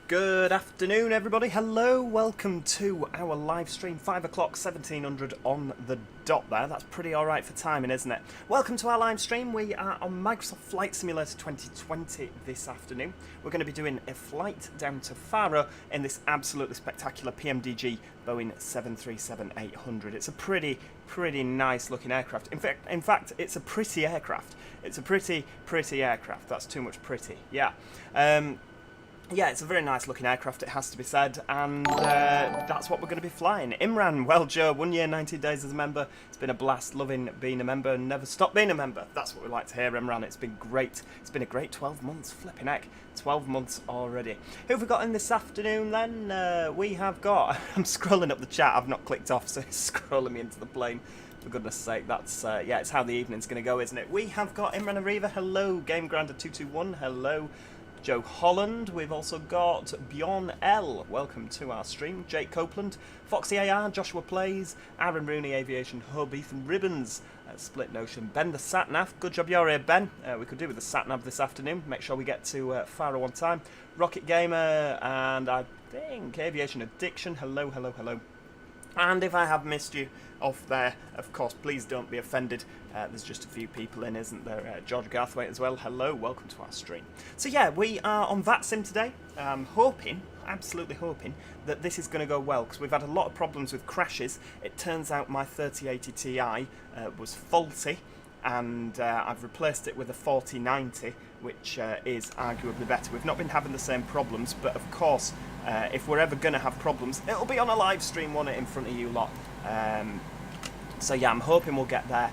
Good afternoon, everybody. Hello, welcome to our live stream. 5 o'clock, 1700 on the dot there. That's pretty alright for timing, isn't it? Welcome to our live stream. We are on Microsoft Flight Simulator 2020 this afternoon. We're going to be doing a flight down to Faro in this absolutely spectacular PMDG Boeing 737-800. It's a pretty nice looking aircraft. In fact, it's a pretty aircraft. It's a pretty aircraft. That's too much pretty. Yeah. Yeah, it's a very nice looking aircraft, it has to be said, and that's what we're going to be flying. Imran, well Joe, 1 year, 90 days as a member. It's been a blast, loving being a member, and never stop being a member. That's what we like to hear, Imran. It's been great. It's been a great 12 months, flipping heck. 12 months already. Who have we got in this afternoon then? We have got, I'm scrolling up the chat, I've not clicked off, so it's scrolling me into the plane. For goodness sake, that's, yeah, it's how the evening's going to go, isn't it? We have got Imran Ariva, hello. Game Grander 221, hello. Joe Holland, we've also got Bjorn L, welcome to our stream, Jake Copeland, Foxy AR, Joshua Plays, Aaron Rooney, Aviation Hub, Ethan Ribbons, Split Notion, Ben the Satnav, good job you're here Ben, we could do with the Satnav this afternoon, make sure we get to Faro on time, Rocket Gamer, and I think Aviation Addiction, hello, and if I have missed you off there, of course, please don't be offended. There's just a few people in, isn't there? George Garthwaite as well. Hello, welcome to our stream. So yeah, we are on VATSim today. Hoping, absolutely hoping, that this is going to go well, because we've had a lot of problems with crashes. It turns out my 3080 Ti was faulty, and I've replaced it with a 4090, which is arguably better. We've not been having the same problems, but of course, if we're ever going to have problems, it'll be on a live stream, won't it, in front of you lot. So yeah, I'm hoping we'll get there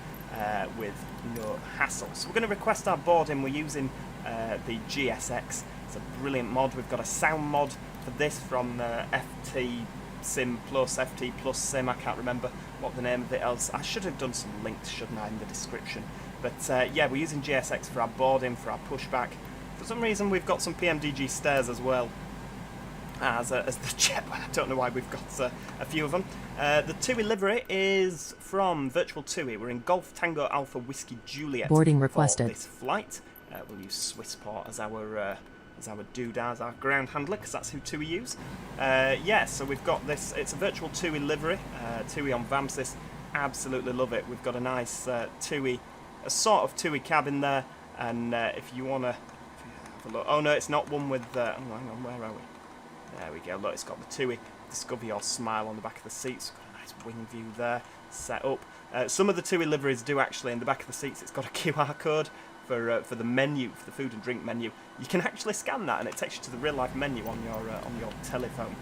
with no hassle. So we're going to request our boarding. We're using the GSX. It's a brilliant mod. We've got a sound mod for this from FT Plus Sim. I can't remember what the name of it is. I should have done some links, shouldn't I, in the description. But yeah, we're using GSX for our boarding, for our pushback. For some reason, we've got some PMDG stairs as well as the jet. I don't know why we've got a few of them. The TUI livery is from Virtual TUI. We're in Golf Tango Alpha Whiskey Juliet. Boarding requested. For this flight. We'll use Swissport as our doodah, as our ground handler, because that's who TUI use. Yeah, so we've got this. It's a Virtual TUI livery. TUI on VAMSIS. Absolutely love it. We've got a nice TUI, a sort of TUI cabin there. And if you want to have a look, oh no, it's not one with. Oh, hang on, where are we? There we go, look, it's got the TUI Discover Your Smile on the back of the seats. Got a nice wing view there. set up. Some of the TUI liveries do actually, in the back of the seats, it's got a QR code for the menu, for the food and drink menu. You can actually scan that and it takes you to the real life menu on your telephone.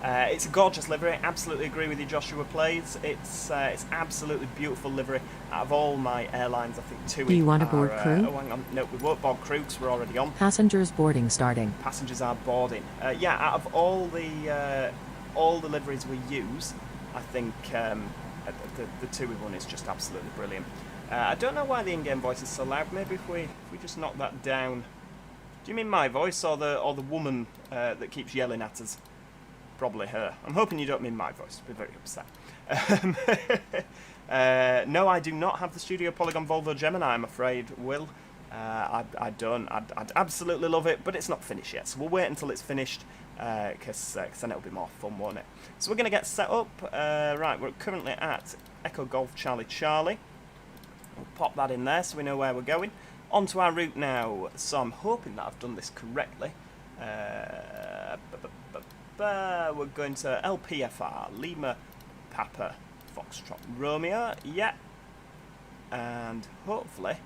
It's a gorgeous livery. Absolutely agree with you, Joshua Plays. It's absolutely beautiful livery. Out of all my airlines, I think TUI. Do you want to board crew? Oh, hang on. No, we won't board crew because we're already on. Passengers boarding starting. Passengers are boarding. Yeah, out of all the liveries we use, I think the TUI one is just absolutely brilliant. I don't know why the in-game voice is so loud. Maybe if we just knock that down. Do you mean my voice or the woman that keeps yelling at us? Probably her. I'm hoping you don't mean my voice. I'd be very upset. No, I do not have the Studio Polygon Volvo Gemini, I'm afraid, Will. I don't. I'd absolutely love it, but it's not finished yet. So we'll wait until it's finished, because then it'll be more fun, won't it? So we're going to get set up. Right, we're currently at Echo Golf Charlie Charlie. We'll pop that in there so we know where we're going. On to our route now. So I'm hoping that I've done this correctly. We're going to LPFR, Lima Papa Foxtrot Romeo, yeah. And hopefully,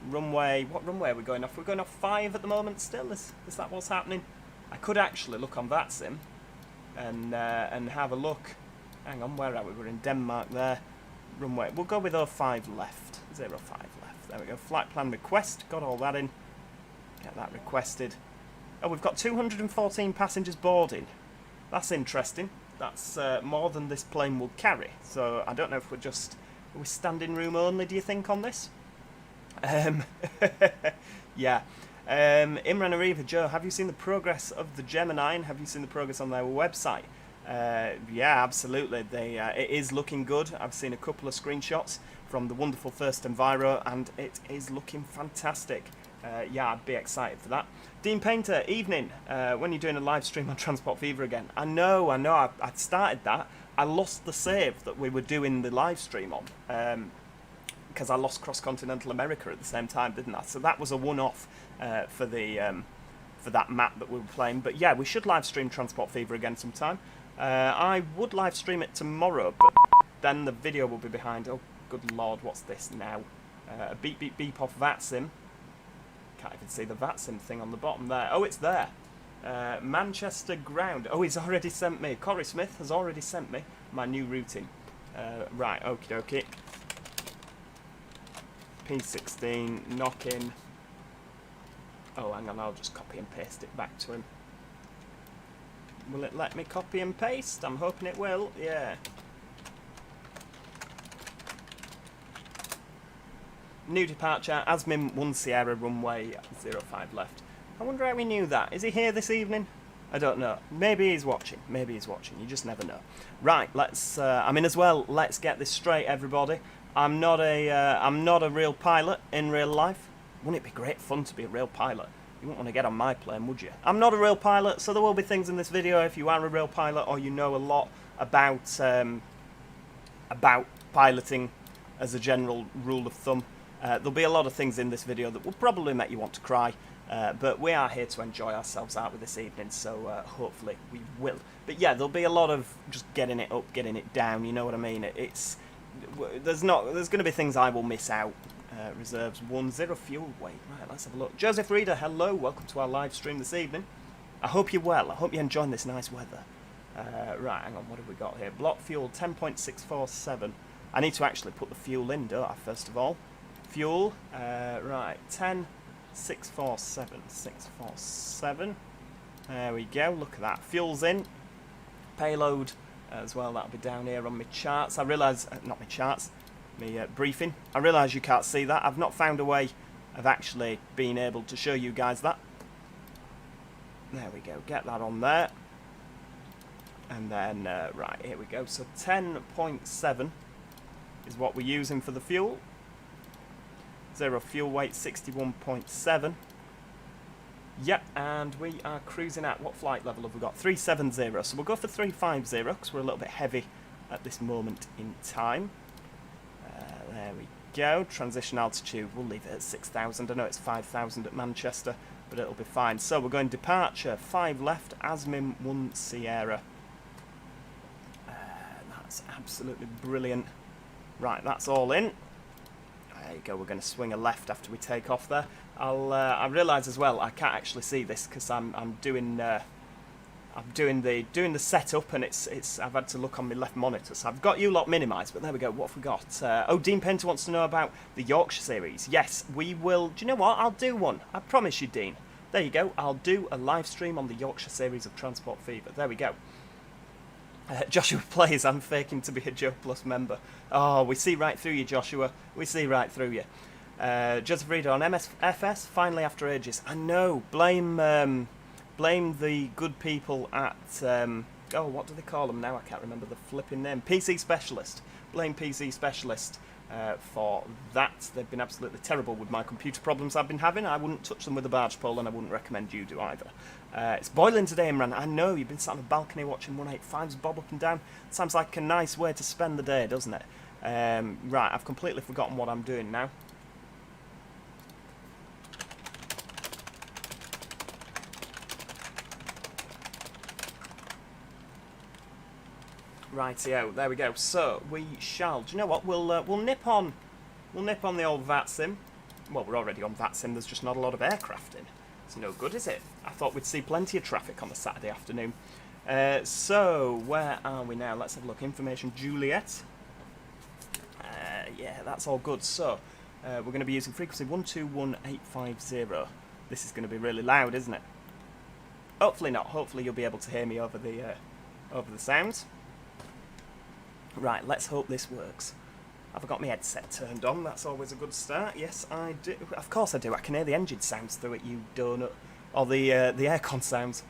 runway, what runway are we going off? We're going off 5 at the moment still, is that what's happening? I could actually look on VATSim and have a look. Hang on, where are we? We're in Denmark there. Runway, we'll go with 05 left, 05 left. There we go, flight plan request, got all that in. Get that requested. Oh, we've got 214 passengers boarding. That's interesting. That's more than this plane will carry. So I don't know if are we standing room only, do you think, on this? Yeah. Imran Ariva, Joe, have you seen the progress of the Gemini? Have you seen the progress on their website? Yeah, absolutely. It is looking good. I've seen a couple of screenshots from the wonderful first Enviro, and it is looking fantastic. Yeah, I'd be excited for that. Dean Painter, evening. When you're doing a live stream on Transport Fever again? I know. I'd started that. I lost the save that we were doing the live stream on because I lost Cross Continental America at the same time, didn't I? So that was a one-off for that map that we were playing. But yeah, we should live stream Transport Fever again sometime. I would live stream it tomorrow, but then the video will be behind. Oh, good lord, what's this now? Beep beep beep off VATSim. Can't even see the VATSim thing on the bottom there. Oh, it's there. Manchester ground. Oh, he's already sent me. Corey Smith has already sent me my new routing. Right, okie dokie. P16, knock in. Oh, hang on, I'll just copy and paste it back to him. Will it let me copy and paste? I'm hoping it will, yeah. New departure, Asmin 1 Sierra, runway 05 left. I wonder how he knew that. Is he here this evening? I don't know. Maybe he's watching. Maybe he's watching. You just never know. Right, let's... I'm in as well. Let's get this straight, everybody. I'm not a real pilot in real life. Wouldn't it be great fun to be a real pilot? You wouldn't want to get on my plane, would you? I'm not a real pilot, so there will be things in this video if you are a real pilot or you know a lot about piloting as a general rule of thumb. There'll be a lot of things in this video that will probably make you want to cry, but we are here to enjoy ourselves out with this evening, so hopefully we will. But yeah, there'll be a lot of just getting it up, getting it down, you know what I mean? There's going to be things I will miss out. Reserves 10 fuel weight. Right, let's have a look. Joseph Reader, hello, welcome to our live stream this evening. I hope you're well. I hope you're enjoying this nice weather. Right, hang on, what have we got here? Block fuel 10.647. I need to actually put the fuel in, don't I, first of all? Fuel, right, 10.647. 647. There we go, look at that. Fuel's in. Payload as well, that'll be down here on my charts. I realise, not my charts, my briefing. I realise you can't see that. I've not found a way of actually being able to show you guys that. There we go, get that on there. And then, right, here we go. So 10.7 is what we're using for the fuel. 0 fuel weight, 61.7. Yep, and we are cruising at, what flight level have we got? 370, so we'll go for 350 because we're a little bit heavy at this moment in time. There we go, transition altitude, we'll leave it at 6,000. I know it's 5,000 at Manchester, but it'll be fine. So we're going departure, 5 left, Asmin 1 Sierra. That's Absolutely brilliant. Right, that's all in. There you go. We're going to swing a left after we take off there. I realise as well I can't actually see this because I'm doing the setup, and it's I've had to look on my left monitor. So I've got you lot minimised, but there we go. What have we got? Oh, Dean Painter wants to know about the Yorkshire series. Yes, we will. Do you know what? I'll do one. I promise you, Dean. There you go. I'll do a live stream on the Yorkshire series of Transport Fever. There we go. Joshua plays. I'm faking to be a Joe Plus member. Oh, we see right through you, Joshua. We see right through you. Joseph Reader on MSFS. Finally, after ages. I know. Blame the good people at oh, what do they call them now? I can't remember the flipping name. PC Specialist. Blame PC Specialist for that. They've been absolutely terrible with my computer problems I've been having. I wouldn't touch them with a barge pole, and I wouldn't recommend you do either. It's boiling today, Imran. I know, you've been sat on the balcony watching 185s bob up and down. Sounds like a nice way to spend the day, doesn't it? Right, I've completely forgotten what I'm doing now. Rightio, there we go. So we shall. Do you know what? We'll nip on the old VATSim. Well, we're already on VATSim. There's just not a lot of aircraft in. It's no good, is it? I thought we'd see plenty of traffic on a Saturday afternoon. So where are we now? Let's have a look. Information Juliet. Yeah, that's all good. So we're going to be using frequency 121850. This is going to be really loud, isn't it? Hopefully not. Hopefully you'll be able to hear me over the sounds. Right, let's hope this works. Have I got my headset turned on? That's always a good start. Yes, I do. Of course I do. I can hear the engine sounds through it, you donut. Or the aircon sounds.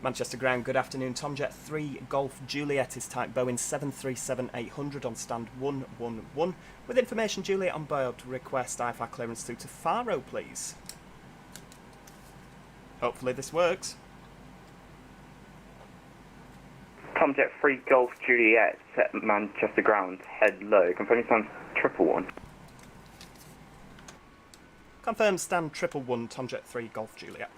Manchester Ground, good afternoon. Tomjet 3 Golf Juliet is type Boeing 737-800 on stand 111. With information Juliet on board, request IFR clearance through to Faro, please. Hopefully this works. Tomjet 3 Golf Juliet, set Manchester Ground, head low. Confirming stand 111. Confirm stand 111, Tomjet 3 Golf Juliet.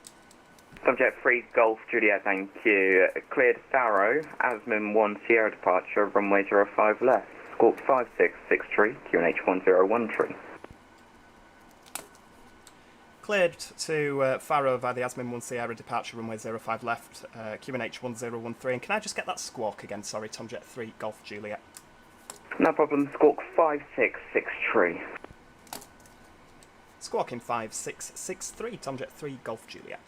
Tomjet 3 Golf Juliet, thank you. Cleared Faro, Asmin 1 Sierra departure, runway 05 left. Squawk 5663, QNH 1013. Cleared to Faro via the Asmin 1 Sierra departure, runway 05 left, QNH 1013. And can I just get that squawk again? Sorry, Tomjet 3 Golf Juliet. No problem, squawk 5663. Squawking 5663, Tomjet 3 Golf Juliet.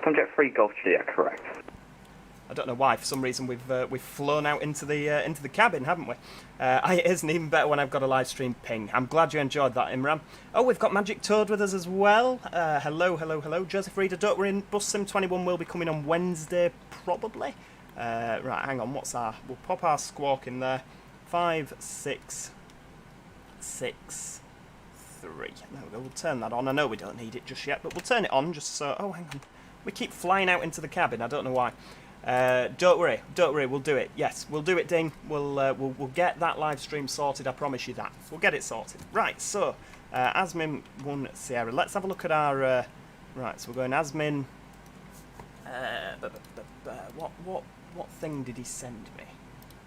Tomjet 3 Golf Juliet, correct. I don't know why. For some reason, we've flown out into the cabin, haven't we? It isn't even better when I've got a live stream ping. I'm glad you enjoyed that, Imran. Oh, we've got Magic Toad with us as well. Hello. Joseph Reader, don't worry. Bus Sim 21 will be coming on Wednesday, probably. Right, hang on. We'll pop our squawk in there. 5663. There we go. We'll turn that on. I know we don't need it just yet, but we'll turn it on just so. Oh, hang on. We keep flying out into the cabin. I don't know why. Don't worry, we'll do it. Yes, we'll do it, Ding. We'll get that live stream sorted, I promise you that. We'll get it sorted. Right, so, Asmin 1 Sierra. Let's have a look at our, right, so we're going Asmin, what thing did he send me?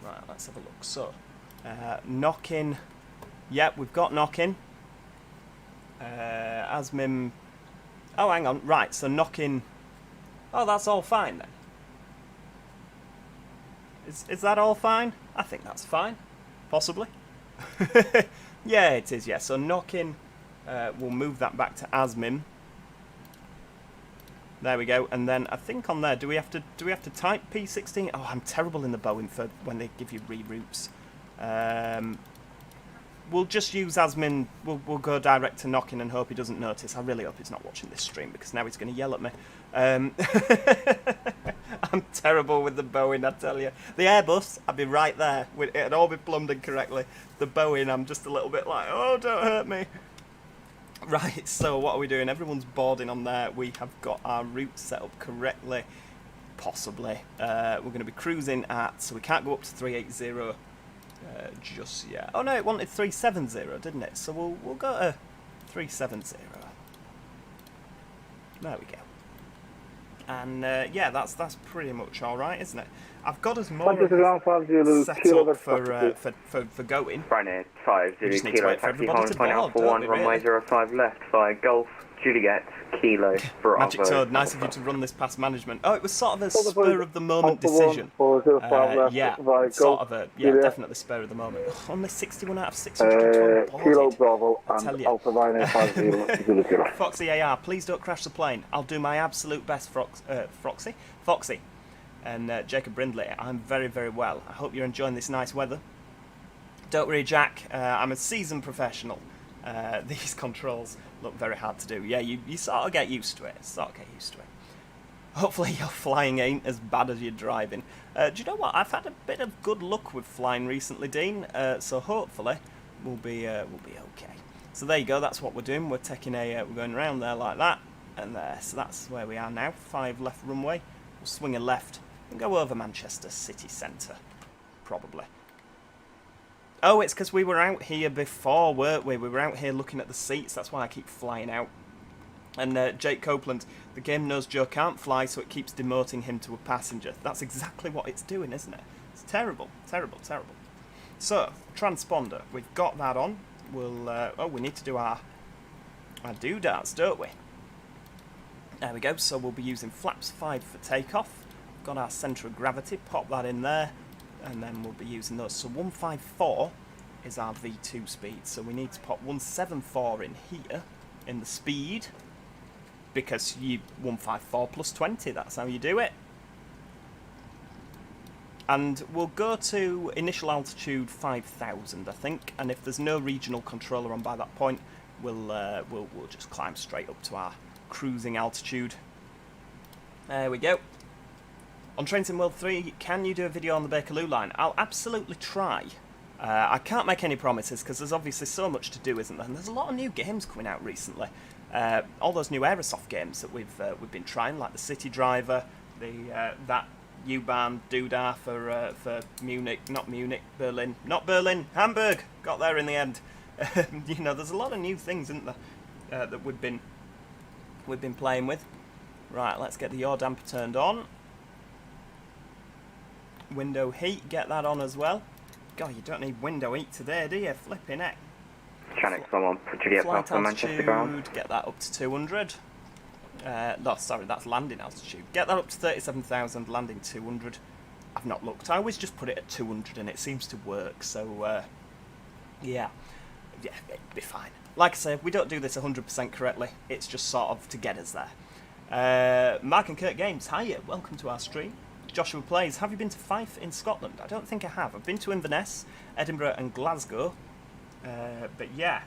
Right, let's have a look. So, knock-in, yep, we've got knock-in. Asmin, oh, hang on, right, so knock-in, oh, that's all fine then. Is that all fine? I think that's fine. Possibly. Yeah, it is, yeah. So knock-in, we'll move that back to Asmin. There we go. And then I think on there, do we have to type P16? Oh, I'm terrible in the Boeing for when they give you reroutes. We'll just use Asmin. We'll go direct to knock-in and hope he doesn't notice. I really hope he's not watching this stream because now he's going to yell at me. I'm terrible with the Boeing, I tell you. The Airbus, I'd be right there. It'd all be plumbed in correctly. The Boeing, I'm just a little bit like, oh, don't hurt me. Right, so what are we doing? Everyone's boarding on there. We have got our route set up correctly. Possibly. We're going to be cruising at, so we can't go up to 380 just yet. Oh no, it wanted 370, didn't it? So we'll go to 370. There we go. And yeah, that's pretty much all right, isn't it? I've got us more Manchester Ground 5 Zulu, set Kilo up Vector for going. Ryanair 5 We Zulu just need to Kilo wait for taxi everybody home to point board, Alpha don't 1 we, runway really? 05 left via Golf Juliet Kilo Bravo. Magic Toad, nice of you to run this past management. Oh, it was sort of a Alpha spur of the moment Alpha 1 decision. for 05 left Yeah, via sort Golf of a Juliet, definitely spur of the moment. Only 61 out of 612 Kilo boarded. Bravo I and tell you. Alpha Ryanair 5 Zulu Kilo. Foxy AR, please don't crash the plane. I'll do my absolute best, Foxy. And Jacob Brindley, I'm very, very well. I hope you're enjoying this nice weather. Don't worry, Jack. I'm a seasoned professional. These controls look very hard to do. Yeah, you sort of get used to it. Hopefully your flying ain't as bad as your driving. Do you know what? I've had a bit of good luck with flying recently, Dean. So hopefully we'll be okay. So there you go. That's what we're doing. We're taking we're going around there like that and there. So that's where we are now. 5 left runway. We'll swing a left and go over Manchester city centre, probably. Oh, it's because we were out here before, weren't we? We were out here looking at the seats. That's why I keep flying out. And Jake Copeland, the game knows Joe can't fly, so it keeps demoting him to a passenger. That's exactly what it's doing, isn't it? It's terrible, terrible, terrible. So, transponder, we've got that on. We'll, we need to do our doodads, don't we? There we go. So we'll be using flaps 5 for takeoff. Got our centre of gravity, pop that in there, and then we'll be using those. So 154 is our V2 speed, so we need to pop 174 in here, in the speed, because you 154 plus 20, that's how you do it. And we'll go to initial altitude 5,000, I think, and if there's no regional controller on by that point, we'll just climb straight up to our cruising altitude. There we go. On Train Sim World 3, can you do a video on the Bakerloo line? I'll absolutely try. I can't make any promises because there's obviously so much to do, isn't there? And there's a lot of new games coming out recently. All those new Aerosoft games that we've been trying, like the City Driver, that U-Bahn Doodah for Munich, Berlin, Hamburg. Got there in the end. You know, there's a lot of new things, isn't there, that we've been playing with. Right, let's get the yaw damper turned on. Window heat, get that on as well. God, you don't need window heat today, do you? Flipping heck. Channel someone to get Flight past the Manchester ground. altitude, get that up to 200. No, sorry, that's landing altitude. Get that up to 37,000, landing 200. I've not looked. I always just put it at 200 and it seems to work, so yeah, it'd be fine. Like I say, we don't do this 100% correctly. It's just sort of to get us there. Mark and Kurt Games, hiya, welcome to our stream. Joshua Plays, have you been to Fife in Scotland? I don't think I have. I've been to Inverness, Edinburgh and Glasgow. But yeah,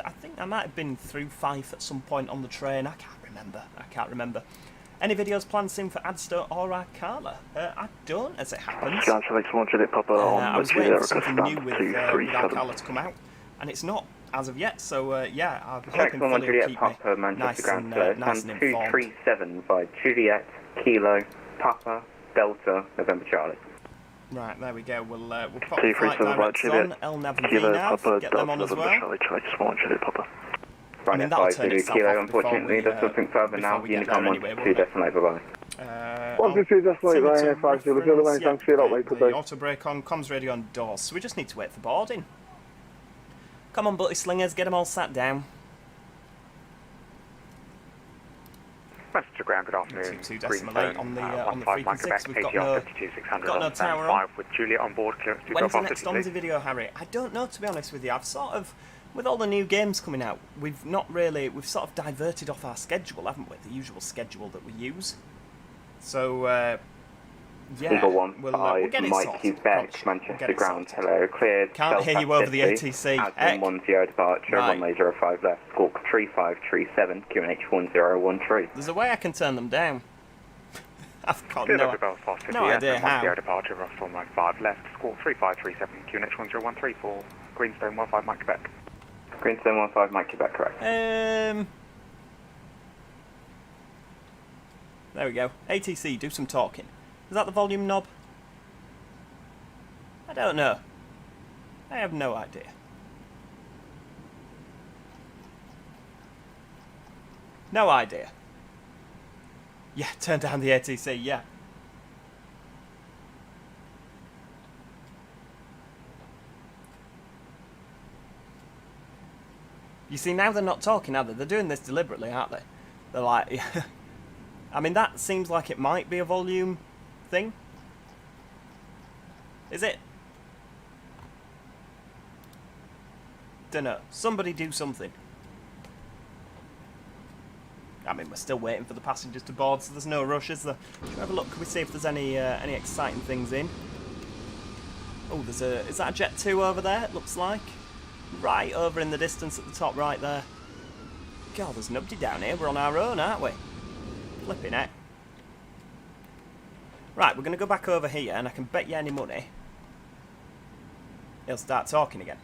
I think I might have been through Fife at some point on the train. I can't remember. Any videos planned soon for Adsto or Arcala? I don't, as it happens. I was waiting for something new with Arcala to come out, and it's not as of yet. So yeah, I'm hoping Philly will keep me nice and informed. 237 by Juliet Kilo Papa Delta November Charlie. Right, there we go. We'll pop the flight directs on. LNAV and VNAV, get them on as well. I mean, that'll turn itself Kilo, off unfortunately, there's something further now. Unicom 122 decimal, bye-bye. 122 decimal, Ryanair 5 Zulu Kilo, many thanks for your help, mate. The auto brake on, comms radio on doors, so we just need to wait for boarding. Come on, butty slingers, get them all sat down. Manchester ground, good afternoon. 22.8 on the frequency. We've got no tower on. With Juliet on board, clearance to When's the next Donzy video, Harry? I don't know, to be honest with you. I've sort of, with all the new games coming out, we've sort of diverted off our schedule, haven't we? The usual schedule that we use. So, yeah, Eagle 1 we'll get it Mike sorted. Quebec, Manchester ground, hello, cleared. Can't hear you over the ATC. Admin 10 departure, Right. runway 05 left, squawk 3537, QNH 1013. There's a way I can turn them down. I've got Good no idea how. departure, rough runway 5 left, squawk 3537, QNH 1013 for Greenstone 15 Mike Quebec. Greenstone 15 Mike Quebec, correct. There we go. ATC, do some talking. Is that the volume knob? I don't know. I have no idea. No idea. Yeah, turn down the ATC, yeah. You see, now they're not talking, are they? They're doing this deliberately, aren't they? They're like... I mean, that seems like it might be a volume thing. Is it? Dunno. Somebody do something. I mean, we're still waiting for the passengers to board, so there's no rush, is there? Should we have a look? Can we see if there's any exciting things in? Oh, there's a... Is that a Jet 2 over there, it looks like? Right over in the distance at the top right there. God, there's nobody down here. We're on our own, aren't we? Flipping heck. Right, we're going to go back over here, and I can bet you any money he'll start talking again.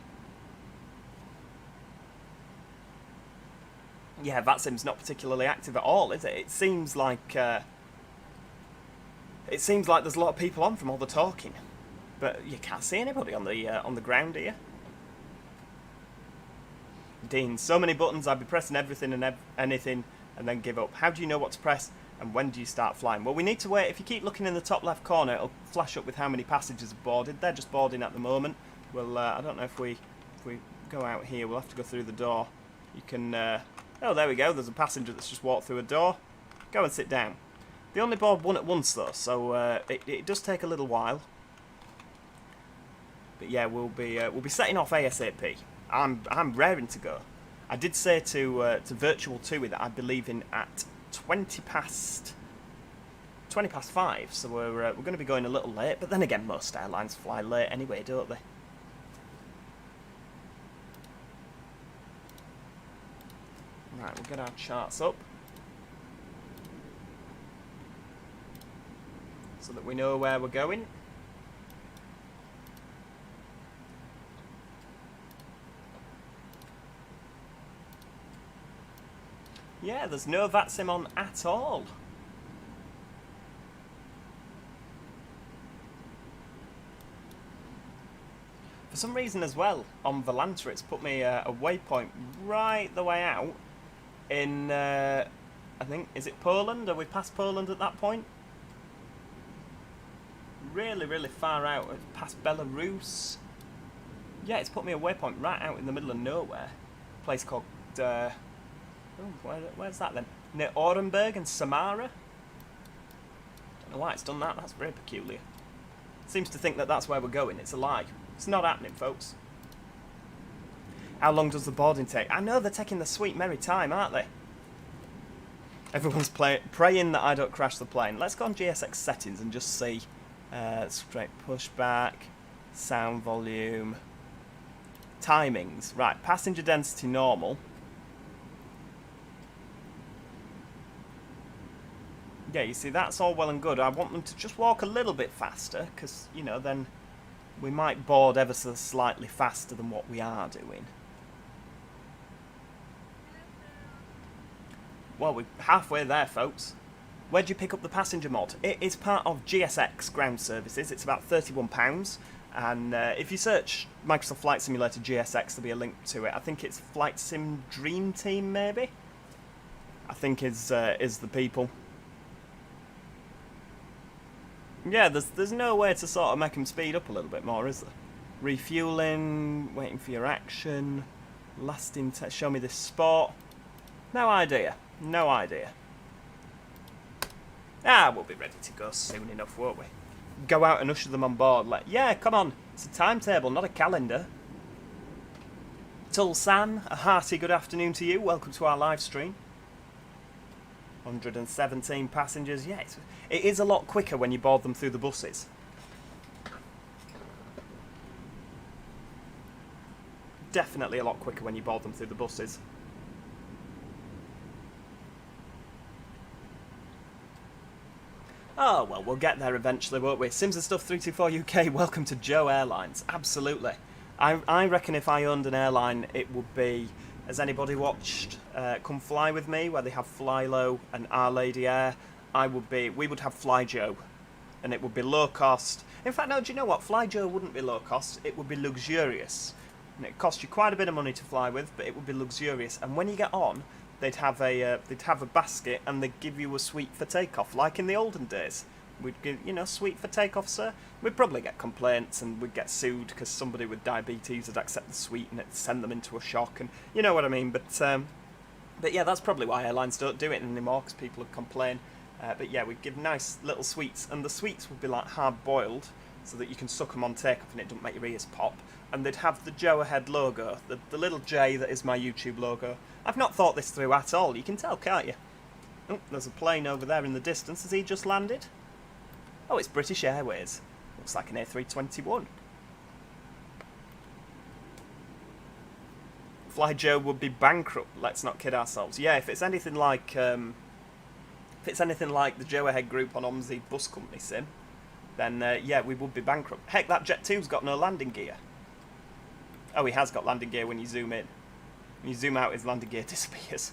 Yeah, VATSim's not particularly active at all, is it? It seems like there's a lot of people on from all the talking, but you can't see anybody on the ground here. Dean, so many buttons. I'd be pressing everything and anything, and then give up. How do you know what to press, and when do you start flying? Well, we need to wait. If you keep looking in the top left corner, it'll flash up with how many passengers have boarded. They're just boarding at the moment. Well, I don't know if we go out here, we'll have to go through the door. You can. Oh, there we go. There's a passenger that's just walked through a door. Go and sit down. They only board one at once, though, so it does take a little while. But yeah, we'll be setting off ASAP. I'm raring to go. I did say to Virtual TUI that I'd be leaving at 20 past 5, so we're going to be going a little late. But then again, most airlines fly late anyway, don't they? Right, we'll get our charts up so that we know where we're going. Yeah, there's no VATSim on at all. For some reason as well, on Volanta it's put me a waypoint right the way out in, I think, is it Poland? Are we past Poland at that point? Really, really far out, past Belarus. Yeah, it's put me a waypoint right out in the middle of nowhere. A place called, oh, where's that then? Near Orenburg and Samara? Don't know why it's done that, that's very peculiar. Seems to think that that's where we're going, it's a lie. It's not happening, folks. How long does the boarding take? I know they're taking the sweet merry time, aren't they? Everyone's praying that I don't crash the plane. Let's go on GSX settings and just see. Straight pushback, sound volume, timings. Right, passenger density normal. Yeah, you see, that's all well and good. I want them to just walk a little bit faster, because, you know, then we might board ever so slightly faster than what we are doing. Well, we're halfway there, folks. Where'd you pick up the passenger mod? It is part of GSX ground services. It's about £31. And if you search Microsoft Flight Simulator GSX, there'll be a link to it. I think it's Flight Sim Dream Team, maybe? I think is the people. Yeah, there's no way to sort of make them speed up a little bit more, is there? Refueling, waiting for your action, lasting show me this spot. No idea. No idea. Ah, we'll be ready to go soon enough, won't we? Go out and usher them on board. Yeah, come on. It's a timetable, not a calendar. Tulsan, a hearty good afternoon to you. Welcome to our live stream. 117 passengers. Yeah, it is a lot quicker when you board them through the buses. Definitely a lot quicker when you board them through the buses. Oh, well, we'll get there eventually, won't we? Sims and Stuff 324 UK, welcome to Joe Airlines. Absolutely. I reckon if I owned an airline, it would be... Has anybody watched Come Fly With Me, where they have Flylo and Our Lady Air? We would have Fly Joe, and it would be low cost. In fact, no, do you know what? Fly Joe wouldn't be low cost, it would be luxurious. And it cost you quite a bit of money to fly with, but it would be luxurious. And when you get on, they'd have a basket, and they'd give you a suite for takeoff, like in the olden days. we'd give, you know, suite for Takeoff, sir. We'd probably get complaints and we'd get sued because somebody with diabetes would accept the suite and it'd send them into a shock, and you know what I mean. But yeah, that's probably why airlines don't do it anymore, because people would complain. But yeah, we'd give nice little sweets, and the sweets would be like hard-boiled, so that you can suck them on Takeoff and it don't make your ears pop. And they'd have the Joe Ahead logo, the little J that is my YouTube logo. I've not thought this through at all. You can tell, can't you? Oh, there's a plane over there in the distance. Has he just landed? Oh, it's British Airways. Looks like an A321. Fly Joe would be bankrupt. Let's not kid ourselves. Yeah, if it's anything like the Joe Ahead group on OMSI Bus Company Sim, then yeah, we would be bankrupt. Heck, that Jet 2's got no landing gear. Oh, he has got landing gear when you zoom in. When you zoom out, his landing gear disappears.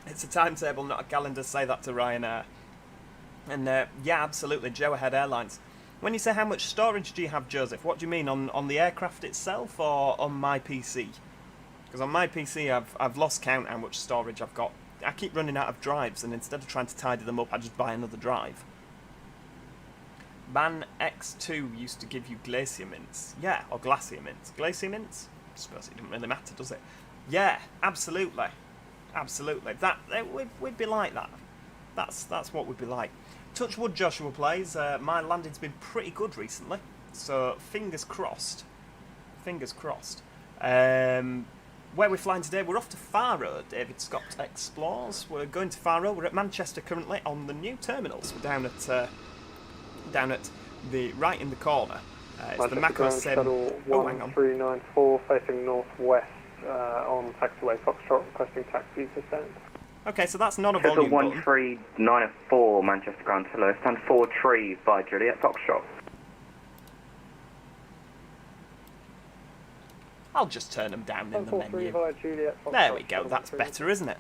It's a timetable, not a calendar. Say that to Ryanair. And yeah, absolutely, Joe Ahead Airlines. When you say how much storage do you have, Joseph, what do you mean, on the aircraft itself or on my PC? Because on my PC, I've lost count how much storage I've got. I keep running out of drives, and instead of trying to tidy them up, I just buy another drive. Man X2 used to give you glacier mints. Yeah, or glacier mints. Glacier mints? I suppose it doesn't really matter, does it? Yeah, absolutely. Absolutely. We'd be like that. That's what we'd be like. Touchwood, Joshua plays. My landing's been pretty good recently, so fingers crossed. Fingers crossed. Where we're flying today, we're off to Faro. David Scott explores. We're going to Faro. We're at Manchester currently on the new terminals. We're down at the right in the corner. It's the Macro Sim. Oh, hang on. 1394 facing northwest on taxiway Foxtrot, requesting taxi for send. Okay, so that's not a Schedule volume button. 1394 Manchester Ground Hello, stand 4 trees by Juliet Foxtrot. I'll just turn them down in the menu. Via Juliet Foxtrot, There we go, that's better, isn't it?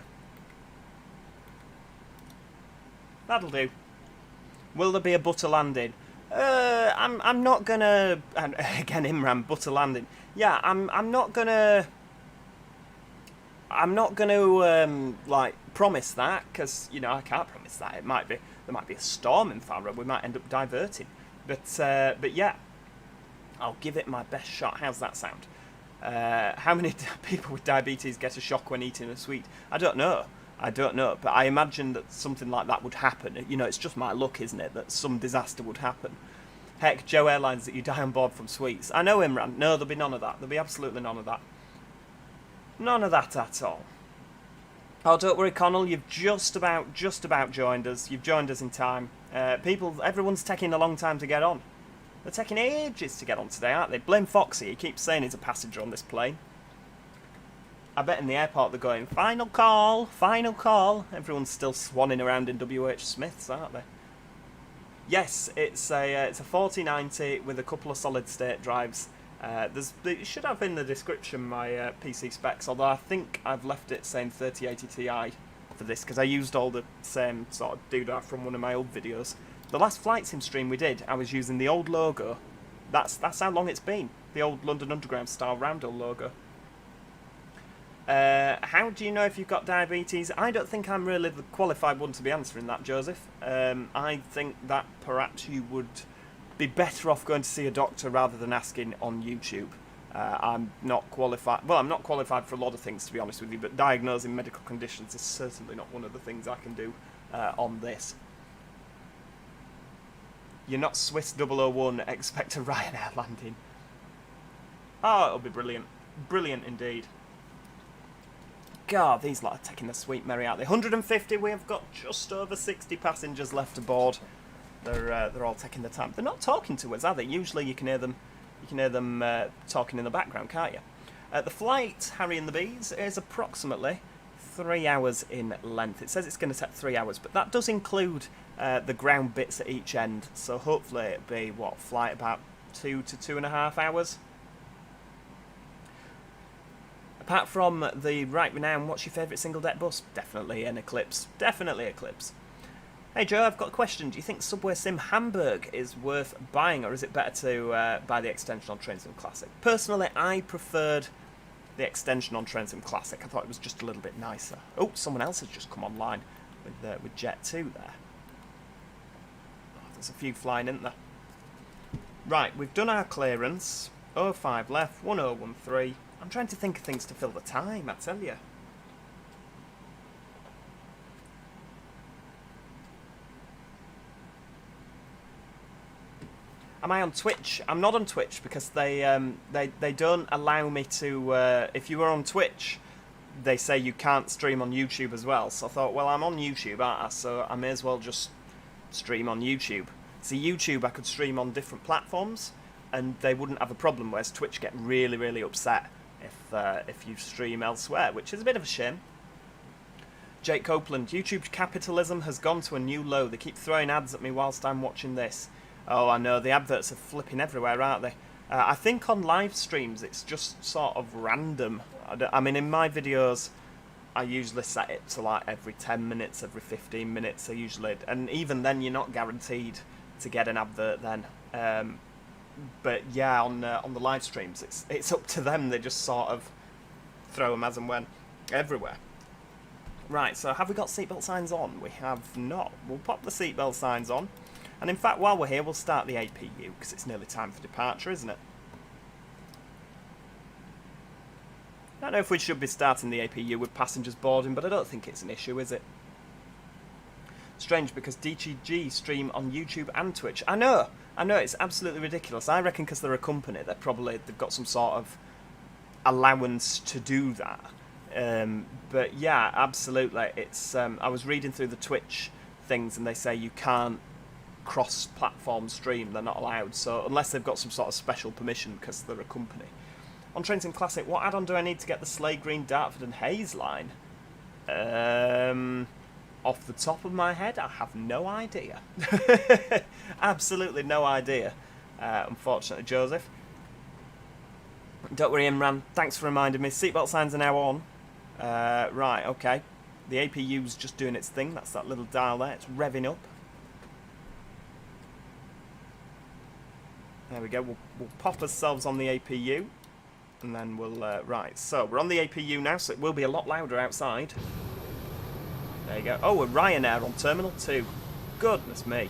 That'll do. Will there be a butter landing? I'm not gonna. And again, Imran, butter landing. Yeah, I'm not gonna like promise that, because you know I can't promise that. There might be a storm in Faro. We might end up diverting. But yeah, I'll give it my best shot. How's that sound? How many people with diabetes get a shock when eating a sweet? I don't know, but I imagine that something like that would happen. You know, it's just my luck, isn't it, that some disaster would happen. Heck, Joe Airlines, that you die on board from sweets. I know, Imran. No, there'll be none of that. There'll be absolutely none of that. None of that at all. Oh, don't worry, Connell. You've just about joined us. You've joined us in time. Everyone's taking a long time to get on. They're taking ages to get on today, aren't they? Blame Foxy. He keeps saying he's a passenger on this plane. I bet in the airport they're going, final call, final call. Everyone's still swanning around in WH Smiths, aren't they? Yes, it's a 4090 with a couple of solid state drives. You should have in the description my PC specs, although I think I've left it saying 3080 Ti for this, because I used all the same sort of doodah from one of my old videos. The last flight sim stream we did, I was using the old logo. That's how long it's been. The old London Underground style roundel logo. How do you know if you've got diabetes? I don't think I'm really the qualified one to be answering that, Joseph. I think that perhaps you would be better off going to see a doctor rather than asking on YouTube. I'm not qualified. Well, I'm not qualified for a lot of things, to be honest with you, but diagnosing medical conditions is certainly not one of the things I can do on this. You're not Swiss 001, expect a Ryanair landing. Oh, it'll be brilliant. Brilliant indeed. God, these lot are taking the sweet merry out there. 150, we have got just over 60 passengers left aboard. They're all taking the time. They're not talking to us, are they? Usually you can hear them talking in the background, can't you? The flight, Harry and the Bees, is approximately 3 hours in length. It says it's going to take 3 hours, but that does include the ground bits at each end. So hopefully it'll be, flight about 2 to 2.5 hours. Apart from the right renown, what's your favourite single-deck bus? Definitely an Eclipse. Definitely Eclipse. Hey Joe, I've got a question. Do you think Subway Sim Hamburg is worth buying, or is it better to buy the extension on Train Sim Classic? Personally, I preferred the extension on TrainSim Classic. I thought it was just a little bit nicer. Oh, someone else has just come online with Jet 2 there. Oh, there's a few flying in there. Right, we've done our clearance. 05 left, 1013. I'm trying to think of things to fill the time, I tell you. Am I on Twitch? I'm not on Twitch because they don't allow me to. If you are on Twitch, they say you can't stream on YouTube as well. So I thought, well, I'm on YouTube, aren't I? So I may as well just stream on YouTube. See, YouTube I could stream on different platforms, and they wouldn't have a problem. Whereas Twitch get really, really upset if you stream elsewhere, which is a bit of a shame. Jake Copeland, YouTube capitalism has gone to a new low. They keep throwing ads at me whilst I'm watching this. Oh, I know, the adverts are flipping everywhere, aren't they? I think on live streams it's just sort of random. I mean, in my videos, I usually set it to like every 10 minutes, every 15 minutes. I usually, and even then, you're not guaranteed to get an advert then. But yeah, on the live streams, it's up to them. They just sort of throw them as and when, everywhere. Right, so have we got seatbelt signs on? We have not. We'll pop the seatbelt signs on. And in fact, while we're here, we'll start the APU, because it's nearly time for departure, isn't it? I don't know if we should be starting the APU with passengers boarding, but I don't think it's an issue, is it? Strange, because DTG stream on YouTube and Twitch. I know, it's absolutely ridiculous. I reckon because they're a company, they've got some sort of allowance to do that. But yeah, absolutely. It's I was reading through the Twitch things, and they say you can't cross-platform stream. They're not allowed, so unless they've got some sort of special permission because they're a company. On TrainSim Classic, what add-on do I need to get the Slay Green, Dartford and Hayes line? Off the top of my head, I have no idea. Absolutely no idea, unfortunately, Joseph. Don't worry, Imran, thanks for reminding me. Seatbelt signs are now on. Right, okay. The APU's just doing its thing. That's that little dial there. It's revving up. There we go. We'll pop ourselves on the APU, and then we'll... right, so we're on the APU now, so it will be a lot louder outside. There you go. Oh, we're Ryanair on Terminal 2. Goodness me.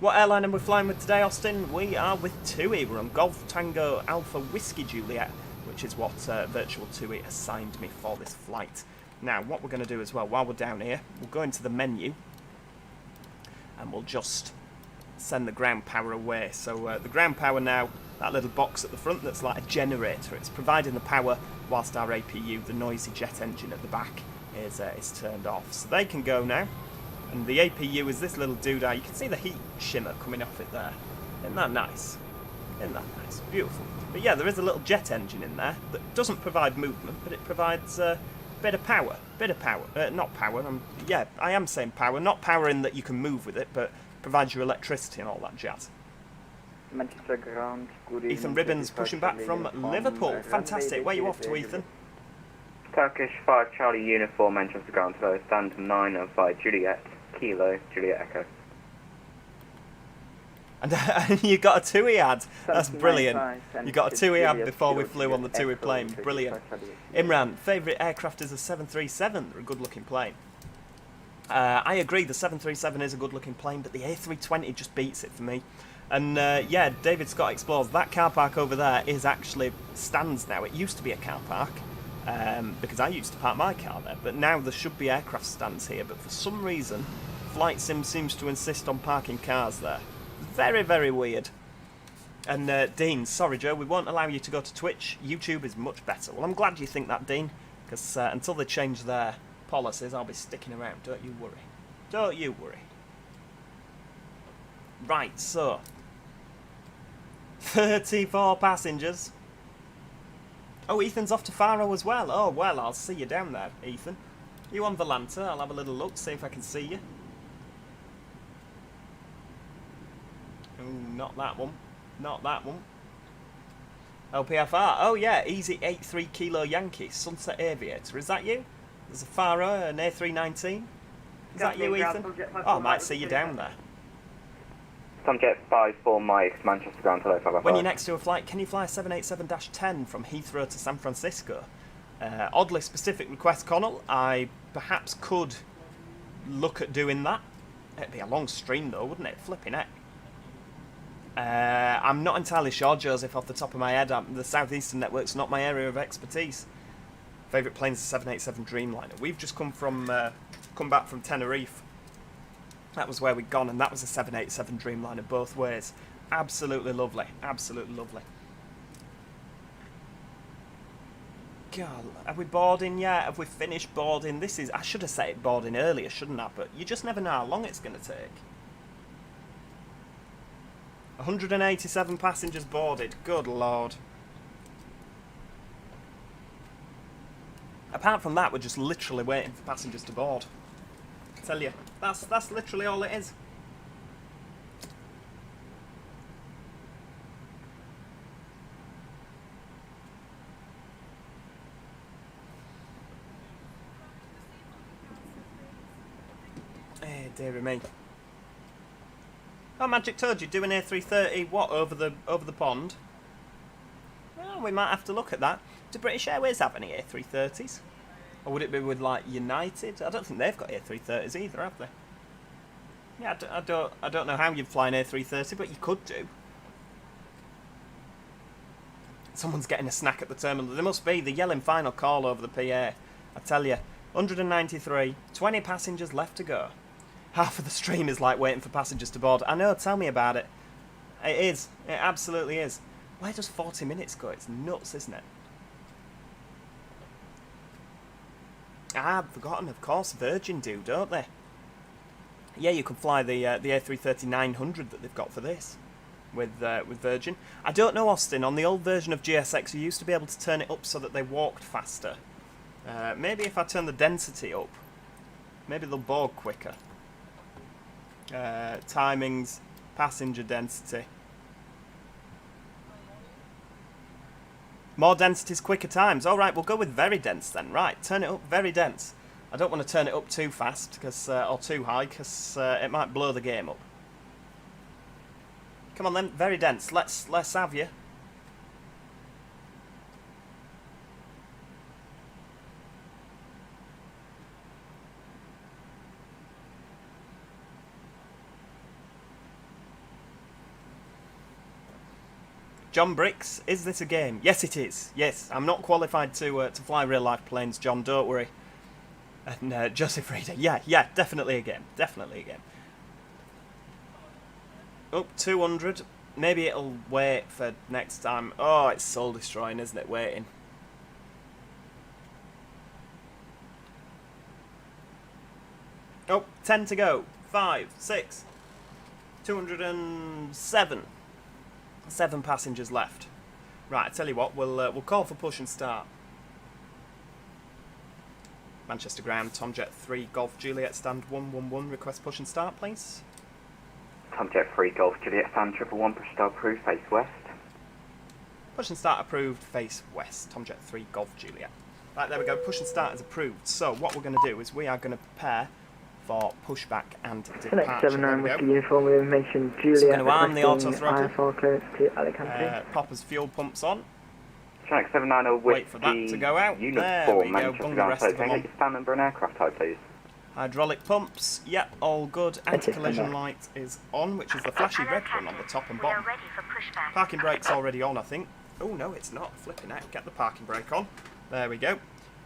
What airline are we flying with today, Austin? We are with TUI. We're on Golf Tango Alpha Whiskey Juliet, which is what Virtual TUI assigned me for this flight. Now, what we're going to do as well, while we're down here, we'll go into the menu, and we'll just send the ground power away. So the ground power now, that little box at the front that's like a generator, it's providing the power whilst our APU, the noisy jet engine at the back, is turned off. So they can go now, and the APU is this little doodah. You can see the heat shimmer coming off it there. Isn't that nice? Isn't that nice? Beautiful. But yeah, there is a little jet engine in there that doesn't provide movement, but it provides a bit of power. Not power, yeah, I am saying power. Not power in that you can move with it, but provides you electricity and all that jazz. Manchester ground, good evening. Ethan Ribbons pushing back from Liverpool. Fantastic. Where are you off to, Ethan? Turkish 5 Charlie uniform, Manchester ground, so stand 9 by Juliet, Kilo, Juliet Echo. And you got a TUI ad. That's brilliant. You got a TUI ad before we flew on the TUI plane. Brilliant. Imran, favourite aircraft is a 737. They're a good looking plane. I agree, the 737 is a good looking plane, but the A320 just beats it for me. And yeah, David Scott explores. That car park over there is actually stands now. It used to be a car park, because I used to park my car there, but now there should be aircraft stands here, but for some reason FlightSim seems to insist on parking cars there. Very, very weird. And Dean, sorry Joe, we won't allow you to go to Twitch. YouTube is much better. Well, I'm glad you think that, Dean, because until they change their policies, I'll be sticking around. Don't you worry. Don't you worry. Right, so 34 passengers. Oh, Ethan's off to Faro as well. Oh, well, I'll see you down there, Ethan. You on Volanta? I'll have a little look, see if I can see you. Oh, not that one. Not that one. LPFR. Oh, yeah, Easy 83 Kilo Yankee, Sunset Aviator. Is that you? There's a Faro, an A319. Is that you, Ethan? Oh, I might see you down there. Tomjet 54 Mike, Manchester ground, hello 555. When you're next to a flight, can you fly a 787-10 from Heathrow to San Francisco? Oddly specific request, Connell. I perhaps could look at doing that. It'd be a long stream though, wouldn't it? Flipping heck. I'm not entirely sure, Joseph, off the top of my head. The Southeastern network's not my area of expertise. Favourite plane's the 787 Dreamliner. We've just come back from Tenerife. That was where we'd gone, and that was a 787 Dreamliner both ways. Absolutely lovely. Absolutely lovely. God, are we boarding yet? Have we finished boarding? I should have set it boarding earlier, shouldn't I? But you just never know how long it's going to take. 187 passengers boarded. Good Lord. Apart from that, we're just literally waiting for passengers to board. I tell you, that's literally all it is. Hey, dearie me. Oh, Magic Toad, you're doing A330, what, over the pond? Well, we might have to look at that. Do British Airways have any A330s? Or would it be with, like, United? I don't think they've got A330s either, have they? Yeah, I don't know how you'd fly an A330, but you could do. Someone's getting a snack at the terminal. There must be. They're yelling final call over the PA. I tell you, 193, 20 passengers left to go. Half of the stream is like waiting for passengers to board. I know, tell me about it. It is. It absolutely is. Where does 40 minutes go? It's nuts, isn't it? I've forgotten, of course, Virgin do, don't they? Yeah, you can fly the A330-900 that they've got for this with Virgin. I don't know, Austin, on the old version of GSX you used to be able to turn it up so that they walked faster. Maybe if I turn the density up, maybe they'll board quicker. Timings, passenger density. More densities, quicker times. Alright, we'll go with very dense then. Right, turn it up very dense. I don't want to turn it up too fast or too high because it might blow the game up. Come on then, very dense. Let's have you. John Bricks, is this a game? Yes, it is. Yes, I'm not qualified to fly real-life planes, John, don't worry. And Joseph Reader, yeah, definitely a game. Definitely a game. Oh, 200. Maybe it'll wait for next time. Oh, it's soul-destroying, isn't it, waiting? Oh, 10 to go. 5, 6, 207. 7 passengers left. Right, I tell you what, we'll call for push and start. Manchester ground, Tomjet 3 Golf Juliet stand 111. Request push and start, please. Tomjet 3 Golf Juliet stand 111. Push start approved. Face west. Push and start approved. Face west. Tomjet 3 Golf Juliet. Right, there we go. Push and start is approved. So what we're going to do is we are going to prepare for pushback and departure. Select 79 with the uniform with information Juliet. So we're going to arm the auto throttle. IFR clearance to Alicante. Popper's fuel pumps on. Track 79 with Wait for that to go out. There we go. Bung the rest of them on. Get your stand number and aircraft type, please. Hydraulic pumps, yep, all good. Anti-collision light is on, which is the flashy red one on the top and bottom. Parking brake's already on, I think. Oh no, it's not. Flipping out. Get the parking brake on. There we go.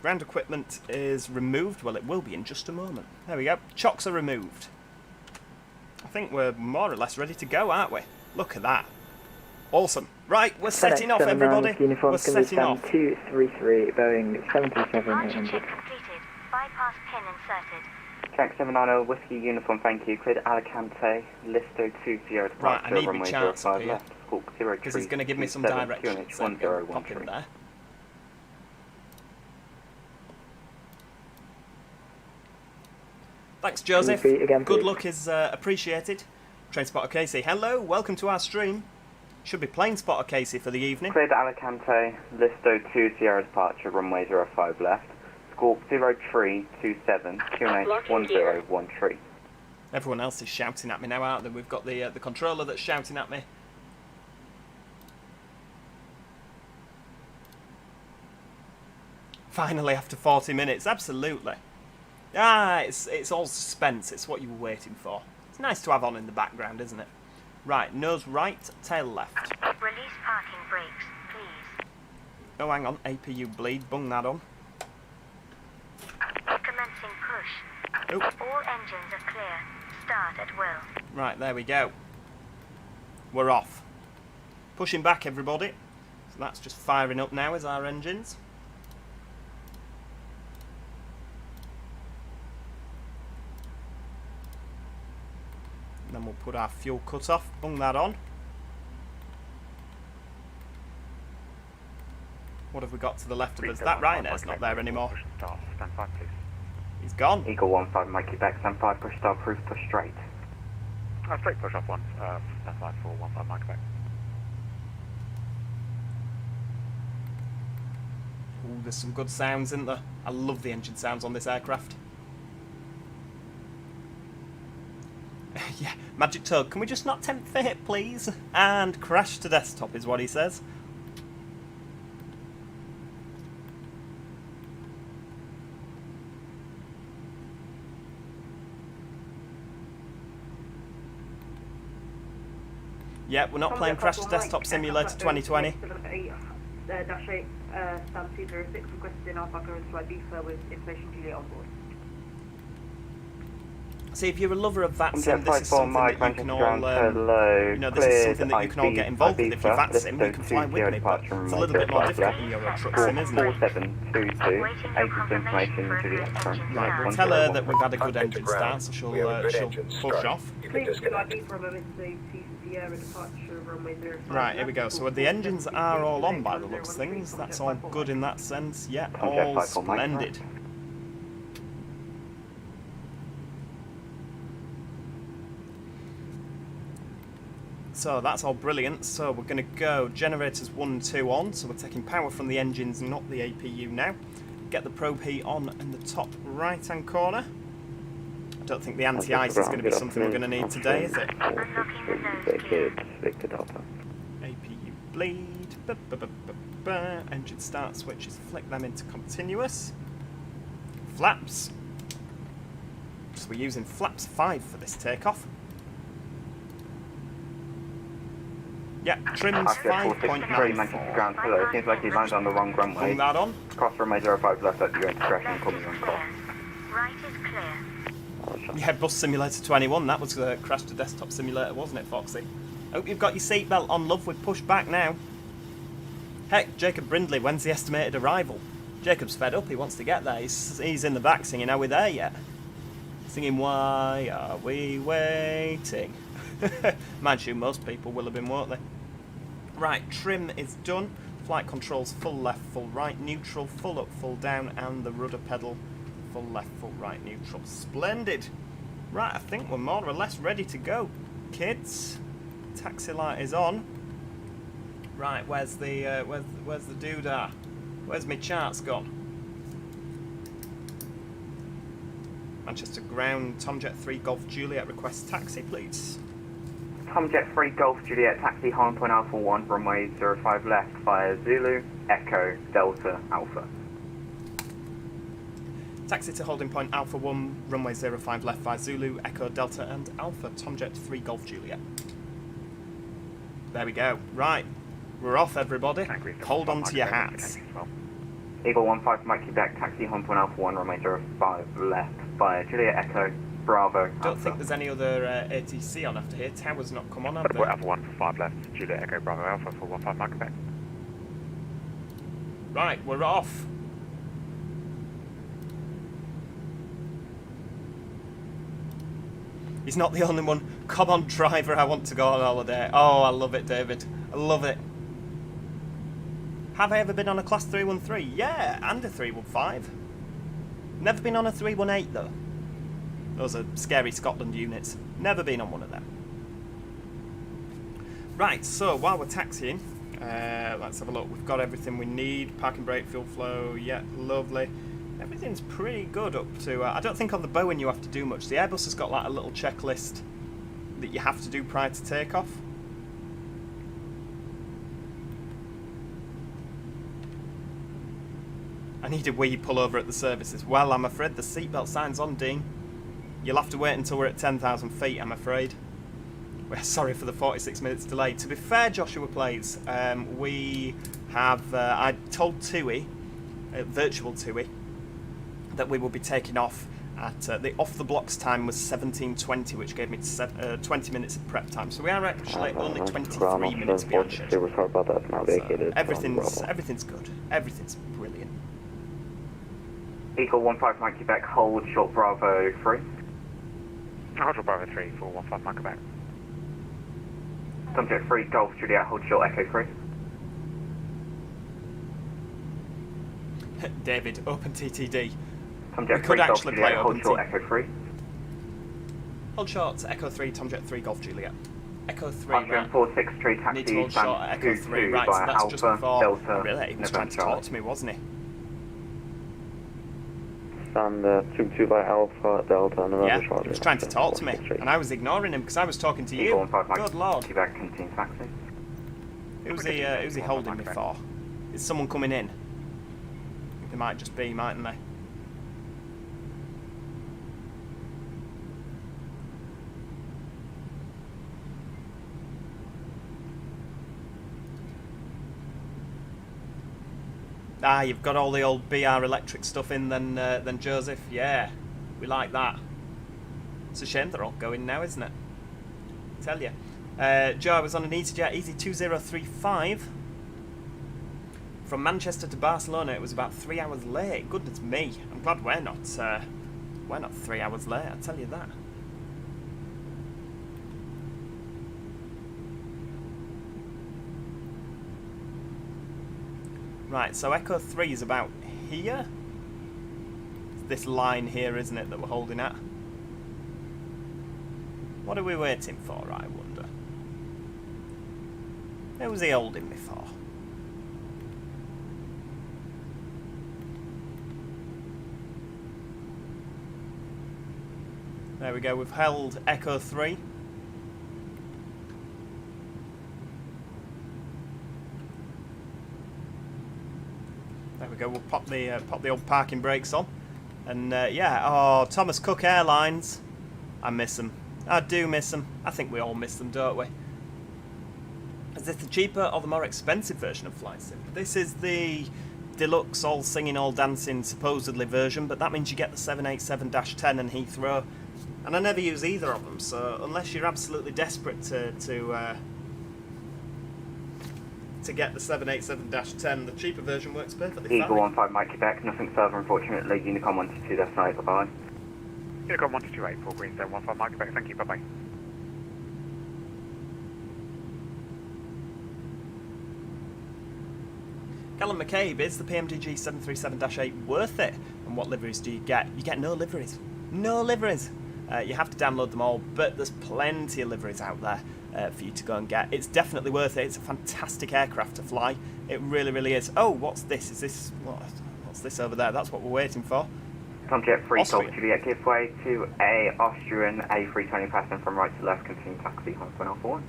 Ground equipment is removed. Well, it will be in just a moment. There we go. Chocks are removed. I think we're more or less ready to go, aren't we? Look at that. Awesome. Right, we're setting off, everybody. We're setting off. 233 Boeing 737-800. Bypass pin inserted. Track 790 Whiskey uniform, thank you. Cleared Alicante, Listo 20 departure. Right, I need my runway charts up 05 here. left. Squawk 03 Because he's going to give me some 27, directions. QNH There we go. Pop in 1013. there. Thanks, Joseph. Again, Good please. luck is appreciated. Train Spotter Casey, hello, welcome to our stream. Should be Plane Spotter Casey for the evening. Cleared Alicante, Listo 20 departure, runway 05 left. Squawk 0327, QNH 1013. Everyone else is shouting at me now, aren't they? We've got the controller that's shouting at me. Finally, after 40 minutes, absolutely. Ah, it's all suspense. It's what you were waiting for. It's nice to have on in the background, isn't it? Right, nose right, tail left. Release parking brakes, please. Oh, hang on. APU bleed. Bung that on. Commencing push. Oh. All engines are clear. Start at will. Right, there we go. We're off. Pushing back, everybody. So that's just firing up now as our engines. Then we'll put our fuel cut off, bung that on. What have we got to the left of us? That Ryanair's not there anymore. Start, stand 5 please. He's gone. Eagle 15 Mike Quebec, stand 5, push star, proof, push straight. Straight push off 1, stand 5 for 15 Mike Quebec. Ooh, there's some good sounds, isn't there? I love the engine sounds on this aircraft. Yeah, Magic Tug, can we just not tempt fate, please? And crash to desktop is what he says. Yeah, we're not playing Crash to Desktop Simulator 2020. Dash 8, stand 206, requesting Alpha current flight BFA with information Juliet on board. See, if you're a lover of VATSim, this is 54 something Mike, that you can all, hello, you know, this is something that you can all get involved with. If you're Ibiza, VATSim, you can fly with me, but it's a little bit more difficult when you're a truck sim, isn't it? 4722, 8 information Juliet. Right, we'll tell her that we've had a good engine start, so she'll push off. Please do not be from a Mississippi Sierra departure runway 05. Right, here we go. So the engines are all on by the looks of things. That's all good in that sense. Yeah, all splendid. So that's all brilliant. So we're going to go generators 1 and 2 on. So we're taking power from the engines, not the APU now. Get the probe heat on in the top right-hand corner. I don't think the anti-ice is going to be something we're going to need today, is it? APU bleed. Engine start switches, flick them into continuous. Flaps. So we're using flaps 5 for this takeoff. Yeah, trims 5.94. Manchester ground pillow. Seems like he landed on the wrong runway. Bung that on. Cross runway 05 left at the crashing, coming on course. Right is clear. Yeah, Bus Simulator 21, that was Crash to Desktop Simulator, wasn't it, Foxy? Hope you've got your seatbelt on, love, with Pushback now. Heck, Jacob Brindley, when's the estimated arrival? Jacob's fed up, he wants to get there. He's in the back singing, are we there yet? Singing, why are we waiting? Mind you, most people will have been, won't they? Right, trim is done. Flight controls full left, full right, neutral, full up, full down, and the rudder pedal full left, full right, neutral. Splendid. Right, I think we're more or less ready to go, kids. Taxi light is on. Right, where's the doodah? Where's my charts gone? Manchester ground, Tomjet 3 Golf Juliet request taxi, please. Tomjet 3 Golf Juliet, taxi Hong Kong Alpha 1, runway 05 left, via Zulu, Echo, Delta, Alpha. Taxi to holding point Alpha 1, runway 05 left via Zulu, Echo, Delta and Alpha, Tomjet 3 Golf Juliet. There we go. Right, we're off, everybody. Hold on to your hats. Eagle 15 Mike Quebec, taxi Hong Kong Alpha 1, runway 05 left, via Juliet, Echo, Bravo, Don't Alpha. think there's any other ATC on after here. Tower's not come on, have they? Alpha 1 for 5 left, Juliet Echo Bravo Alpha for 15 Mike Quebec. Right, we're off. He's not the only one. Come on, driver, I want to go on holiday. Oh, I love it, David. I love it. Have I ever been on a Class 313? Yeah, and a 315. Never been on a 318, though. Those are scary Scotland units. Never been on one of them. Right, so while we're taxiing, let's have a look. We've got everything we need. Parking brake, fuel flow, yeah, lovely. Everything's pretty good up to... I don't think on the Boeing you have to do much. The Airbus has got like a little checklist that you have to do prior to takeoff. I need a wee pullover at the services. Well, I'm afraid the seatbelt sign's on, Dean. You'll have to wait until we're at 10,000 feet, I'm afraid. We're sorry for the 46 minutes delay. To be fair, Joshua Plays, we have... I told TUI, virtual TUI, that we will be taking off at... the off-the-blocks time was 17:20, which gave me 20 minutes of prep time. So we are actually only 23 minutes behind schedule. So everything's good. Everything's brilliant. Eagle 15 Mike Quebec, hold short Bravo 3. Hold short Bravo 3 for 15 Mike Quebec. Subject 3 Golf Juliet, hold short Echo 3. David, open TTD. Tomjet We could 3 Golf actually Juliet, play hold open short T. Echo 3. Hold short, Echo 3, Tomjet 3, Golf Juliet. Echo 3, right. 146 tree Need to taxi, hold short at Echo 3, right, so that's just before... Delta, Really, he was trying to talk to me, wasn't he? Stand 22 by Alpha Delta November Yeah, Charlie. he was trying to talk to me, and I was ignoring him because I was talking to you. Eagle 15 Mike Good lord. Quebec, continue taxi. Who's he holding me for? Is someone coming in? They might just be, mightn't they? Ah, you've got all the old BR electric stuff in then Joseph. Yeah, we like that. It's a shame they're all going now, isn't it? I tell you. Joe, I was on an EasyJet Easy 2035 from Manchester to Barcelona. It was about 3 hours late. Goodness me! I'm glad we're not 3 hours late. I tell you that. Right, so Echo 3 is about here. It's this line here, isn't it, that we're holding at? What are we waiting for, I wonder? Who was he holding me for? There we go, we've held Echo 3. There we go, we'll pop the old parking brakes on. And yeah, oh, Thomas Cook Airlines. I miss them. I do miss them. I think we all miss them, don't we? Is this the cheaper or the more expensive version of FlightSim? This is the deluxe, all singing, all dancing, supposedly version, but that means you get the 787-10 and Heathrow. And I never use either of them, so unless you're absolutely desperate to get the 787-10, the cheaper version works perfectly fine. Eagle 15 Mike Quebec, nothing further unfortunately. Unicom 122, that's right, bye-bye. Unicom 128 for Greenstone 15 Mike Quebec, thank you, bye-bye. Callum McCabe, is the PMDG 737-8 worth it? And what liveries do you get? You get no liveries. No liveries! You have to download them all, but there's plenty of liveries out there for you to go and get. It's definitely worth it. It's a fantastic aircraft to fly. It really, really is. Oh, what's this? Is this... What's this over there? That's what we're waiting for. Tomjet 3 Golf Juliet, give way to a Austrian A320 passing from right to left, continue taxi, Hong Alpha 1.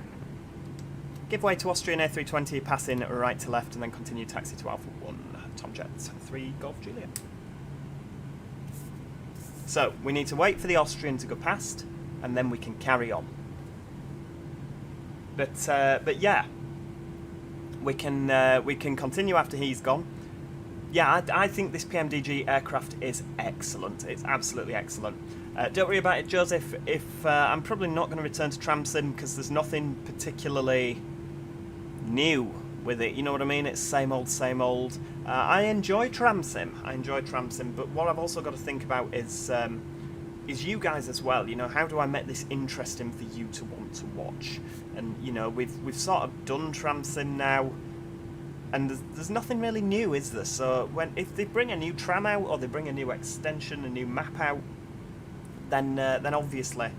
Give way to Austrian A320, passing right to left, and then continue taxi to Alpha 1. Tomjet 3 Golf Juliet. So, we need to wait for the Austrian to go past, and then we can carry on. But yeah, we can continue after he's gone. Yeah, I think this PMDG aircraft is excellent. It's absolutely excellent. Don't worry about it, Joseph. If I'm probably not going to return to TramSim because there's nothing particularly new with it. You know what I mean? It's same old, same old. I enjoy TramSim. But what I've also got to think about is you guys as well. You know, how do I make this interesting for you to want to watch? And you know, we've sort of done TramSim now. And there's nothing really new, is there? So if they bring a new tram out, or they bring a new extension, a new map out, then obviously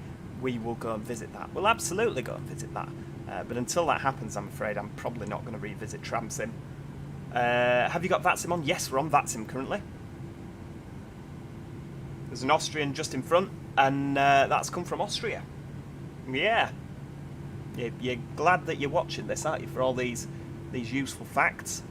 we will go and visit that. We'll absolutely go and visit that. But until that happens, I'm afraid I'm probably not going to revisit TramSim. Have you got VATSim on? Yes, we're on VATSim currently. There's an Austrian just in front, and that's come from Austria. Yeah. You're glad that you're watching this, aren't you, for all these useful facts?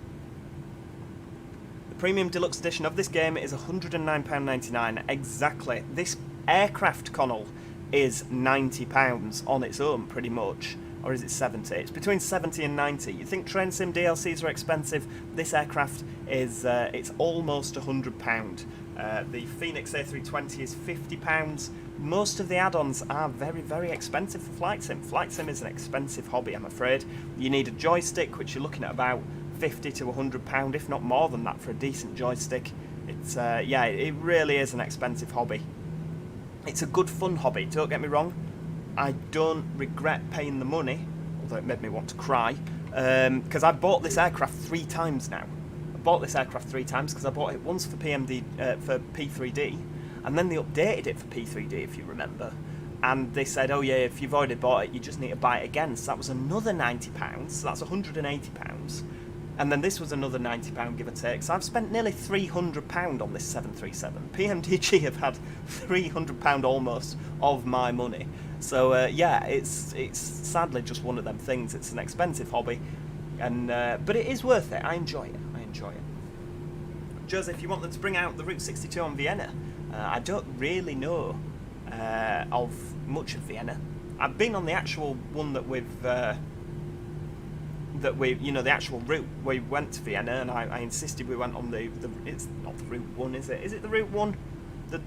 The Premium Deluxe Edition of this game is £109.99. Exactly. This aircraft, Connell, is £90 on its own, pretty much. Or is it 70? It's between 70 and 90. You think Train Sim DLCs are expensive? This aircraft is it's almost £100. The Phoenix A320 is £50. Most of the add-ons are very, very expensive for Flight Sim. Flight Sim is an expensive hobby, I'm afraid. You need a joystick, which you're looking at about £50 to £100, if not more than that, for a decent joystick. It's yeah, it really is an expensive hobby. It's a good fun hobby, don't get me wrong. I don't regret paying the money, although it made me want to cry, because I bought this aircraft 3 times now. I bought this aircraft 3 times because I bought it once for for P3D, and then they updated it for P3D, if you remember. And they said, oh yeah, if you've already bought it, you just need to buy it again. So that was another £90, so that's £180. And then this was another £90, give or take. So I've spent nearly £300 on this 737. PMDG have had £300 almost of my money. So yeah, it's sadly just one of them things. It's an expensive hobby, and but it is worth it. I enjoy it. Joseph, you want them to bring out the Route 62 on Vienna? I don't really know of much of Vienna. I've been on the actual one that we've you know, the actual route we went to Vienna, and I insisted we went on the it's not the Route 1, is it? Is it the Route 1?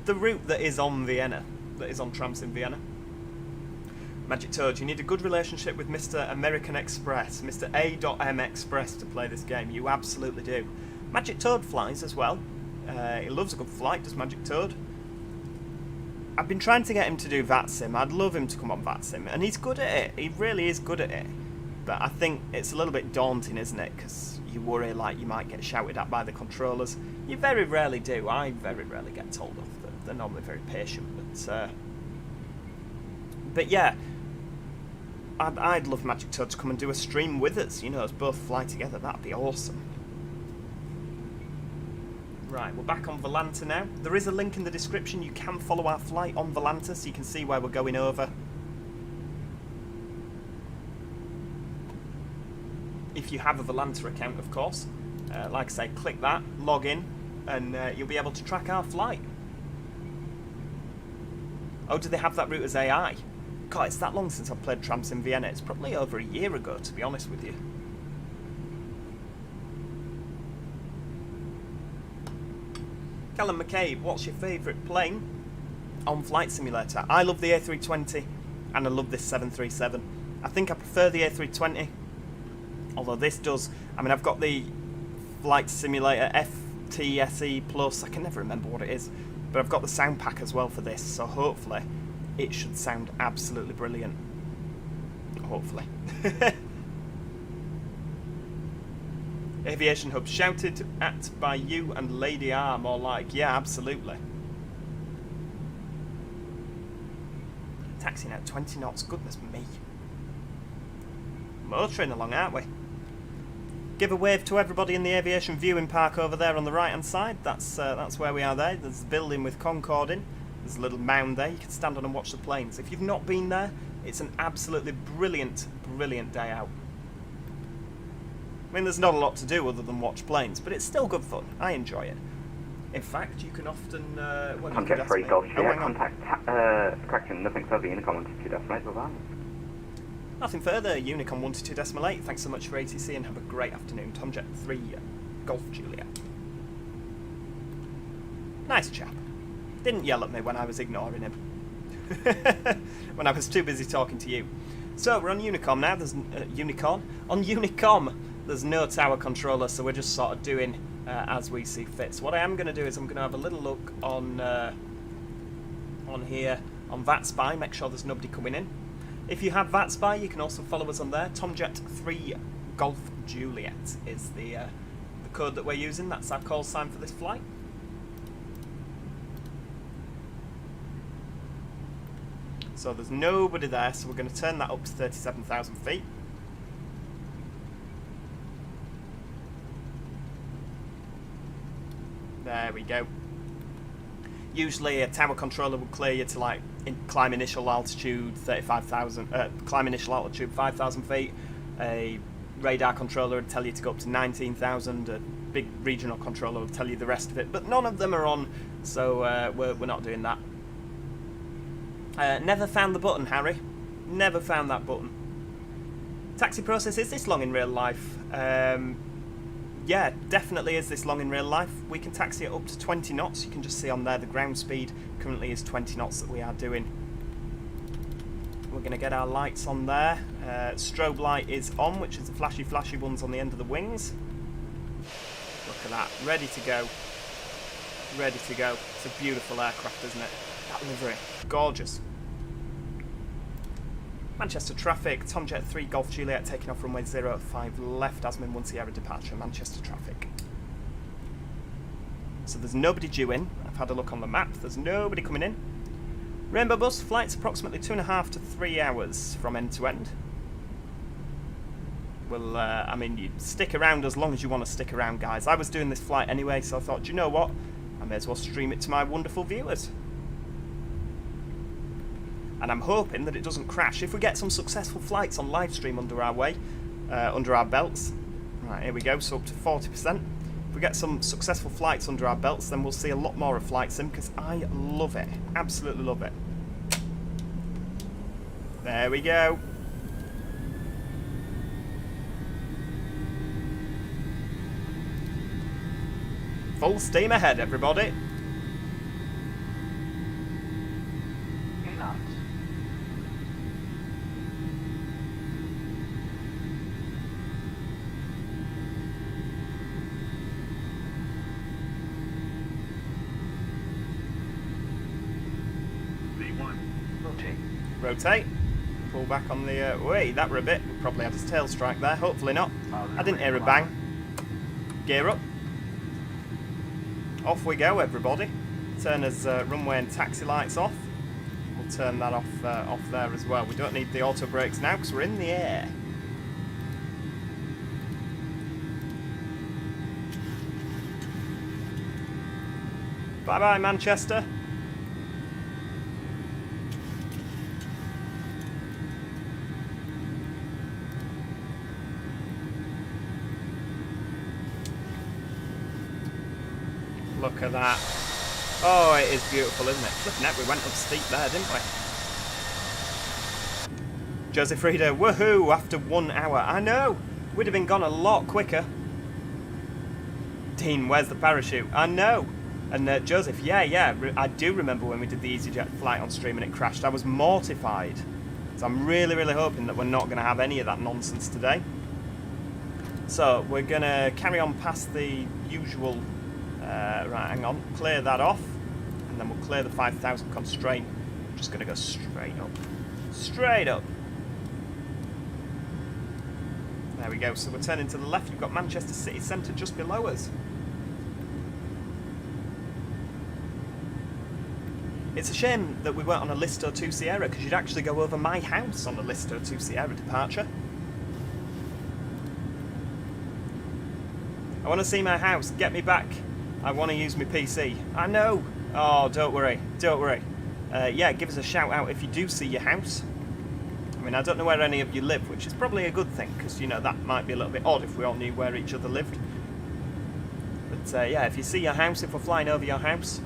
The route that is on Vienna, that is on trams in Vienna. Magic Toad, you need a good relationship with Mr. American Express, Mr. A.M. Express to play this game. You absolutely do. Magic Toad flies as well. He loves a good flight, does Magic Toad. I've been trying to get him to do VATSim. I'd love him to come on VATSim, and he's good at it. He really is good at it. But I think it's a little bit daunting, isn't it? Because you worry like you might get shouted at by the controllers. You very rarely do. I very rarely get told off. They're normally very patient. But yeah, I'd love Magic Toad to come and do a stream with us. You know, us both fly together. That'd be awesome. Right, we're back on Volanta now. There is a link in the description. You can follow our flight on Volanta so you can see where we're going over. If you have a Volanta account, of course. Like I say, click that, log in, and you'll be able to track our flight. Oh, do they have that route as AI? God, it's that long since I've played Trams in Vienna. It's probably over a year ago, to be honest with you. Callum McCabe, what's your favourite plane on Flight Simulator? I love the A320, and I love this 737. I think I prefer the A320, although this does... I mean, I've got the Flight Simulator FTSE Plus. I can never remember what it is, but I've got the sound pack as well for this, so hopefully it should sound absolutely brilliant. Hopefully. Aviation Hub, shouted at by you and Lady R, more like. Yeah, absolutely. Taxiing at 20 knots, goodness me. Motoring along, aren't we? Give a wave to everybody in the aviation viewing park over there on the right hand side. That's where we are there. There's the building with Concorde in. There's a little mound there. You can stand on and watch the planes. If you've not been there, it's an absolutely brilliant, brilliant day out. I mean, there's not a lot to do other than watch planes, but it's still good fun. I enjoy it. In fact, you can often... Contact 3 Golf Juliet, contact correction, nothing further, Unicom 122.8, over. Nothing further, Unicom 122.8. Thanks so much for ATC and have a great afternoon. Tomjet 3 Golf Juliet. Nice chap. Didn't yell at me when I was ignoring him. When I was too busy talking to you. So, we're on Unicom now. There's Unicorn. On Unicom, there's no tower controller, so we're just sort of doing as we see fit. So what I am going to do is I'm going to have a little look on here on VATSpy, make sure there's nobody coming in. If you have VATSpy, you can also follow us on there. Tomjet 3 Golf Juliet is the code that we're using. That's our call sign for this flight. So there's nobody there, so we're going to turn that up to 37,000 feet. There we go. Usually a tower controller would clear you to like climb initial altitude 35,000, climb initial altitude 5,000 feet. A radar controller would tell you to go up to 19,000. A big regional controller would tell you the rest of it, but none of them are on, so we're not doing that. Never found the button, Harry. Never found that button. Taxi process, is this long in real life? Yeah, definitely is this long in real life. We can taxi it up to 20 knots. You can just see on there the ground speed currently is 20 knots that we are doing. We're going to get our lights on there. Strobe light is on, which is the flashy ones on the end of the wings. Look at that, ready to go. Ready to go. It's a beautiful aircraft, isn't it? That livery, gorgeous. Manchester traffic, Tomjet 3 Golf Juliet taking off runway 05 left, Asmin 1 Sierra departure, Manchester traffic. So there's nobody due in. I've had a look on the map, there's nobody coming in. Rainbow bus, flight's approximately 2.5 to 3 hours from end to end. Well, I mean, you stick around as long as you want to stick around, guys. I was doing this flight anyway, so I thought, do you know what? I may as well stream it to my wonderful viewers. And I'm hoping that it doesn't crash. If we get some successful flights on live stream under our way, under our belts, right, here we go, so up to 40%. If we get some successful flights under our belts, then we'll see a lot more of VATSim, because I love it, absolutely love it. There we go. Full steam ahead, everybody. Rotate. Pull back on the... wait, that were a bit. We probably had his tail strike there. Hopefully not. I didn't hear a bang. Gear up. Off we go, everybody. Turn his runway and taxi lights off. We'll turn that off there as well. We don't need the auto brakes now because we're in the air. Bye-bye, Manchester. Look at that. Oh, it is beautiful, isn't it? Flipping heck, we went up steep there, didn't we? Joseph Frieda, woohoo, after 1 hour. I know, we'd have been gone a lot quicker. Dean, where's the parachute? I know. And Joseph, yeah, I do remember when we did the EasyJet flight on stream and it crashed. I was mortified. So I'm really, really hoping that we're not going to have any of that nonsense today. So we're going to carry on past the usual... right, hang on, clear that off, and then we'll clear the 5,000 constraint. I'm just going to go straight up. Straight up. There we go, so we're turning to the left. You've got Manchester City Centre just below us. It's a shame that we weren't on a Listo 2 Sierra, because you'd actually go over my house on a Listo 2 Sierra departure. I want to see my house. Get me back. I want to use my PC. I know. Oh, don't worry. Don't worry. Yeah, give us a shout out if you do see your house. I mean, I don't know where any of you live, which is probably a good thing, because, you know, that might be a little bit odd if we all knew where each other lived. But, yeah, if you see your house, if we're flying over your house,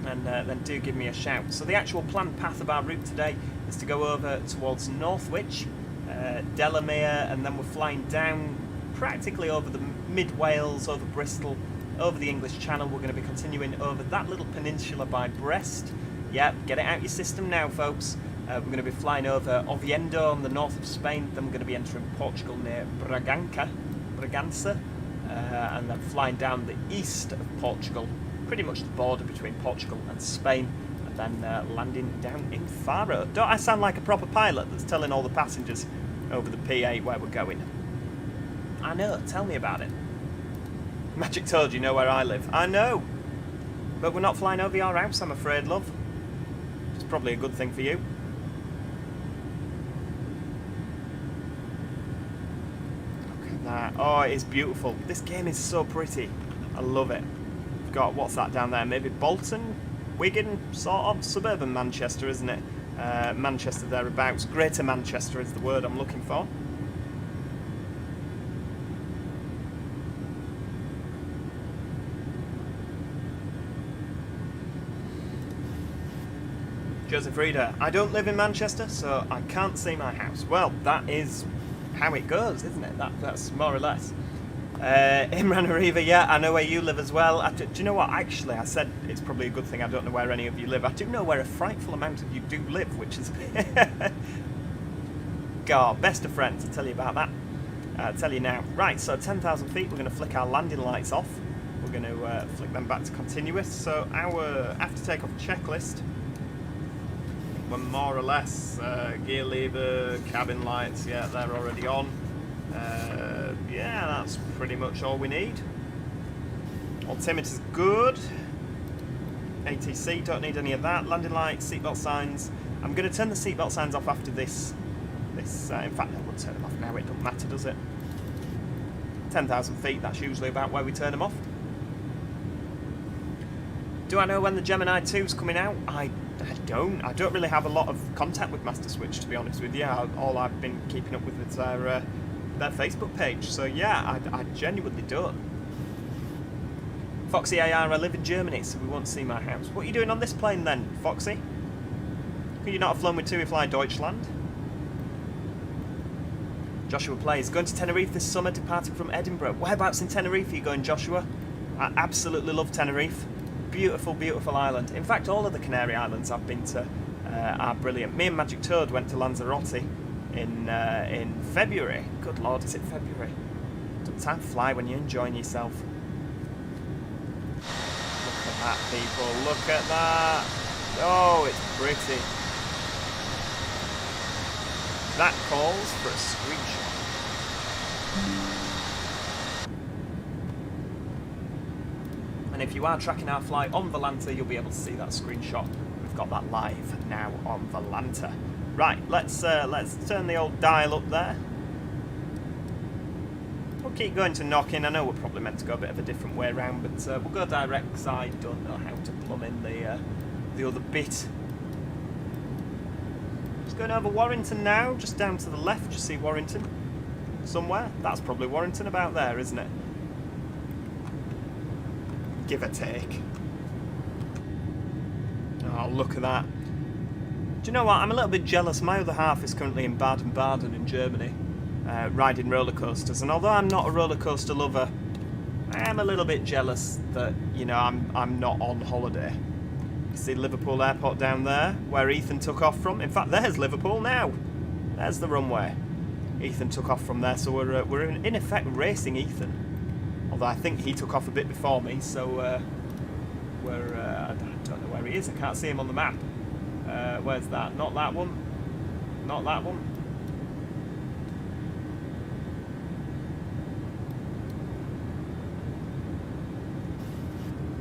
then do give me a shout. So the actual planned path of our route today is to go over towards Northwich, Delamere, and then we're flying down practically over the mid-Wales, over Bristol, over the English Channel. We're going to be continuing over that little peninsula by Brest. Yeah, get it out your system now, folks. We're going to be flying over Oviedo on the north of Spain. Then we're going to be entering Portugal near Bragança, and then flying down the east of Portugal, pretty much the border between Portugal and Spain, and then landing down in Faro. Don't I sound like a proper pilot that's telling all the passengers over the PA where we're going? I know, tell me about it. Magic Toad, you know where I live. I know. But we're not flying over your house, I'm afraid, love. Which is probably a good thing for you. Look at that. Oh, it is beautiful. This game is so pretty. I love it. We've got, what's that down there? Maybe Bolton? Wigan, sort of, suburban Manchester, isn't it? Manchester thereabouts. Greater Manchester is the word I'm looking for. Joseph Reader, I don't live in Manchester, so I can't see my house. Well, that is how it goes, isn't it? That's more or less. Imran Ariva, yeah, I know where you live as well. Do you know what? Actually, I said it's probably a good thing I don't know where any of you live. I do know where a frightful amount of you do live, which is... God, best of friends, I'll tell you about that. I'll tell you now. Right, so 10,000 feet, we're going to flick our landing lights off. We're going to flick them back to continuous. So our after takeoff checklist... We're more or less gear lever, cabin lights, yeah, they're already on. Yeah, that's pretty much all we need. Altimeter's good. ATC, don't need any of that. Landing lights, seatbelt signs. I'm going to turn the seatbelt signs off after this. In fact, I won't turn them off now, it doesn't matter, does it? 10,000 feet, that's usually about where we turn them off. Do I know when the Gemini 2's coming out? I don't really have a lot of contact with Master Switch, to be honest with you. All I've been keeping up with is their Facebook page. So yeah, I genuinely don't. Foxy AR, I live in Germany, so we won't see my house. What are you doing on this plane then, Foxy? Could you not have flown with TUI Fly Deutschland? Joshua plays, going to Tenerife this summer, departing from Edinburgh. Whereabouts in Tenerife are you going, Joshua? I absolutely love Tenerife. Beautiful, beautiful island. In fact, all of the Canary Islands I've been to are brilliant. Me and Magic Toad went to Lanzarote in February. Good Lord, is it February? Doesn't time fly when you're enjoying yourself. Look at that, people. Look at that. Oh, it's pretty. That calls for a screenshot. And if you are tracking our flight on Volanta, you'll be able to see that screenshot. We've got that live now on Volanta. Right, let's turn the old dial up there. We'll keep going to knocking. I know we're probably meant to go a bit of a different way around, but we'll go direct because I don't know how to plumb in the other bit. Just going over Warrington now, just down to the left. You see Warrington somewhere? That's probably Warrington about there, isn't it? Give or take. Oh, look at that. Do you know what? I'm a little bit jealous. My other half is currently in Baden-Baden in Germany, riding roller coasters. And although I'm not a roller coaster lover, I am a little bit jealous that, you know, I'm not on holiday. You see Liverpool Airport down there, where Ethan took off from. In fact, there's Liverpool now. There's the runway. Ethan took off from there, so we're in effect racing Ethan. Although I think he took off a bit before me, so I don't know where he is. I can't see him on the map. Where's that? Not that one. Not that one.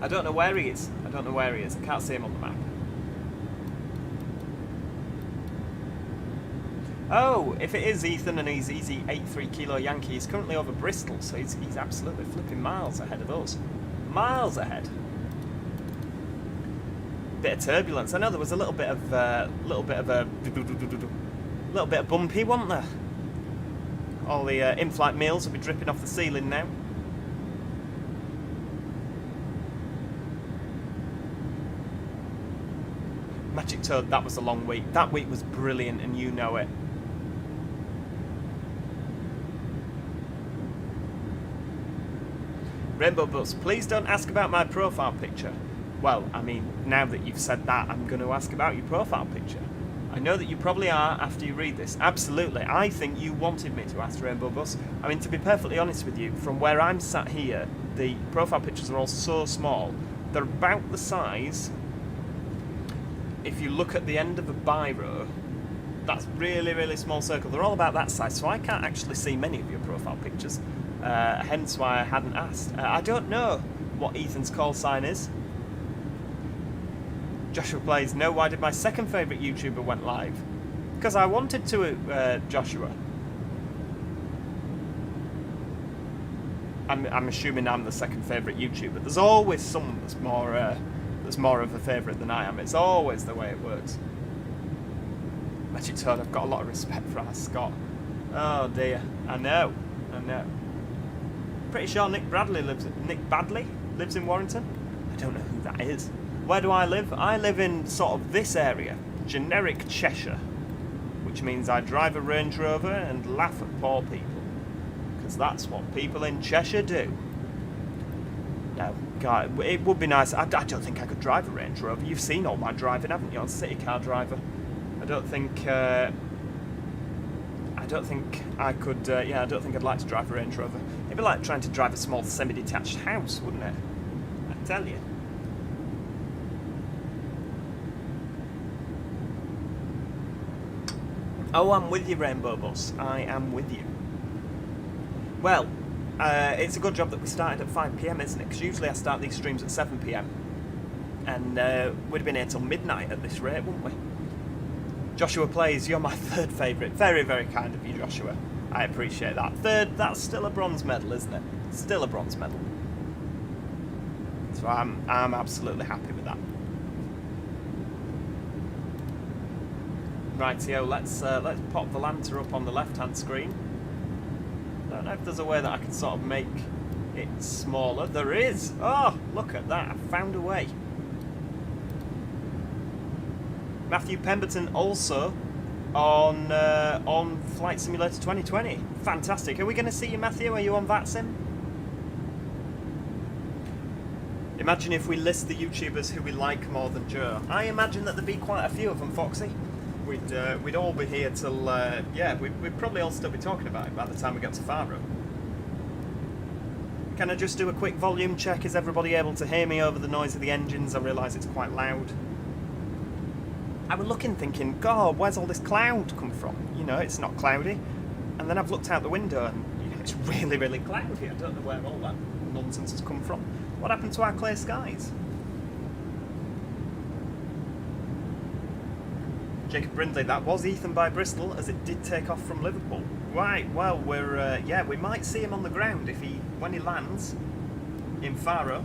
I don't know where he is. I don't know where he is. I can't see him on the map. Oh, if it is Ethan and he's easy 8-3 Kilo Yankee, he's currently over Bristol, so he's absolutely flipping miles ahead of us. Miles ahead. Bit of turbulence. I know there was a little bit of bumpy, wasn't there? All the in-flight meals will be dripping off the ceiling now. Magic Toad, that was a long week. That week was brilliant, and you know it. Rainbow Bus, please don't ask about my profile picture. Well, I mean, now that you've said that, I'm going to ask about your profile picture. I know that you probably are after you read this. Absolutely. I think you wanted me to ask Rainbow Bus. I mean, to be perfectly honest with you, from where I'm sat here, the profile pictures are all so small. They're about the size, if you look at the end of a biro, that's really, really small circle. They're all about that size, so I can't actually see many of your profile pictures. Hence why I hadn't asked. I don't know what Ethan's call sign is. Joshua plays, no, why did my second favourite YouTuber went live? Because I wanted to, Joshua. I'm assuming I'm the second favourite YouTuber. There's always someone that's that's more of a favourite than I am. It's always the way it works. Magic Toad, I've got a lot of respect for our Scott. Oh dear, I know. Pretty sure Nick Badley lives in Warrington. I don't know who that is. Where do I live? I live in sort of this area, generic Cheshire, which means I drive a Range Rover and laugh at poor people, because that's what people in Cheshire do. No, God, it would be nice. I don't think I could drive a Range Rover. You've seen all my driving, haven't you? I'm a city car driver. I don't think I could. I don't think I'd like to drive a Range Rover. It'd be like trying to drive a small semi-detached house, wouldn't it? I tell you. Oh, I'm with you, Rainbow Bus. I am with you. Well, it's a good job that we started at 5 PM, isn't it? Because usually I start these streams at 7 PM. And we'd have been here till midnight at this rate, wouldn't we? Joshua Plays, you're my third favourite. Very, very kind of you, Joshua. I appreciate that. Third, that's still a bronze medal, isn't it? Still a bronze medal. So I'm absolutely happy with that. Rightio, let's pop Volanta up on the left-hand screen. I don't know if there's a way that I can sort of make it smaller. There is! Oh, look at that. I found a way. Matthew Pemberton also on Flight Simulator 2020. Fantastic. Are we going to see you, Matthew? Are you on VATSim? Imagine if we list the YouTubers who we like more than Joe. I imagine that there'd be quite a few of them, Foxy. We'd all be here till, we'd probably all still be talking about it by the time we get to Faro. Can I just do a quick volume check? Is everybody able to hear me over the noise of the engines? I realise it's quite loud. I was looking thinking, God, where's all this cloud come from? You know, it's not cloudy. And then I've looked out the window and it's really, really cloudy. I don't know where all that nonsense has come from. What happened to our clear skies? Jacob Brindley, that was Ethan by Bristol, as it did take off from Liverpool. Right, well, we might see him on the ground when he lands in Faro.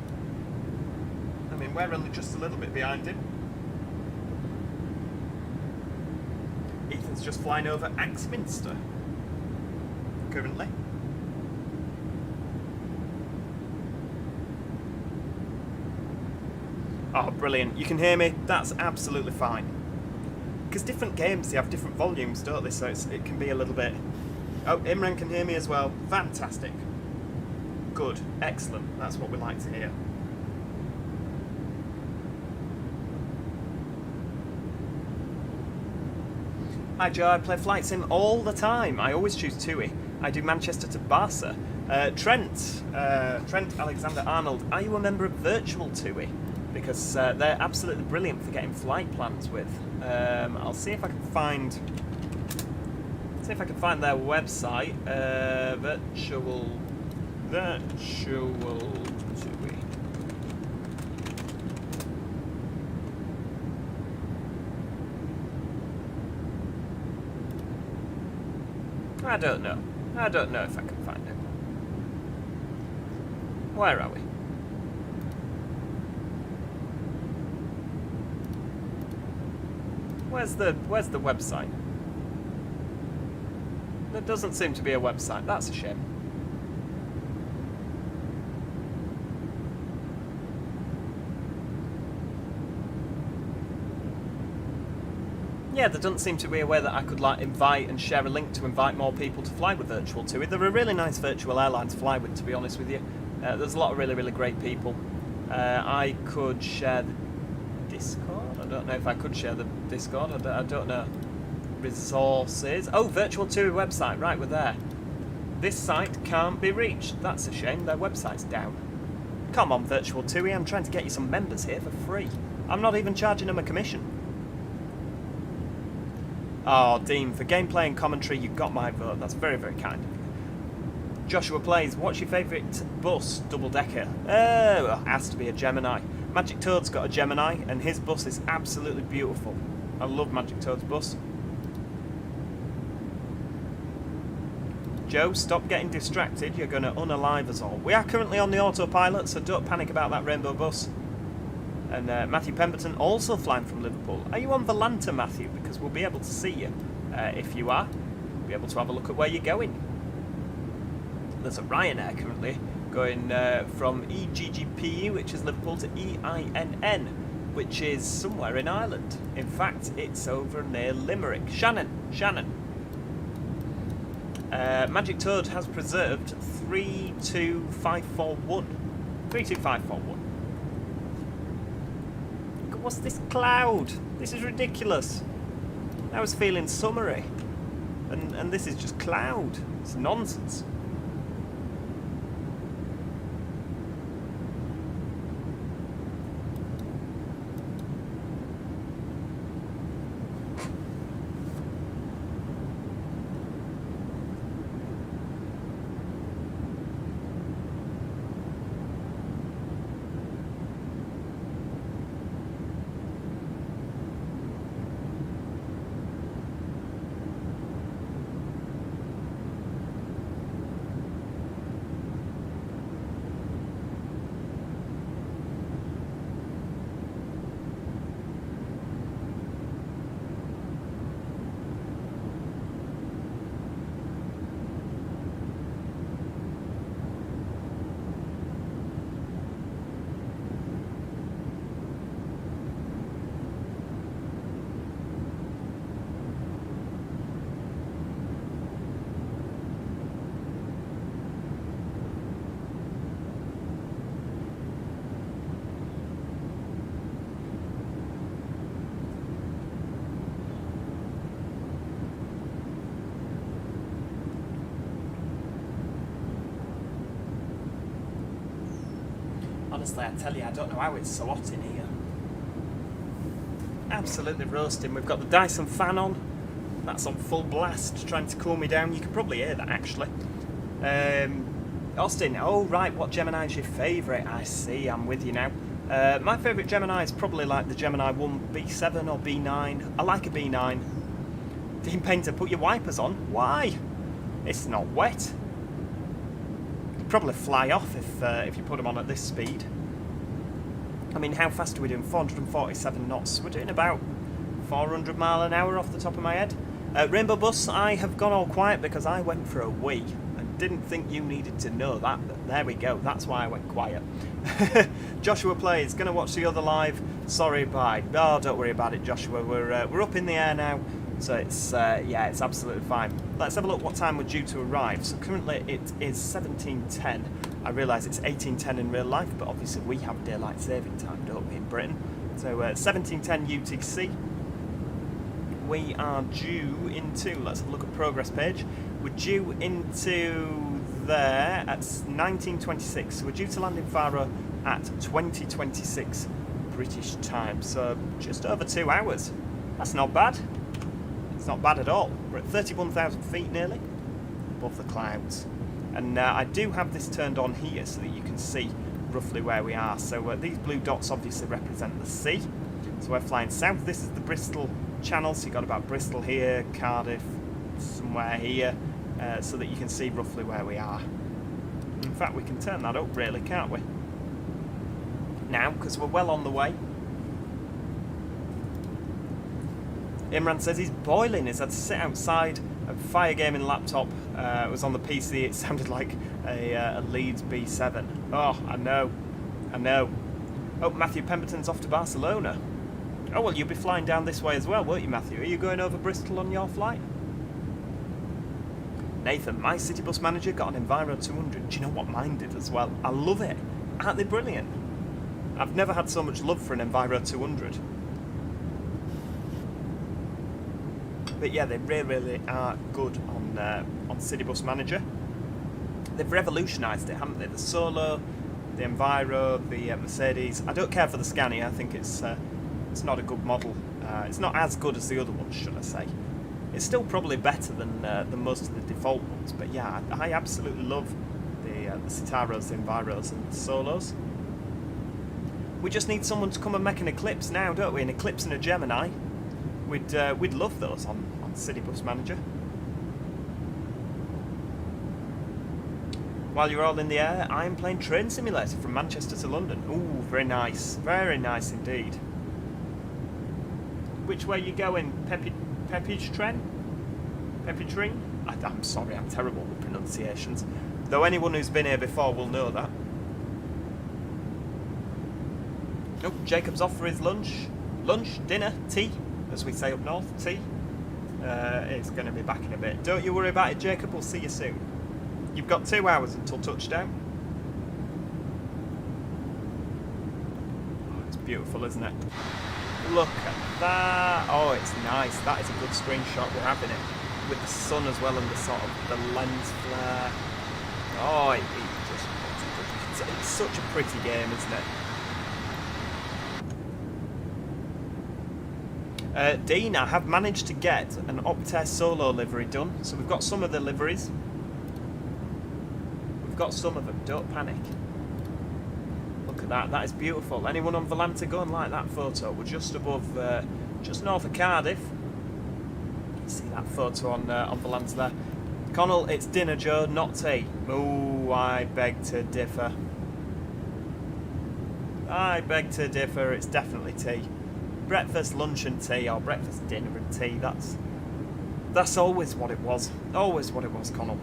I mean, we're only just a little bit behind him. Ethan's just flying over Axminster currently. Oh, brilliant. You can hear me? That's absolutely fine. Because different games, they have different volumes, don't they? So it can be a little bit... Oh, Imran can hear me as well. Fantastic. Good. Excellent. That's what we like to hear. Hi Joe, I play Flight Sim all the time. I always choose TUI. I do Manchester to Barca. Trent Alexander Arnold, are you a member of Virtual TUI? Because they're absolutely brilliant for getting flight plans with. I'll see if I can find their website. Virtual TUI. I don't know if I can find it. Where are we? Where's the website? There doesn't seem to be a website. That's a shame. Yeah, there doesn't seem to be a way that I could invite and share a link to invite more people to fly with Virtual TUI. They're a really nice virtual airline to fly with, to be honest with you. There's a lot of really, really great people. I could share the Discord. I don't know if I could share the Discord. I don't know. Resources. Oh, Virtual TUI website. Right, we're there. This site can't be reached. That's a shame. Their website's down. Come on, Virtual TUI. I'm trying to get you some members here for free. I'm not even charging them a commission. Oh, Dean, for gameplay and commentary, you got my vote. That's very, very kind of you. Joshua Plays, what's your favourite bus, double-decker? Oh, it has to be a Gemini. Magic Toad's got a Gemini, and his bus is absolutely beautiful. I love Magic Toad's bus. Joe, stop getting distracted. You're going to unalive us all. We are currently on the autopilot, so don't panic about that Rainbow Bus. And Matthew Pemberton also flying from Liverpool. Are you on Volanta, Matthew? Because we'll be able to see you. If you are, we'll be able to have a look at where you're going. There's a Ryanair currently going from EGGPU, which is Liverpool, to EINN, which is somewhere in Ireland. In fact, it's over near Limerick. Shannon. Magic Toad has preserved 32541. 32541. Look, what's this cloud? This is ridiculous. I was feeling summery, and this is just cloud. It's nonsense. Honestly, I tell you, I don't know how it's so hot in here. Absolutely roasting. We've got the Dyson fan on. That's on full blast, trying to cool me down. You can probably hear that, actually. Austin, oh right, what Gemini is your favourite? I see, I'm with you now. My favourite Gemini is probably like the Gemini 1 B7 or B9. I like a B9. Dean Painter, put your wipers on. Why? It's not wet. You'd probably fly off if you put them on at this speed. I mean, how fast are we doing? 447 knots. We're doing about 400 mile an hour off the top of my head. Rainbow Bus, I have gone all quiet because I went for a wee and didn't think you needed to know that, but there we go. That's why I went quiet. Joshua Plays, gonna watch the other live. Sorry, bye. Oh, don't worry about it, Joshua. We're up in the air now, so it's yeah, it's absolutely fine. Let's have a look what time we're due to arrive. So currently it is 17:10. I realise it's 18:10 in real life, but obviously we have daylight saving time, don't we, in Britain? So 17:10 UTC. We are due into, let's have a look at progress page. We're due into there at 19:26. So we're due to land in Faro at 20:26 British time. So just over 2 hours. That's not bad. It's not bad at all. We're at 31,000 feet nearly above the clouds. And I do have this turned on here so that you can see roughly where we are. So these blue dots obviously represent the sea. So we're flying south. This is the Bristol channel. So you've got about Bristol here, Cardiff, somewhere here, so that you can see roughly where we are. In fact, we can turn that up really, can't we? Now, because we're well on the way. Imran says he's boiling. He's had to sit outside a fire gaming laptop. It was on the PC. It sounded like a Leeds B7. Oh, I know. Oh, Matthew Pemberton's off to Barcelona. Oh, well, you'll be flying down this way as well, won't you, Matthew? Are you going over Bristol on your flight? Nathan, my city bus manager got an Enviro 200. Do you know what mine did as well? I love it. Aren't they brilliant? I've never had so much love for an Enviro 200. But yeah, they really are good on City Bus Manager. They've revolutionised it, haven't they? The Solo, the Enviro, the Mercedes. I don't care for the Scania. I think it's not a good model. It's not as good as the other ones, should I say. It's still probably better than most of the default ones. But yeah, I absolutely love the Citaros, the Enviros, and the Solos. We just need someone to come and make an Eclipse now, don't we? An Eclipse and a Gemini. We'd love those on City Bus Manager. While you're all in the air, I am playing Train Simulator from Manchester to London. Ooh, very nice indeed. Which way you going? Peppiage Train? I'm sorry, I'm terrible with pronunciations. Though anyone who's been here before will know that. Oh, Jacob's off for his lunch, dinner, tea, as we say up north, tea. It's going to be back in a bit. Don't you worry about it, Jacob, we'll see you soon. You've got 2 hours until touchdown. Oh, it's beautiful, isn't it? Look at that. Oh, it's nice. That is a good screenshot we're having it. With the sun as well and the sort of the lens flare. Oh, it's such a pretty game, isn't it? Dean, I have managed to get an Optare Solo livery done. So we've got some of the liveries. We've got some of them, don't panic. Look at that, that is beautiful. Anyone on Volanta go and like that photo? We're just above, just north of Cardiff. You can see that photo on Volanta there. Connell, it's dinner, Joe, not tea. Ooh, I beg to differ. It's definitely tea. Breakfast, lunch and tea, or breakfast, dinner and tea, that's always what it was. Always what it was, Connell.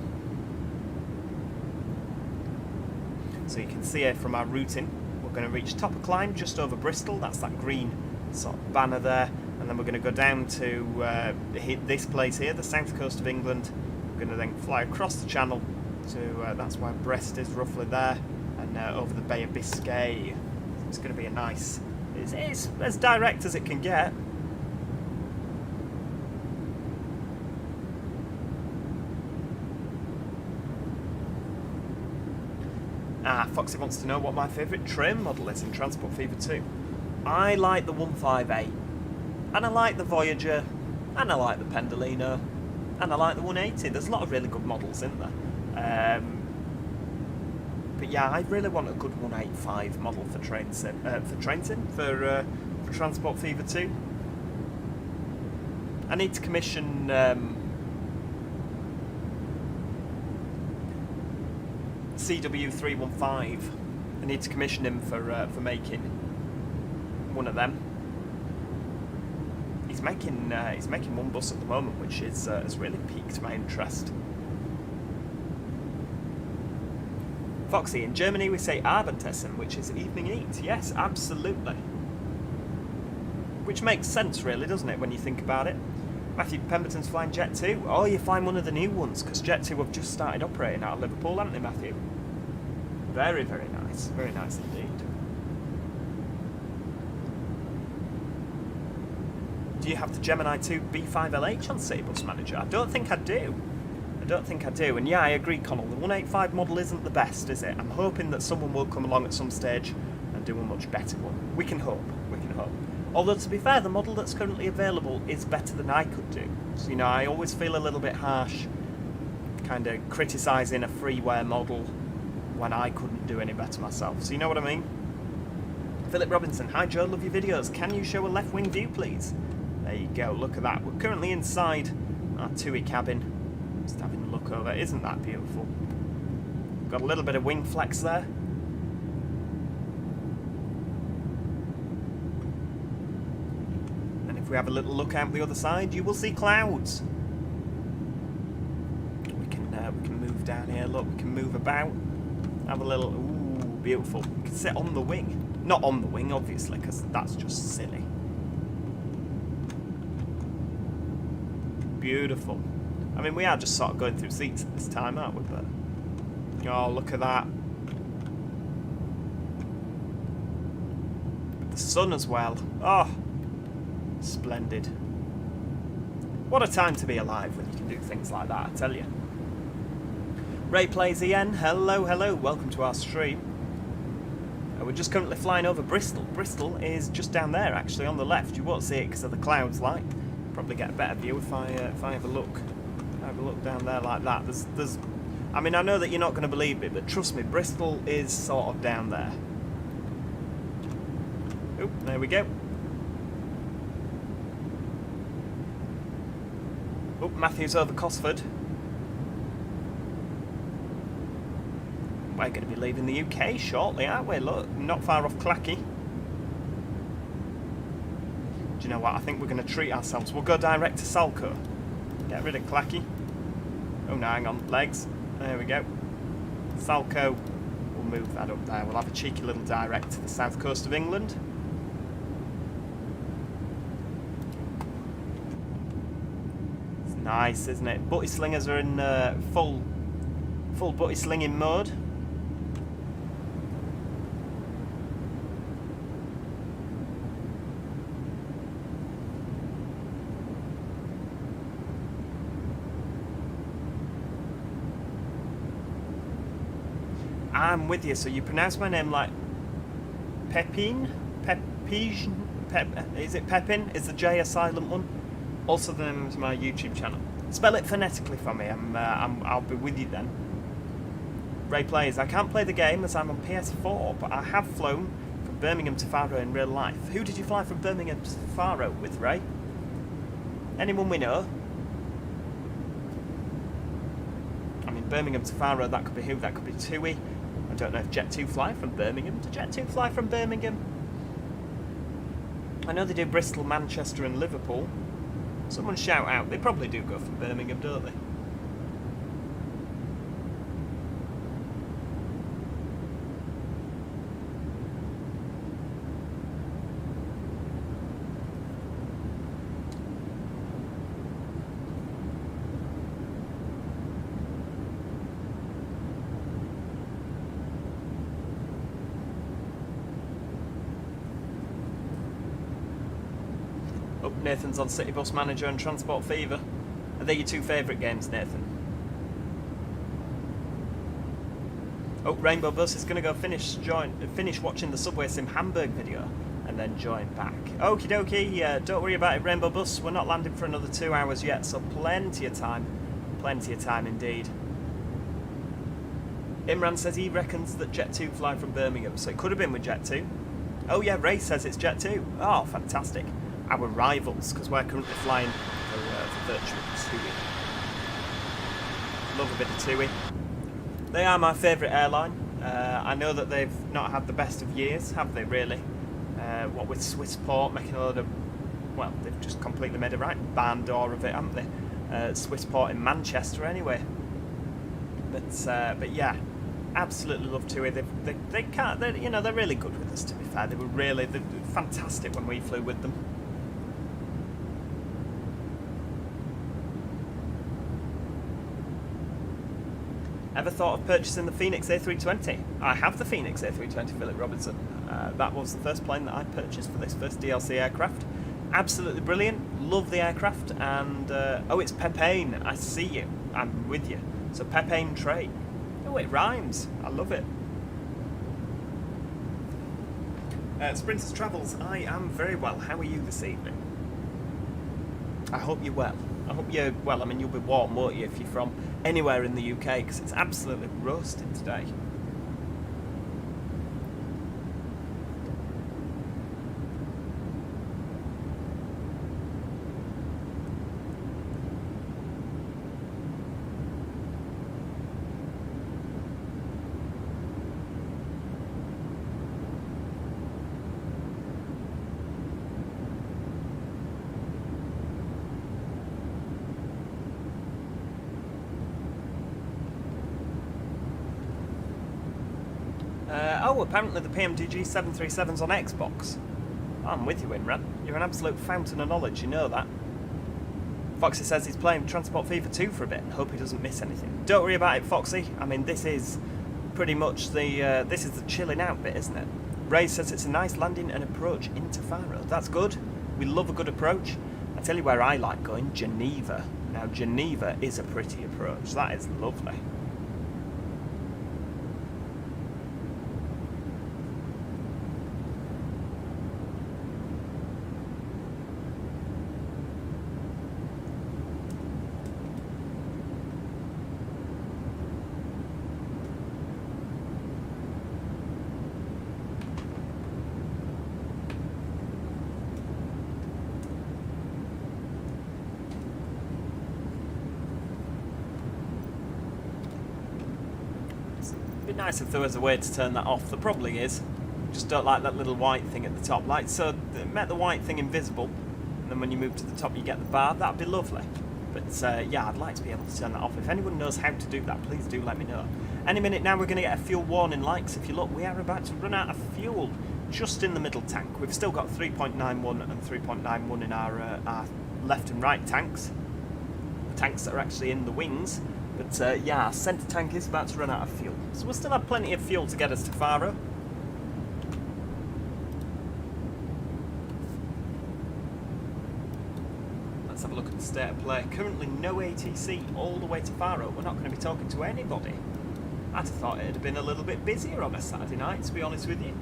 So you can see here from our routing, we're going to reach top of climb just over Bristol. That's that green sort of banner there. And then we're going to go down to this place here, the south coast of England. We're going to then fly across the channel to, that's where Brest is, roughly there, and over the Bay of Biscay. It's going to be a nice, it's as direct as it can get. Foxy wants to know what my favourite train model is in Transport Fever 2. I like the 15A, and I like the Voyager, and I like the Pendolino, and I like the 180. There's a lot of really good models in there. But yeah, I really want a good 185 model for Transport Fever 2. I need to commission CW315. I need to commission him for making one of them. He's making one bus at the moment, which is has really piqued my interest. Foxy, in Germany we say Abendessen, which is evening eat. Yes, absolutely. Which makes sense, really, doesn't it, when you think about it? Matthew Pemberton's flying Jet 2. Oh, you're flying one of the new ones, because Jet 2 have just started operating out of Liverpool, haven't they, Matthew? Very, very nice. Very nice indeed. Do you have the Gemini 2 B5LH on City Bus Manager? I don't think I do. And yeah, I agree, Connell. The 185 model isn't the best, is it? I'm hoping that someone will come along at some stage and do a much better one. We can hope. Although, to be fair, the model that's currently available is better than I could do. So, you know, I always feel a little bit harsh kind of criticising a freeware model when I couldn't do any better myself. So you know what I mean? Philip Robinson, hi Joe, love your videos. Can you show a left wing view, please? There you go, look at that. We're currently inside our TUI cabin. Just having a look over. Isn't that beautiful? Got a little bit of wing flex there. And if we have a little look out the other side, you will see clouds. We can move down here. Look, we can move about. Have a little. Ooh, beautiful. We can sit on the wing. Not on the wing, obviously, because that's just silly. Beautiful. I mean, we are just sort of going through seats at this time, aren't we? But oh, look at that. With the sun as well. Oh, splendid. What a time to be alive when you can do things like that, I tell you. Ray Plays EN, hello, welcome to our stream. We're just currently flying over Bristol. Bristol is just down there, actually, on the left. You won't see it because of the clouds, like. Probably get a better view if I have a look. Have a look down there like that. There's. I mean, I know that you're not going to believe me, but trust me, Bristol is sort of down there. Oh, there we go. Oh, Matthew's over Cosford. we're going to be leaving the UK shortly, aren't we? Look, not far off Clacky. Do you know what? I think we're going to treat ourselves. We'll go direct to Salco. Get rid of Clacky. Oh no, hang on, legs. There we go. Salco, we'll move that up there. We'll have a cheeky little direct to the south coast of England. It's nice, isn't it? Butty slingers are in full butty slinging mode. I'm with you. So you pronounce my name like Pepin? Is it Pepin? Is the J a silent one? Also the name of my YouTube channel. Spell it phonetically for me. I'll be with you then. Ray plays. I can't play the game as I'm on PS4, but I have flown from Birmingham to Faro in real life. Who did you fly from Birmingham to Faro with, Ray? Anyone we know? I mean, Birmingham to Faro, that could be who? That could be TUI. I don't know if Jet2 fly from Birmingham. Do Jet2 fly from Birmingham? I know they do Bristol, Manchester and Liverpool. Someone shout out. They probably do go from Birmingham, don't they? Nathan's on City Bus Manager and Transport Fever. Are they your two favourite games, Nathan? Oh, Rainbow Bus is going to go finish watching the Subway Sim Hamburg video and then join back. Okie dokie, don't worry about it, Rainbow Bus. We're not landing for another 2 hours yet, so plenty of time. Plenty of time indeed. Imran says he reckons that Jet2 fly from Birmingham, so it could have been with Jet2. Oh yeah, Ray says it's Jet2. Oh, fantastic. Our rivals, because we're currently flying for virtual TUI. Love a bit of TUI. They are my favourite airline. I know that they've not had the best of years, have they really? What with Swissport making a lot of... Well, they've just completely made a right barn door of it, haven't they? Swissport in Manchester anyway. But yeah, absolutely love TUI. They can't... You know, they're really good with us, to be fair. They were fantastic when we flew with them. Ever thought of purchasing the Phoenix A320? I have the Phoenix A320, Philip Robinson. That was the first plane that I purchased for this first DLC aircraft. Absolutely brilliant. Love the aircraft. And, oh, it's Pepin. I see you. I'm with you. So Pepin train. Oh, it rhymes. I love it. Sprinters Travels, I am very well. How are you this evening? I hope you're well. I hope you're well. I mean, you'll be warm, won't you, if you're from anywhere in the UK, because it's absolutely roasting today. Oh, apparently the PMDG 737's on Xbox. I'm with you, Imran. You're an absolute fountain of knowledge, you know that. Foxy says he's playing Transport Fever 2 for a bit and hope he doesn't miss anything. Don't worry about it, Foxy. I mean, this is pretty much the chilling out bit, isn't it? Ray says it's a nice landing and approach into Faro. That's good. We love a good approach. I tell you where I like going, Geneva. Now, Geneva is a pretty approach. That is lovely. It'd be nice if there was a way to turn that off. There probably is. Just don't like that little white thing at the top. Like, so make the white thing invisible, and then when you move to the top you get the bar. That'd be lovely. But yeah, I'd like to be able to turn that off. If anyone knows how to do that, please do let me know. Any minute now we're going to get a fuel warning light, 'cause if you look, we are about to run out of fuel just in the middle tank. We've still got 3.91 and 3.91 in our left and right tanks. The tanks that are actually in the wings. But yeah, our centre tank is about to run out of fuel. So we'll still have plenty of fuel to get us to Faro. Let's have a look at the state of play. Currently no ATC all the way to Faro. We're not going to be talking to anybody. I'd have thought it'd have been a little bit busier on a Saturday night, to be honest with you.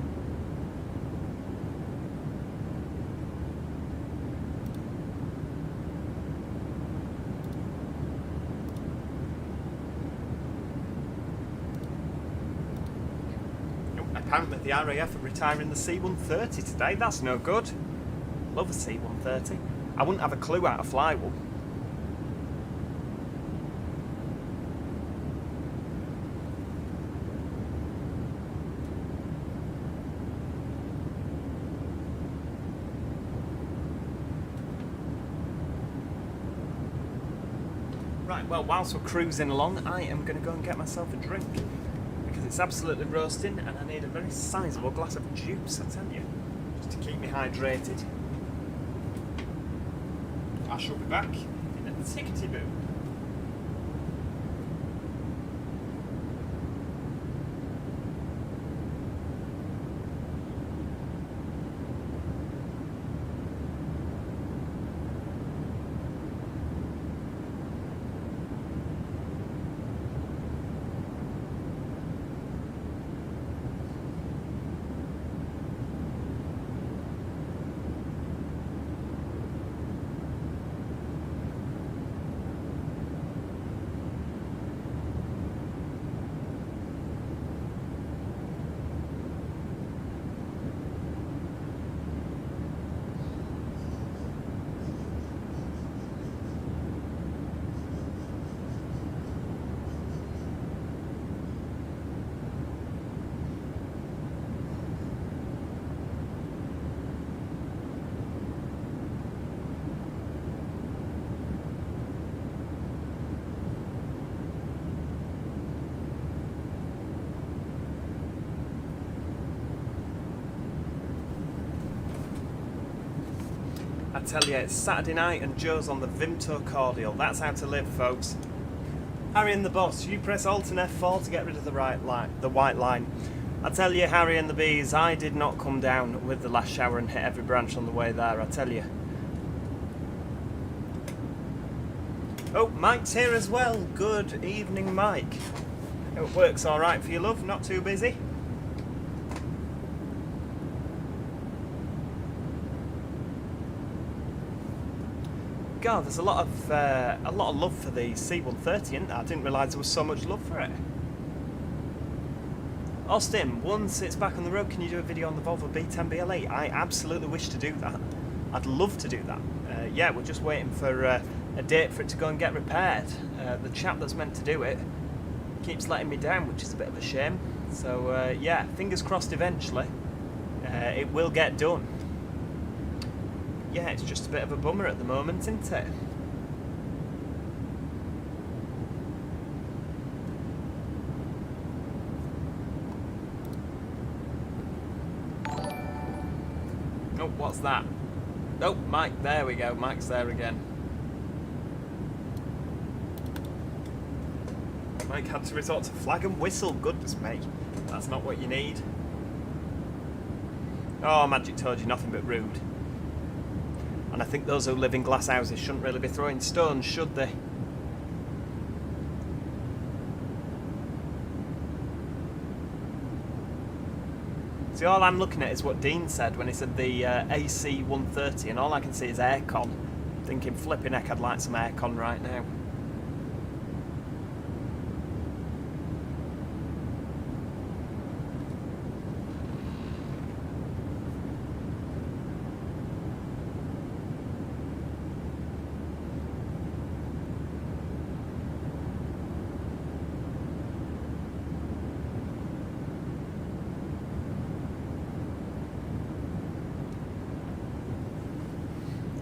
Apparently the RAF are retiring the C-130 today. That's no good. Love a C-130. I wouldn't have a clue how to fly one. Right, well, whilst we're cruising along, I am going to go and get myself a drink. Because it's absolutely roasting and I need a very sizable glass of juice, I tell you. Just to keep me hydrated. I shall be back in a tickety-boo. I tell you, it's Saturday night and Joe's on the Vimto cordial. That's how to live, folks. Harry and the boss, you press Alt and F4 to get rid of the white line. I tell you, Harry and the bees, I did not come down with the last shower and hit every branch on the way there, I tell you. Oh, Mike's here as well. Good evening, Mike. It works all right for you, love? Not too busy? God, there's a lot of love for the C-130, isn't there? I didn't realise there was so much love for it. Austin, once it's back on the road, can you do a video on the Volvo B10 BLE? I absolutely wish to do that. I'd love to do that. Yeah, we're just waiting for a date for it to go and get repaired. The chap that's meant to do it keeps letting me down, which is a bit of a shame. So yeah, fingers crossed eventually it will get done. Yeah, it's just a bit of a bummer at the moment, isn't it? Oh, what's that? Oh, Mike, there we go. Mike's there again. Mike had to resort to flag and whistle. Goodness me. That's not what you need. Oh, Magic told you nothing but rude. And I think those who live in glass houses shouldn't really be throwing stones, should they? See, all I'm looking at is what Dean said when he said the AC 130, and all I can see is aircon. Thinking, flipping heck, I'd like some aircon right now.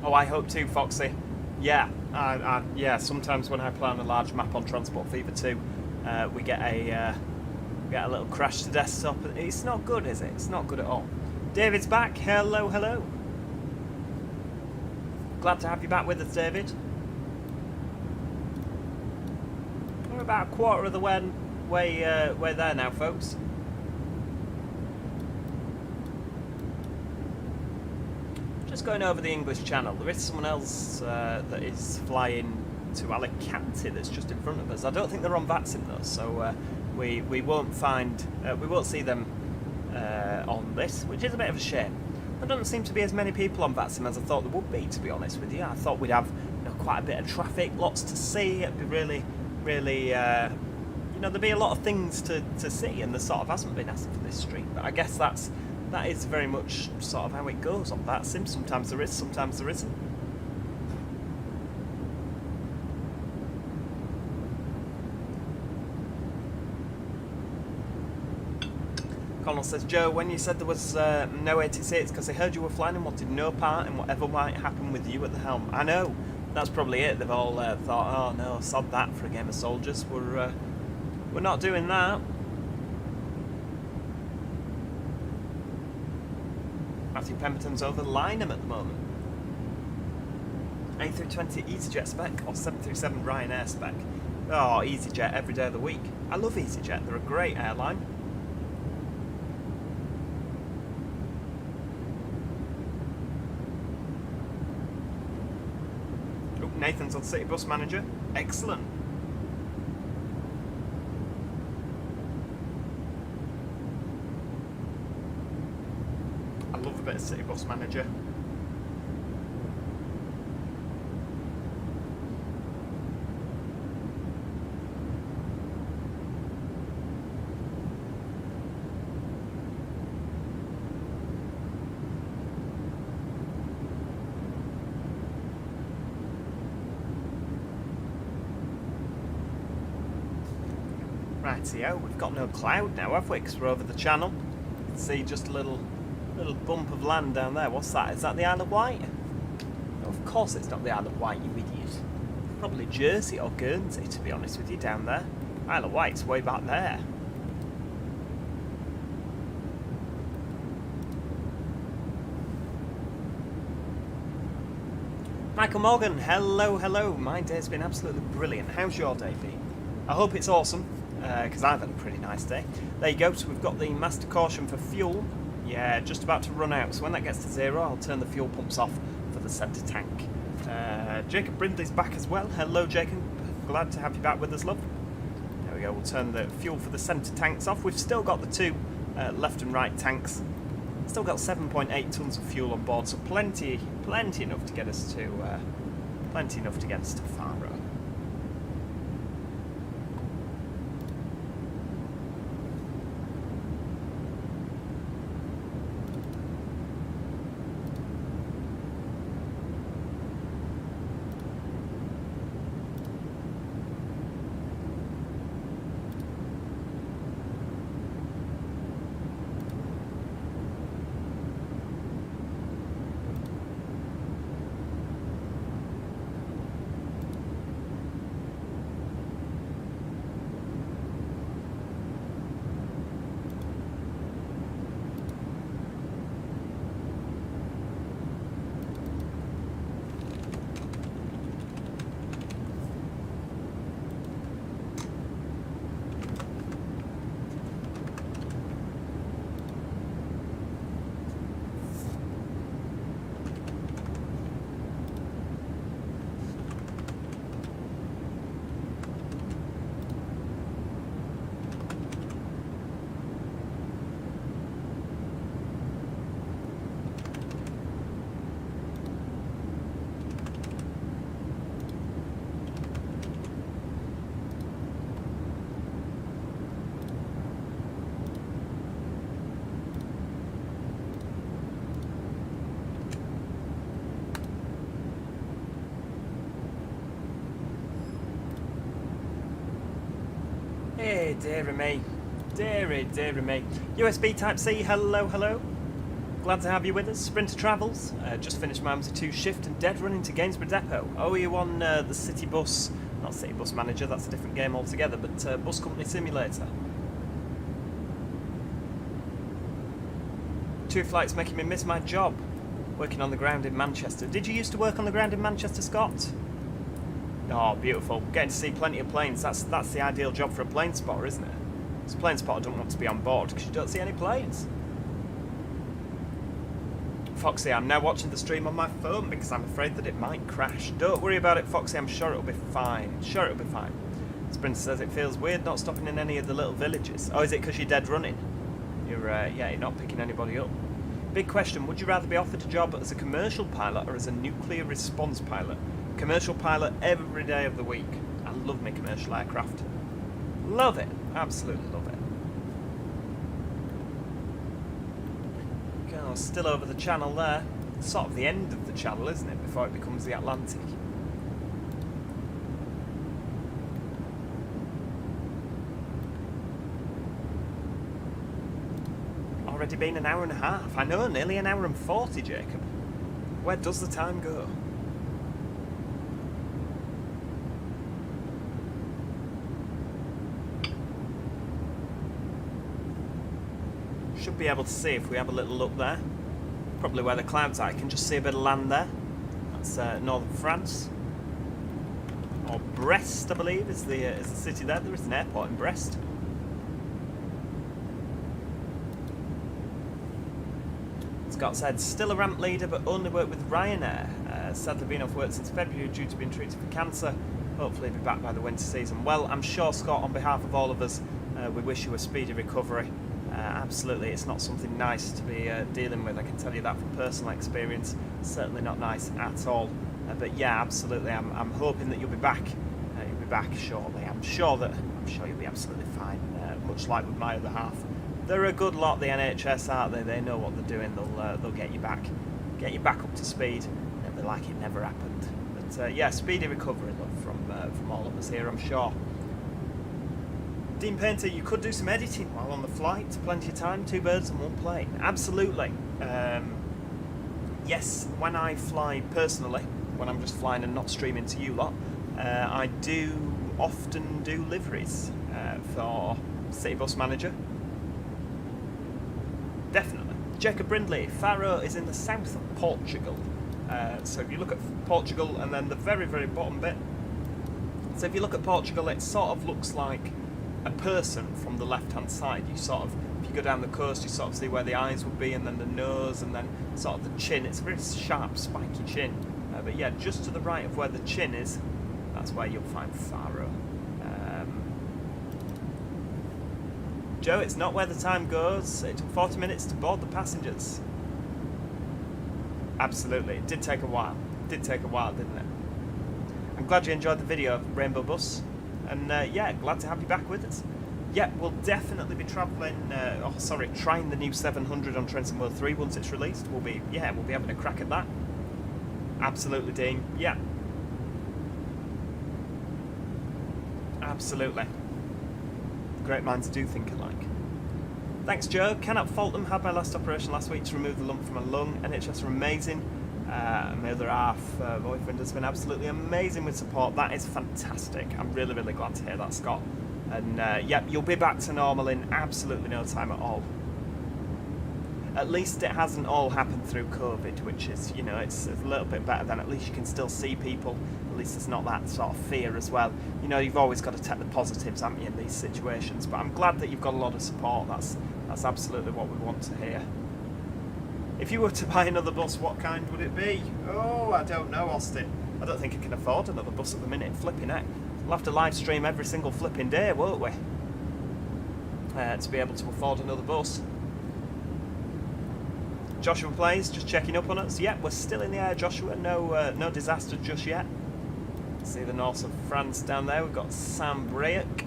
Oh, I hope too, Foxy. Yeah, yeah. Sometimes when I play on a large map on Transport Fever 2, we get a little crash to desktop. It's not good, is it? It's not good at all. David's back. Hello, hello. Glad to have you back with us, David. We're about a quarter of the way there now, folks. Just going over the English Channel. There is someone else that is flying to Alicante that's just in front of us. I don't think they're on VATSim though, so we won't see them on this, which is a bit of a shame. There doesn't seem to be as many people on VATSim as I thought there would be, to be honest with you. I thought we'd have quite a bit of traffic, lots to see. It'd be really, there'd be a lot of things to see, and there sort of hasn't been for this stream. But I guess that is very much sort of how it goes on VATSim. Sometimes there is, sometimes there isn't. Connell says, Joe, when you said there was no 86, because they heard you were flying and wanted no part in whatever might happen with you at the helm. I know, that's probably it. They've all thought, oh no, sod that for a game of soldiers. We're not doing that. Matthew Pemberton's over Lynham at the moment. A320 EasyJet spec or 737 Ryanair spec? Oh, EasyJet every day of the week. I love EasyJet, they're a great airline. Oh, Nathan's on City Bus Manager. Excellent. I love a bit of City Bus Manager. Rightio, we've got no cloud now, have we? Because we're over the channel. You can see just a little bump of land down there. What's that? Is that the Isle of Wight? No, of course it's not the Isle of Wight, you idiot. Probably Jersey or Guernsey, to be honest with you, down there. Isle of Wight's way back there. Michael Morgan, hello, hello. My day's been absolutely brilliant. How's your day been? I hope it's awesome, because I've had a pretty nice day. There you go, so we've got the master caution for fuel. Yeah, just about to run out, so when that gets to 0, I'll turn the fuel pumps off for the centre tank. Jacob Brindley's back as well. Hello, Jacob. Glad to have you back with us, love. There we go, we'll turn the fuel for the centre tanks off. We've still got the two left and right tanks. Still got 7.8 tonnes of fuel on board, so plenty enough to get us to Faro. Hey, dearie me. Dearie me. USB Type-C, hello, hello. glad to have you with us. Sprinter Travels, just finished my MC2 shift and dead running to Gainsborough Depot. Oh, are you on the City Bus, not City Bus Manager, that's a different game altogether, but Bus Company Simulator. 2 flights making me miss my job, working on the ground in Manchester. Did you used to work on the ground in Manchester, Scott? Oh, beautiful. Getting to see plenty of planes, that's the ideal job for a plane spotter, isn't it? As a plane spotter don't want to be on board because you don't see any planes. Foxy, I'm now watching the stream on my phone because I'm afraid that it might crash. Don't worry about it, Foxy, I'm sure it'll be fine. Sure it'll be fine. Sprinter says it feels weird not stopping in any of the little villages. Oh, is it because you're dead running? You're not picking anybody up. Big question, would you rather be offered a job as a commercial pilot or as a nuclear response pilot? Commercial pilot every day of the week. I love my commercial aircraft. Love it. Absolutely love it. Oh, still over the channel there. Sort of the end of the channel, isn't it, before it becomes the Atlantic. Already been an hour and a half. I know, nearly an hour and 40, Jacob. Where does the time go? Should be able to see if we have a little look there. Probably where the clouds are. I can just see a bit of land there. That's northern France. Or Brest, I believe, is the city there. There is an airport in Brest. Scott said, still a ramp leader but only work with Ryanair. Sadly been off work since February due to being treated for cancer. Hopefully be back by the winter season. Well, I'm sure, Scott, on behalf of all of us, we wish you a speedy recovery. Absolutely, it's not something nice to be dealing with, I can tell you that from personal experience. Certainly not nice at all. But yeah, absolutely, I'm hoping that you'll be back. You'll be back shortly. I'm sure you'll be absolutely fine, much like with my other half. They're a good lot, the NHS, aren't they? They know what they're doing. They'll get you back up to speed. It'll be like it never happened. But yeah, speedy recovery, love, from all of us here, I'm sure. Dean Painter, you could do some editing while on the flight. Plenty of time, 2 birds and 1 plane. Absolutely. Yes, when I fly personally, when I'm just flying and not streaming to you lot, I do often do liveries for City Bus Manager. Definitely. Jacob Brindley, Faro is in the south of Portugal. So if you look at Portugal and then the very, very bottom bit. So if you look at Portugal, it sort of looks like a person from the left-hand side. You sort of, if you go down the coast, you sort of see where the eyes would be and then the nose and then sort of the chin. It's a very sharp, spiky chin. But yeah, just to the right of where the chin is, that's where you'll find Faro. Joe, it's not where the time goes. It took 40 minutes to board the passengers. Absolutely, it did take a while. It did take a while, didn't it? I'm glad you enjoyed the video of Rainbow Bus. And yeah, glad to have you back with us. Yeah, we'll definitely be travelling, trying the new 700 on Trenton World 3 once it's released. We'll be having a crack at that. Absolutely, Dean. Yeah. Absolutely. Great minds do think alike. Thanks, Joe. Cannot fault them. Had my last operation last week to remove the lump from my lung. NHS are amazing. My other half, boyfriend, has been absolutely amazing with support. That is fantastic. I'm really, really glad to hear that, Scott. And yeah, you'll be back to normal in absolutely no time at all. At least it hasn't all happened through COVID, which is, you know, it's a little bit better than at least you can still see people. At least there's not that sort of fear as well. You know, you've always got to take the positives, haven't you, in these situations. But I'm glad that you've got a lot of support. That's absolutely what we want to hear. If you were to buy another bus, what kind would it be? Oh, I don't know, Austin. I don't think I can afford another bus at the minute. Flipping heck. We'll have to live stream every single flipping day, won't we? To be able to afford another bus. Joshua Plays, just checking up on us. Yeah, we're still in the air, Joshua. No disaster just yet. See the north of France down there. We've got Saint-Brieuc.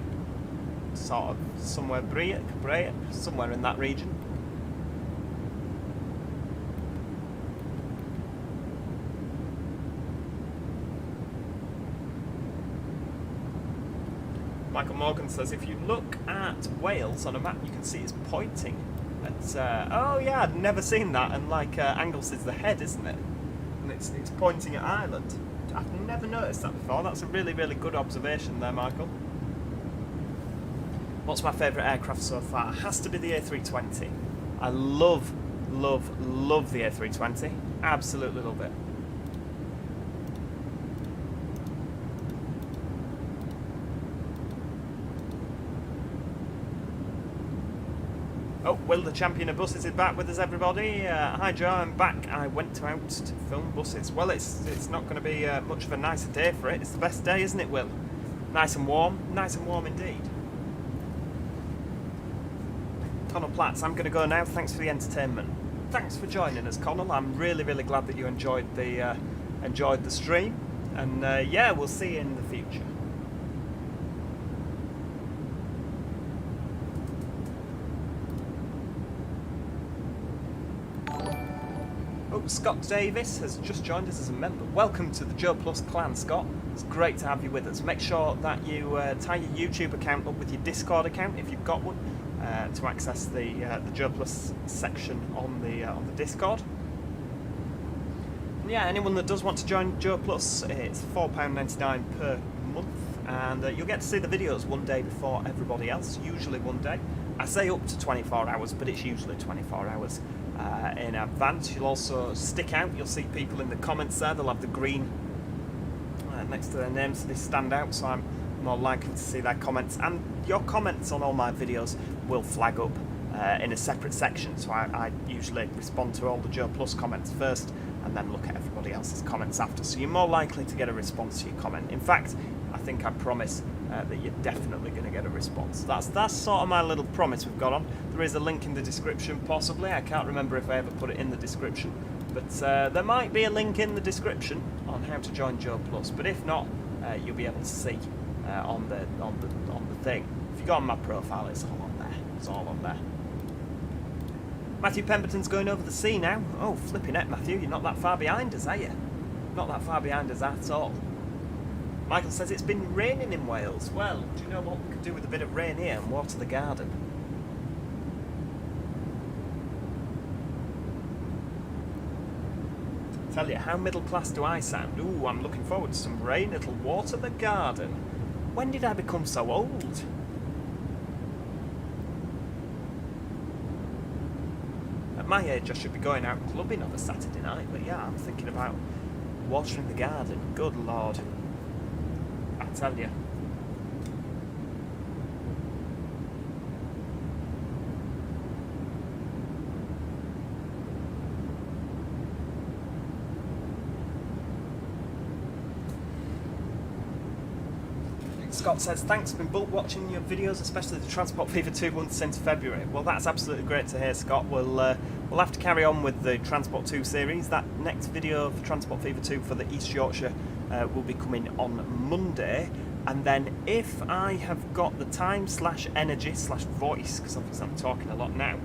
Sort of somewhere Brieuc, somewhere in that region. Michael Morgan says, if you look at Wales on a map, you can see it's pointing. Oh yeah, I'd never seen that. And like Anglesey is the head, isn't it? And it's pointing at Ireland. I've never noticed that before. That's a really, really good observation there, Michael. What's my favourite aircraft so far? It has to be the A320. I love the A320. Absolutely love it. Oh, Will the champion of buses is back with us, everybody. Hi Joe, I'm back. I went out to film buses. Well, it's not going to be much of a nicer day for it. It's the best day, isn't it, Will? Nice and warm indeed. Connell Platts, I'm going to go now. Thanks for the entertainment. Thanks for joining us, Connell. I'm really, really glad that you enjoyed the stream. And yeah, we'll see you in the future. Oh, Scott Davis has just joined us as a member. Welcome to the Joe Plus clan, Scott. It's great to have you with us. Make sure that you tie your YouTube account up with your Discord account if you've got one to access the Joe Plus section on the Discord. And yeah, anyone that does want to join Joe Plus, it's £4.99 per month, and you'll get to see the videos one day before everybody else. Usually one day. I say up to 24 hours, but it's usually 24 hours. In advance. You'll also stick out. You'll see people in the comments there. They'll have the green next to their names, so they stand out, so I'm more likely to see their comments. And your comments on all my videos will flag up in a separate section, so I usually respond to all the Joe Plus comments first and then look at everybody else's comments after, so you're more likely to get a response to your comment. In fact, I think I promise that you're definitely going to get a response. That's sort of my little promise we've got on. There is a link in the description, possibly. I can't remember if I ever put it in the description, but there might be a link in the description on how to join Joe Plus. But if not, you'll be able to see on the thing. If you go on my profile, it's all on there. It's all on there. Matthew Pemberton's going over the sea now. Oh, flipping it, Matthew! You're not that far behind us, are you? Not that far behind us at all. Michael says it's been raining in Wales. Well, do you know what we could do with a bit of rain here and water the garden? Tell you, how middle class do I sound? Ooh, I'm looking forward to some rain. It'll water the garden. When did I become so old? At my age, I should be going out clubbing on a Saturday night, but yeah, I'm thinking about watering the garden. Good Lord. I tell you. Scott says, thanks, been bulk watching your videos, especially the Transport Fever 2 one since February. Well, that's absolutely great to hear, Scott. We'll have to carry on with the Transport 2 series. That next video for Transport Fever 2 for the East Yorkshire will be coming on Monday. And then if I have got the time / energy / voice, because obviously I'm talking a lot now,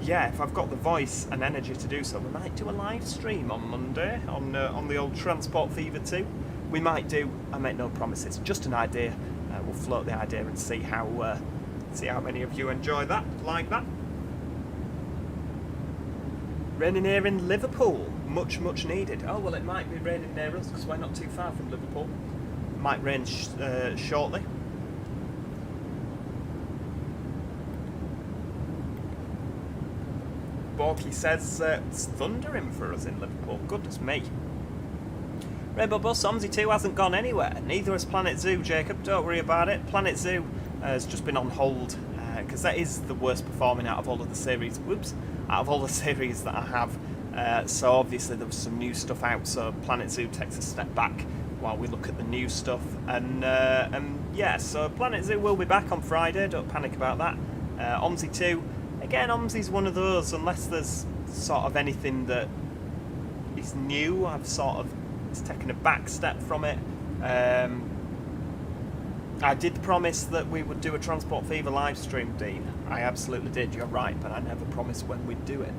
yeah, if I've got the voice and energy to do so, we might do a live stream on Monday on the old Transport Fever 2. We might do. I make no promises. Just an idea. We'll float the idea and see how many of you enjoy that, like that. Raining here in Liverpool, much needed. Oh well, it might be raining near us because we're not too far from Liverpool. It might rain shortly. Borky says it's thundering for us in Liverpool. Goodness me. Rainbow Bus Omzi 2 hasn't gone anywhere. Neither has Planet Zoo, Jacob. Don't worry about it. Planet Zoo has just been on hold because that is the worst performing out of all of the series. Whoops. Out of all the series that I have. So obviously there was some new stuff out. So Planet Zoo takes a step back while we look at the new stuff. And yeah, so Planet Zoo will be back on Friday. Don't panic about that. Omzi 2. Again, Omzi's one of those, unless there's sort of anything that is new, I've sort of taken a back step from it. I did promise that we would do a Transport Fever live stream, Dean. I absolutely did, you're right, but I never promised when we'd do it.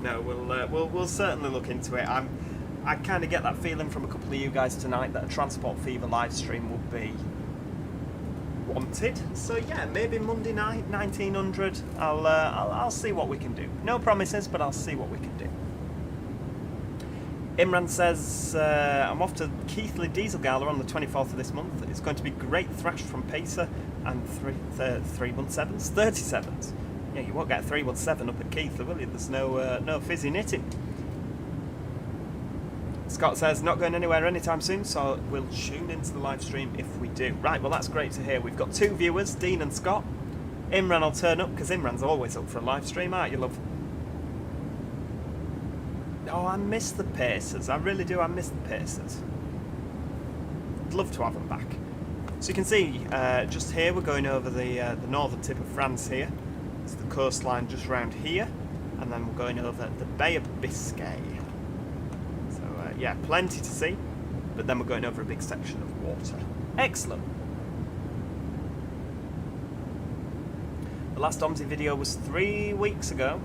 No, we'll certainly look into it. I kind of get that feeling from a couple of you guys tonight that a Transport Fever live stream would be wanted. So yeah, maybe Monday night, 1900. I'll see what we can do. No promises, but I'll see what we can do. Imran says, I'm off to Keighley Diesel Gala on the 24th of this month. It's going to be great thrash from Pacer and 317s, 37s. Yeah, you won't get a 317 up at Keighley, will you? There's no fizzy knitting. Scott says, not going anywhere anytime soon, so we'll tune into the live stream if we do. Right, well that's great to hear. We've got 2 viewers, Dean and Scott. Imran will turn up, because Imran's always up for a live stream, aren't you, love? Oh, I miss the Pacers. I really do. I miss the Pacers. I'd love to have them back. So you can see, just here, we're going over the northern tip of France here. It's the coastline just round here. And then we're going over the Bay of Biscay. So, yeah, plenty to see. But then we're going over a big section of water. Excellent. The last OMSI video was 3 weeks ago.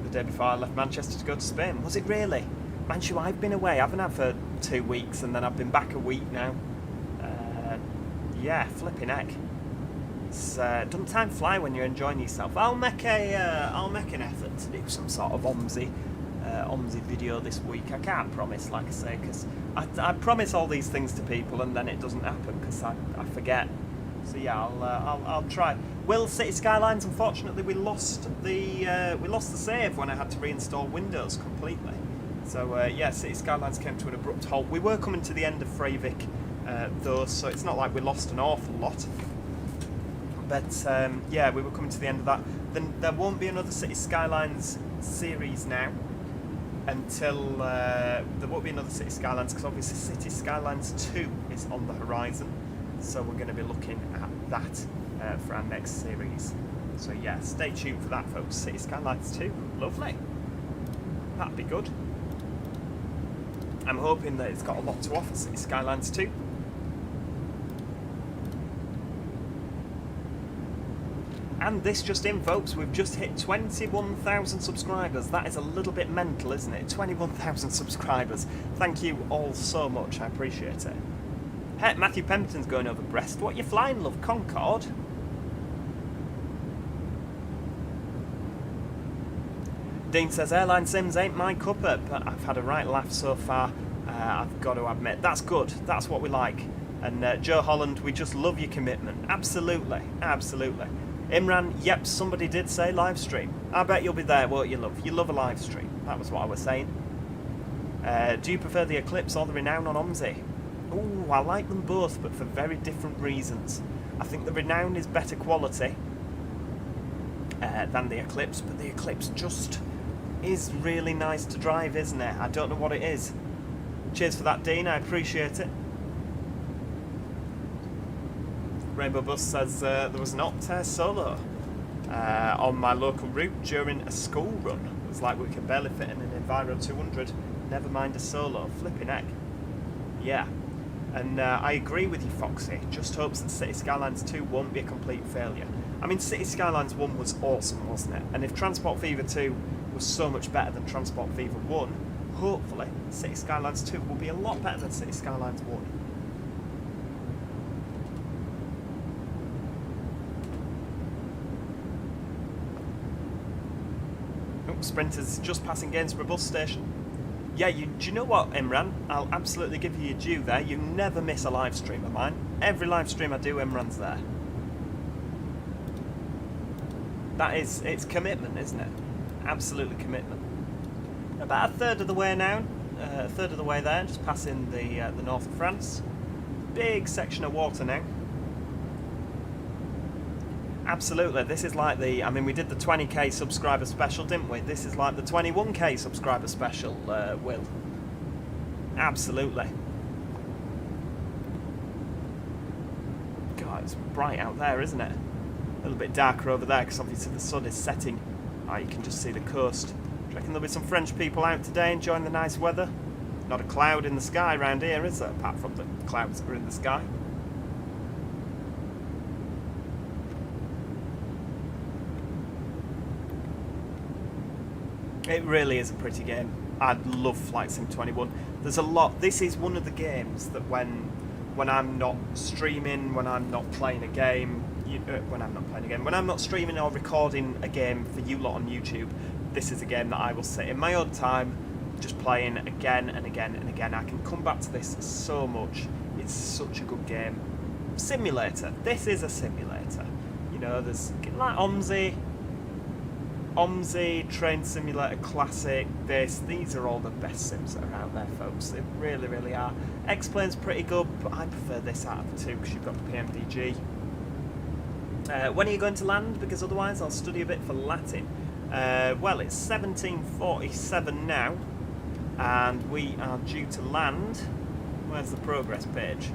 The day before I left Manchester to go to Spain. Was it really? Manchu, I've been away. I haven't had for 2 weeks, and then I've been back a week now. Yeah, flipping heck. It's doesn't time fly when you're enjoying yourself. I'll make an effort to do some sort of OMSI video this week. I can't promise, like I say, because I promise all these things to people, and then it doesn't happen because I forget. So yeah, I'll try. Will City Skylines? Unfortunately, we lost the save when I had to reinstall Windows completely. So yeah, City Skylines came to an abrupt halt. We were coming to the end of Freyvik, though, so it's not like we lost an awful lot. But yeah, we were coming to the end of that. Then there won't be another City Skylines series now until there won't be another City Skylines because obviously City Skylines 2 is on the horizon. So we're going to be looking at that for our next series. So yeah, stay tuned for that, folks. City Skylines 2, lovely. That'd be good. I'm hoping that it's got a lot to offer, City Skylines 2. And this just in, folks, we've just hit 21,000 subscribers. That is a little bit mental, isn't it? 21,000 subscribers. Thank you all so much, I appreciate it. Hey, Matthew Pemberton's going over Brest. What you flying, love? Concorde? Dean says, Airline Sims ain't my cuppa, but I've had a right laugh so far, I've got to admit. That's good. That's what we like. And Joe Holland, we just love your commitment. Absolutely. Absolutely. Imran, yep, somebody did say live stream. I bet you'll be there, won't you, love? You love a live stream. That was what I was saying. Do you prefer the Eclipse or the Renown on OMSI? Ooh, I like them both, but for very different reasons. I think the Renown is better quality than the Eclipse, but the Eclipse just is really nice to drive, isn't it? I don't know what it is. Cheers for that, Dean. I appreciate it. Rainbow Bus says there was an Optare Solo on my local route during a school run. It was like we could barely fit in an Enviro 200, never mind a Solo. Flipping heck. Yeah. And I agree with you, Foxy. Just hopes that City Skylines 2 won't be a complete failure. I mean, City Skylines 1 was awesome, wasn't it? And if Transport Fever 2 was so much better than Transport Fever 1, hopefully City Skylines 2 will be a lot better than City Skylines 1. Sprinters just passing Gainsborough bus station. Yeah, do you know what, Imran? I'll absolutely give you your due there. You never miss a live stream of mine. Every live stream I do, Imran's there. It's commitment, isn't it? Absolutely commitment. About a third of the way now. A third of the way there, just passing the north of France. Big section of water now. Absolutely, this is like I mean, we did the 20k subscriber special, didn't we? This is like the 21k subscriber special, Will. Absolutely. God, it's bright out there, isn't it? A little bit darker over there, because obviously the sun is setting. Oh, you can just see the coast. Do you reckon there'll be some French people out today enjoying the nice weather? Not a cloud in the sky around here, is there? Apart from the clouds that are in the sky. It really is a pretty game. I love Flight Sim 21. There's a lot. This is one of the games that when when I'm not streaming, when I'm not playing a game, when I'm not streaming or recording a game for you lot on YouTube, this is a game that I will sit in my own time, just playing again and again and again. I can come back to this so much. It's such a good game. Simulator. This is a simulator. You know, there's like OMSI, Train Simulator Classic, these are all the best sims that are out there, folks. They really, really are. X-Plane's pretty good, but I prefer this out of the two because you've got the PMDG. When are you going to land? Because otherwise I'll study a bit for Latin. Well, it's 17:47 now, and we are due to land. Where's the progress page?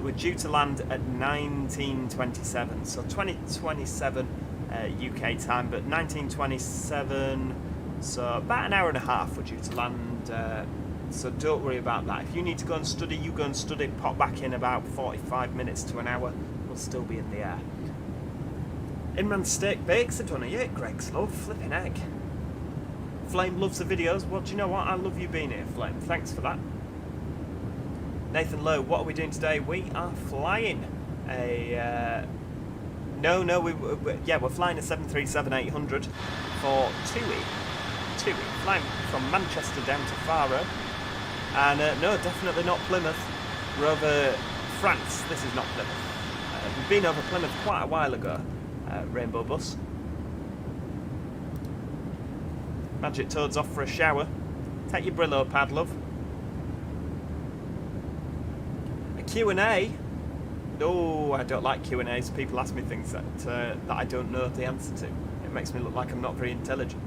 We're due to land at 19:27, so 20:27 UK time, but 19:27, so about an hour and a half we're due to land, so don't worry about that. If you need to go and study, you go and study, pop back in about 45 minutes to an hour, we'll still be in the air. Imran Steak Bakes, I don't know yet, Greg's love, flipping egg. Flame loves the videos, well, do you know what, I love you being here, Flame, thanks for that. Nathan Lowe, what are we doing today? We are flying a... we're flying a 737-800 for TUI, flying from Manchester down to Faro. And no, definitely not Plymouth. We're over France. This is not Plymouth. We've been over Plymouth quite a while ago. Rainbow bus. Magic Toad's off for a shower. Take your Brillo pad, love. Q&A. Oh, I don't like Q&As. People ask me things that I don't know the answer to. It makes me look like I'm not very intelligent.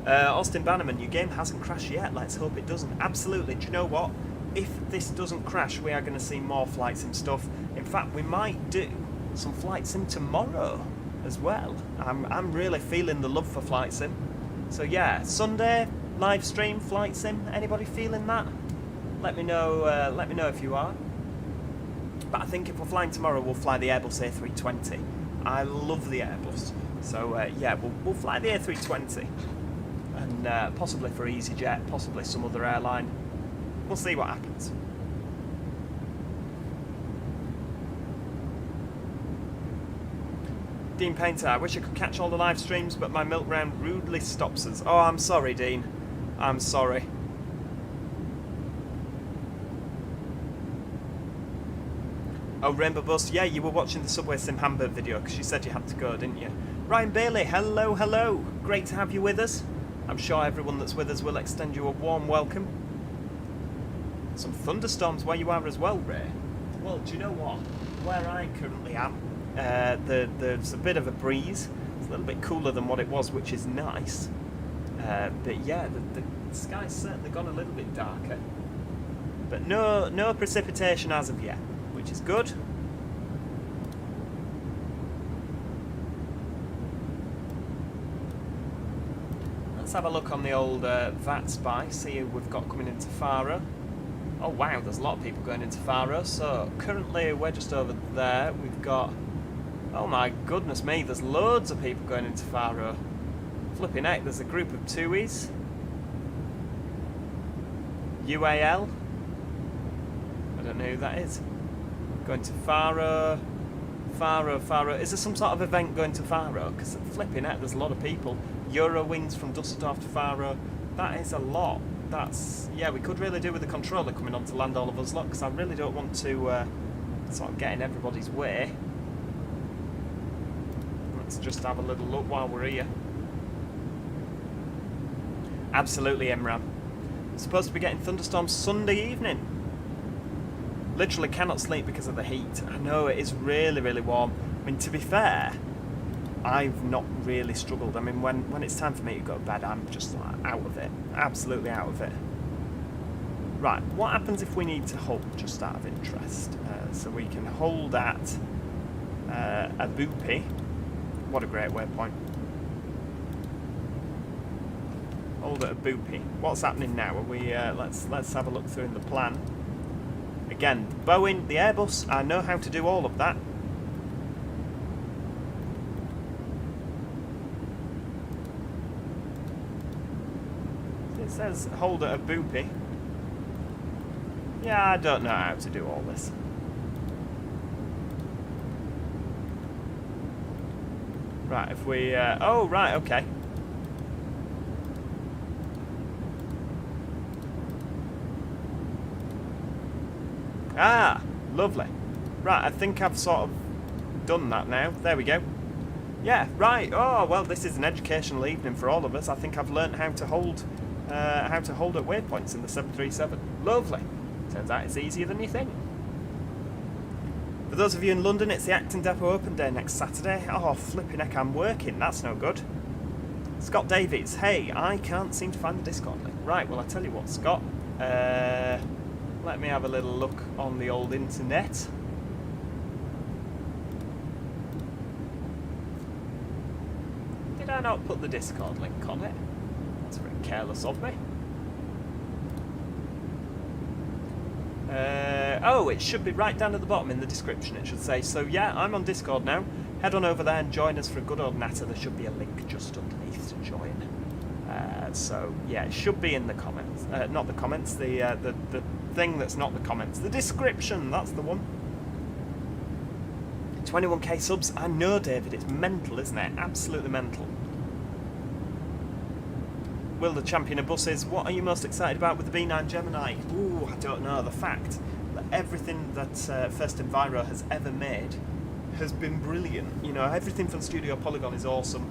Austin Bannerman, your game hasn't crashed yet. Let's hope it doesn't. Absolutely. Do you know what? If this doesn't crash, we are going to see more flight sim stuff. In fact, we might do some flight sim tomorrow as well. I'm really feeling the love for flight sim. So yeah, Sunday live stream flight sim. Anybody feeling that? Let me know. Let me know if you are. But I think if we're flying tomorrow, we'll fly the Airbus A320. I love the Airbus. So yeah, we'll fly the A320. And possibly for EasyJet, possibly some other airline. We'll see what happens. Dean Painter, I wish I could catch all the live streams, but my milk round rudely stops us. Oh, I'm sorry, Dean. I'm sorry. Oh, Rainbow Bus, yeah, you were watching the Subway Sim Hamburg video because you said you had to go, didn't you? Ryan Bailey, hello, hello. Great to have you with us. I'm sure everyone that's with us will extend you a warm welcome. Some thunderstorms where you are as well, Ray. Well, do you know what? Where I currently am, there's a bit of a breeze. It's a little bit cooler than what it was, which is nice. But yeah, the sky's certainly gone a little bit darker. But no precipitation as of yet, which is good. Let's have a look on the old VATSim, see who we've got coming into Faro. Oh wow, there's a lot of people going into Faro. So currently we're just over there. We've got, oh my goodness me, there's loads of people going into Faro. Flipping heck, there's a group of TUIs. UAL. I don't know who that is. Going to Faro. Faro. Is there some sort of event going to Faro? Because flipping heck, there's a lot of people. Eurowings from Dusseldorf to Faro. That is a lot. That's, yeah, we could really do with the controller coming on to land all of us lot, because I really don't want to sort of get in everybody's way. Let's just have a little look while we're here. Absolutely, Emram. We're supposed to be getting thunderstorms Sunday evening. Literally cannot sleep because of the heat. I know, it is really, really warm. I mean, to be fair, I've not really struggled. I mean, when it's time for me to go to bed, I'm just like out of it. Absolutely out of it. Right, what happens if we need to hold, just out of interest? So we can hold at a boopy. What a great waypoint. Hold at a boopy. What's happening now? Are we? Let's have a look through in the plan. Again, Boeing, the Airbus, I know how to do all of that. It says hold at a boopy. Yeah, I don't know how to do all this. Right, if we... oh, right, okay. Ah, lovely. Right, I think I've sort of done that now. There we go. Yeah, right. Oh, well, this is an educational evening for all of us. I think I've learnt how to hold at waypoints in the 737. Lovely. Turns out it's easier than you think. For those of you in London, it's the Acton Depot Open Day next Saturday. Oh, flipping heck, I'm working. That's no good. Scott Davies. Hey, I can't seem to find the Discord link. Right, well, I tell you what, Scott. Let me have a little look on the old internet. Did I not put the Discord link on it? That's very careless of me. Oh, it should be right down at the bottom in the description. It should say, so yeah, I'm on Discord now. Head on over there and join us for a good old natter. There should be a link just underneath to join. So yeah, it should be in the comments. Not the comments, the thing that's not the comments. The description, that's the one. 21k subs. I know, David, it's mental, isn't it? Absolutely mental. Will the champion of buses, what are you most excited about with the B9 Gemini? Ooh, I don't know. The fact that everything that First Enviro has ever made has been brilliant. You know, everything from Studio Polygon is awesome.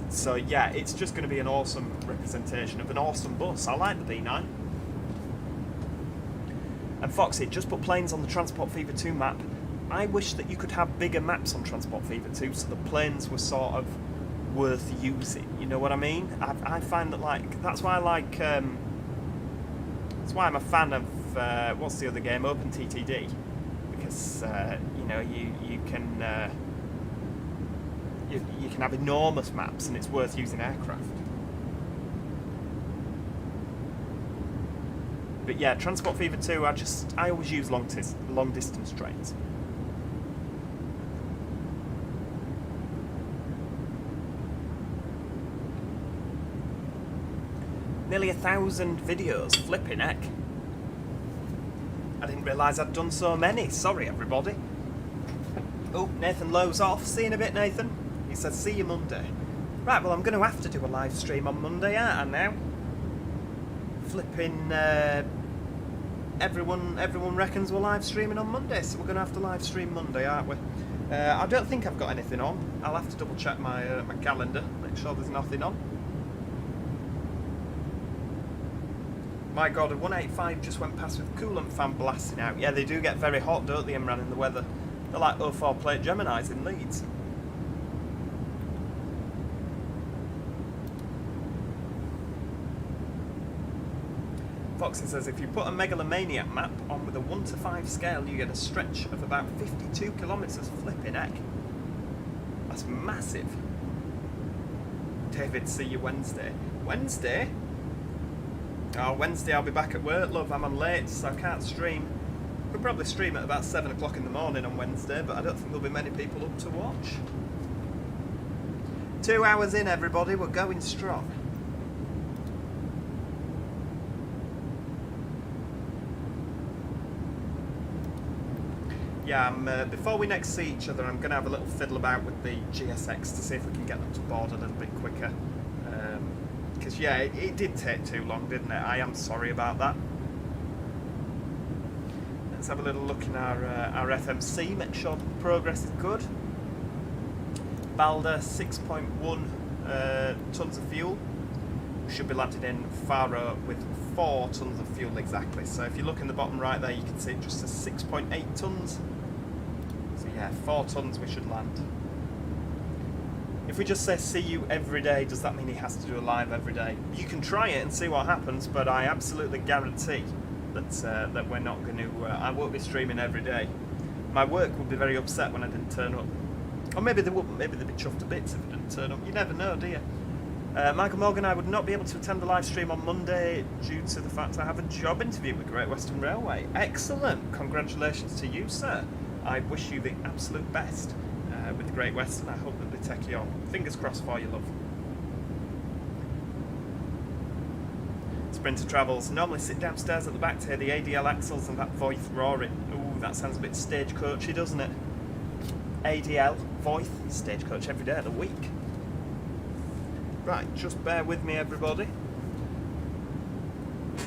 So yeah, it's just going to be an awesome representation of an awesome bus. I like the B9. And Foxy, just put planes on the Transport Fever 2 map. I wish that you could have bigger maps on Transport Fever 2 so the planes were sort of worth using, you know what I mean? I find that, like, that's why I like, that's why I'm a fan of, what's the other game, OpenTTD, because, you know, you can have enormous maps and it's worth using aircraft. But yeah, Transport Fever 2, I always use long distance trains. Nearly 1,000 videos, flipping heck. I didn't realise I'd done so many. Sorry, everybody. Oh, Nathan Lowe's off. See you in a bit, Nathan. He says, see you Monday. Right, well, I'm going to have to do a live stream on Monday, aren't I, now? Flipping, everyone reckons we're live streaming on Monday, so we're going to have to live stream Monday, aren't we? I don't think I've got anything on. I'll have to double check my calendar, make sure there's nothing on. My God, a 185 just went past with coolant fan blasting out. Yeah, they do get very hot, don't they, Imran, in the weather? They're like 04 plate Geminis in Leeds. Foxy says, if you put a Megalomaniac map on with a 1 to 5 scale, you get a stretch of about 52 kilometres. Flipping heck. That's massive. David, see you Wednesday. Wednesday? Oh, Wednesday I'll be back at work, love. I'm on late, so I can't stream. Could probably stream at about 7 o'clock in the morning on Wednesday, but I don't think there'll be many people up to watch. 2 hours in, everybody. We're going strong. Yeah, before we next see each other, I'm going to have a little fiddle about with the GSX to see if we can get them to board a little bit quicker. Because, yeah, it did take too long, didn't it? I am sorry about that. Let's have a little look in our FMC, make sure the progress is good. Balder, 6.1 tonnes of fuel. We should be landed in Faro with 4 tonnes of fuel exactly. So if you look in the bottom right there, you can see it just says 6.8 tonnes. So yeah, 4 tonnes we should land. If we just say see you every day, does that mean he has to do a live every day? You can try it and see what happens, but I absolutely guarantee that that we're not going to. I won't be streaming every day. My work would be very upset when I didn't turn up, or maybe they wouldn't. Maybe they'd be chuffed to bits if I didn't turn up. You never know, do you? Michael Morgan, I would not be able to attend the live stream on Monday due to the fact I have a job interview with Great Western Railway. Excellent! Congratulations to you, sir. I wish you the absolute best with the Great Western. I hope that they take you on. Fingers crossed for you, love. It's Sprinter Travels. Normally sit downstairs at the back to hear the ADL axles and that Voith roaring. Ooh, that sounds a bit stagecoachy, doesn't it? ADL, Voith, stagecoach every day of the week. Right, just bear with me, everybody.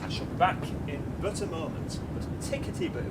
I shall be back in but a moment. But tickety-boo.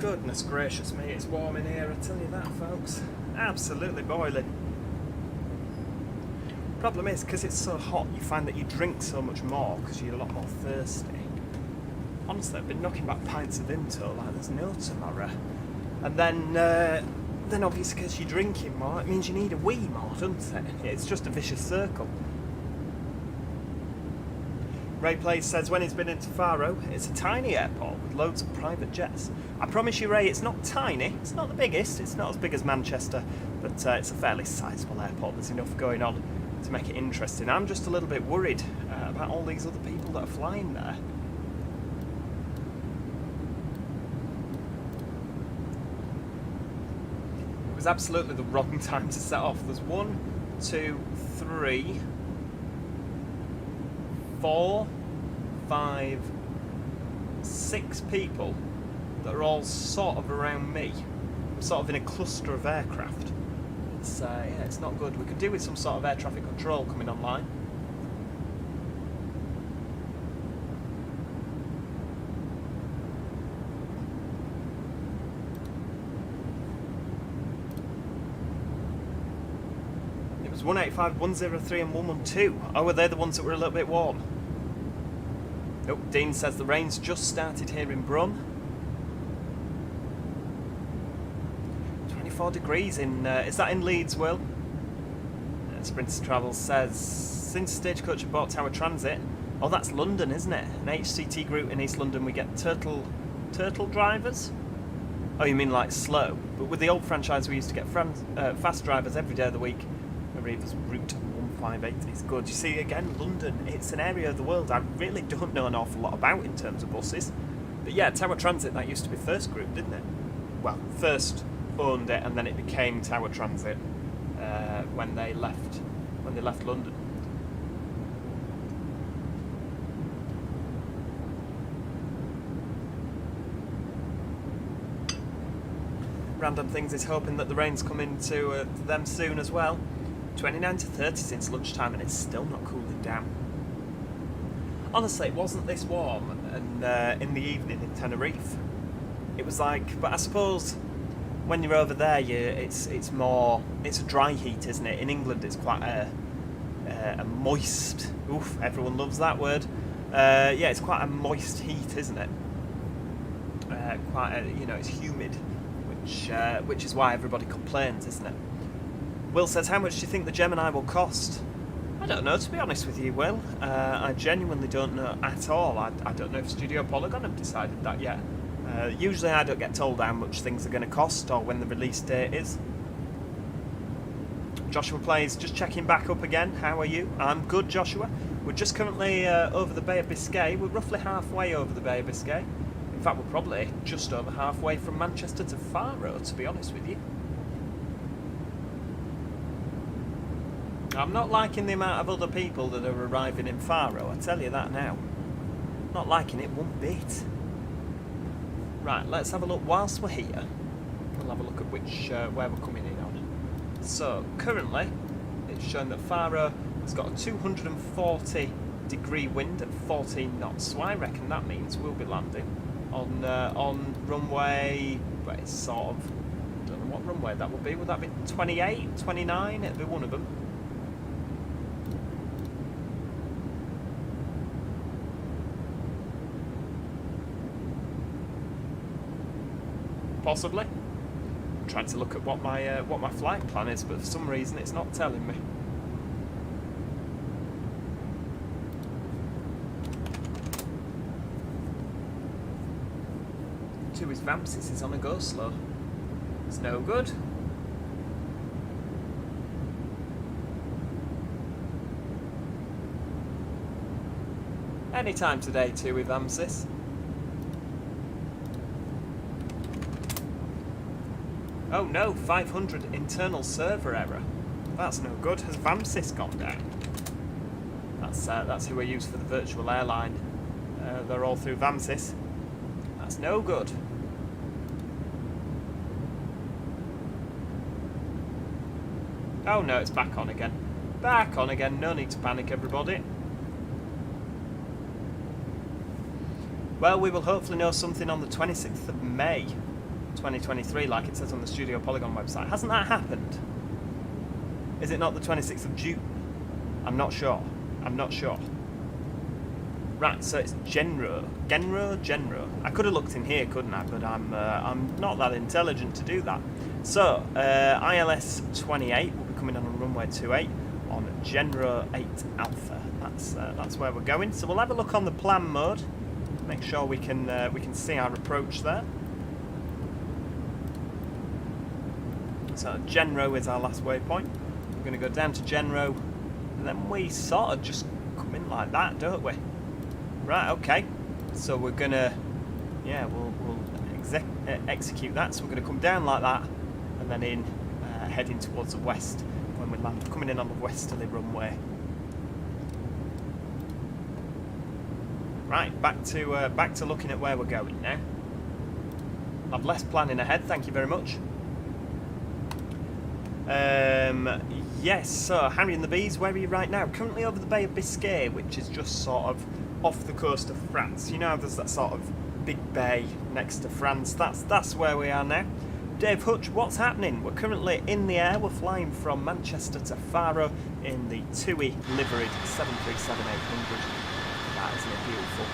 Goodness gracious me, it's warm in here, I tell you that, folks. Absolutely boiling. Problem is, because it's so hot, you find that you drink so much more because you're a lot more thirsty. Honestly, I've been knocking back pints of Vimto like there's no tomorrow. And then obviously because you're drinking more, it means you need a wee more, doesn't it? It's just a vicious circle. Ray Plays says when he's been into Faro, it's a tiny airport with loads of private jets. I promise you, Ray, it's not tiny. It's not the biggest. It's not as big as Manchester, but it's a fairly sizable airport. There's enough going on to make it interesting. I'm just a little bit worried about all these other people that are flying there. It was absolutely the wrong time to set off. There's 1, 2, 3, 4, 5, 6 people that are all sort of around me. I'm sort of in a cluster of aircraft. It's yeah, it's not good. We could do with some sort of air traffic control coming online. It was 185, 103 and 112. Oh, were they the ones that were a little bit warm? Nope, Dean says the rain's just started here in Brum. 24 degrees in, is that in Leeds, Will? Sprinter Travels says, since Stagecoach have bought Tower Transit, oh that's London, isn't it? An HCT group in East London, we get turtle drivers? Oh, you mean like slow? But with the old franchise we used to get fast drivers every day of the week. Arriva's Route 158 is good. You see, again, London, it's an area of the world I really don't know an awful lot about in terms of buses. But yeah, Tower Transit, that used to be First Group, didn't it? Well, First owned it and then it became Tower Transit when they left London. Random Things is hoping that the rain's coming to them soon as well. 29 to 30 since lunchtime and it's still not cooling down. honestly, it wasn't this warm and in the evening in Tenerife. It was like, but I suppose when you're over there, it's a dry heat, isn't it? In England, it's quite a moist. Oof, everyone loves that word. Yeah, it's quite a moist heat, isn't it? It's humid, which is why everybody complains, isn't it? Will says, how much do you think the Gemini will cost? I don't know, to be honest with you, Will. I genuinely don't know at all. I don't know if Studio Polygon have decided that yet. Usually I don't get told how much things are going to cost or when the release date is. Joshua plays, just checking back up again. How are you? I'm good, Joshua. We're just currently over the Bay of Biscay. We're roughly halfway over the Bay of Biscay. In fact, we're probably just over halfway from Manchester to Faro, to be honest with you. I'm not liking the amount of other people that are arriving in Faro, I tell you that now. Not liking it one bit. Right, let's have a look whilst we're here. We'll have a look at where we're coming in on. So, currently, it's showing that Faro has got a 240 degree wind at 14 knots. So I reckon that means we'll be landing on runway, well, it's sort of, I don't know what runway that would be. Would that be 28, 29? It'd be one of them. Possibly. I'm trying to look at what my flight plan is, but for some reason it's not telling me. TUI's VATSim is on a go slow. It's no good. Anytime today, TUI VATSim. Oh no, 500 internal server error. That's no good. Has VATSim gone down? That's who I use for the virtual airline. They're all through VATSim. That's no good. Oh no, it's back on again. Back on again. No need to panic, everybody. Well, we will hopefully know something on the 26th of May. 2023, like it says on the Studio Polygon website. Hasn't that happened? Is it not the 26th of June? I'm not sure. I'm not sure. Right, so it's Genro. I could have looked in here, couldn't I? But I'm not that intelligent to do that. So, ILS 28 will be coming on runway 28 on Genro 8 Alpha. That's where we're going. So we'll have a look on the plan mode. Make sure we can see our approach there. So Genro is our last waypoint. We're going to go down to Genro, and then we sort of just come in like that, don't we? Right, okay. So we're going to, yeah, we'll execute that. So we're going to come down like that, and then in, heading towards the west when we land, coming in on the westerly runway. Right, back to looking at where we're going now. I've less planning ahead, thank you very much. Yes, so Harry and the Bees, where are you right now? Currently over the Bay of Biscay, which is just sort of off the coast of France. You know, there's that sort of big bay next to France. That's where we are now. Dave Hutch, what's happening? We're currently in the air. We're flying from Manchester to Faro in the TUI liveried 737-800. That isn't it beautiful?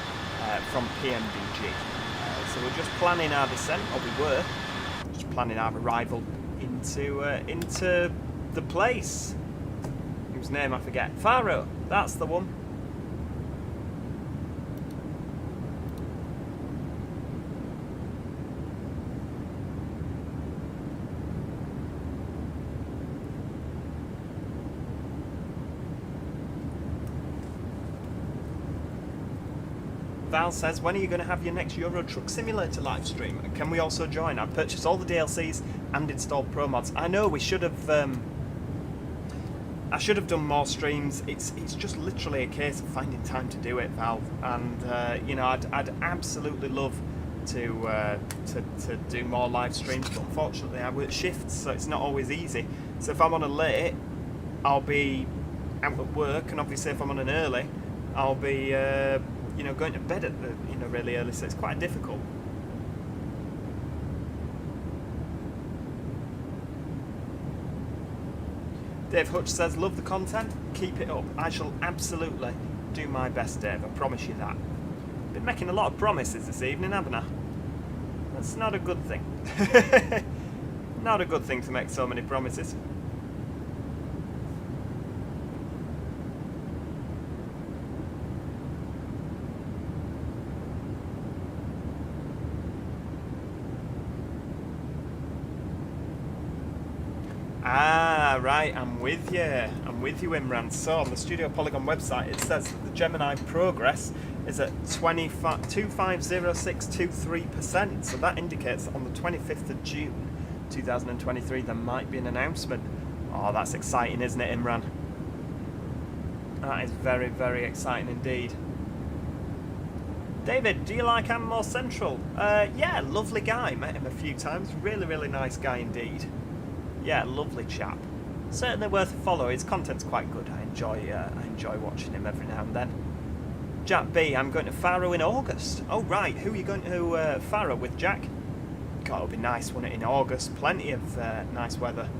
From PMDG. So we're just planning our descent, or we were just planning our arrival into the place whose name I forget. Faro, that's the one. Val says, when are you going to have your next Euro Truck Simulator live stream? And can we also join? I've purchased all the DLCs and installed pro mods. I know we should have. I should have done more streams. It's just literally a case of finding time to do it, Val. And you know, I'd absolutely love to do more live streams, but unfortunately I work shifts, so it's not always easy. So if I'm on a late, I'll be out at work, and obviously if I'm on an early, I'll be, you know, going to bed at the, you know, really early, so it's quite difficult. Dave Hutch says, love the content, keep it up. I shall absolutely do my best, Dave, I promise you that. Been making a lot of promises this evening, haven't I? That's not a good thing. Not a good thing to make so many promises. Ah, right, I'm with you. I'm with you, Imran. So on the Studio Polygon website, it says that the Gemini progress is at 250,623%. So that indicates that on the 25th of June 2023 there might be an announcement. Oh, that's exciting, isn't it, Imran? That is very, very exciting indeed. David, do you like Ammo Central? Yeah, lovely guy. Met him a few times. Really, really nice guy indeed. Yeah, lovely chap. Certainly worth a follow. His content's quite good. I enjoy watching him every now and then. Jack B, I'm going to Faro in August. Oh right, who are you going to Faro with, Jack? God, it'll be nice, won't it, in August? Plenty of nice weather.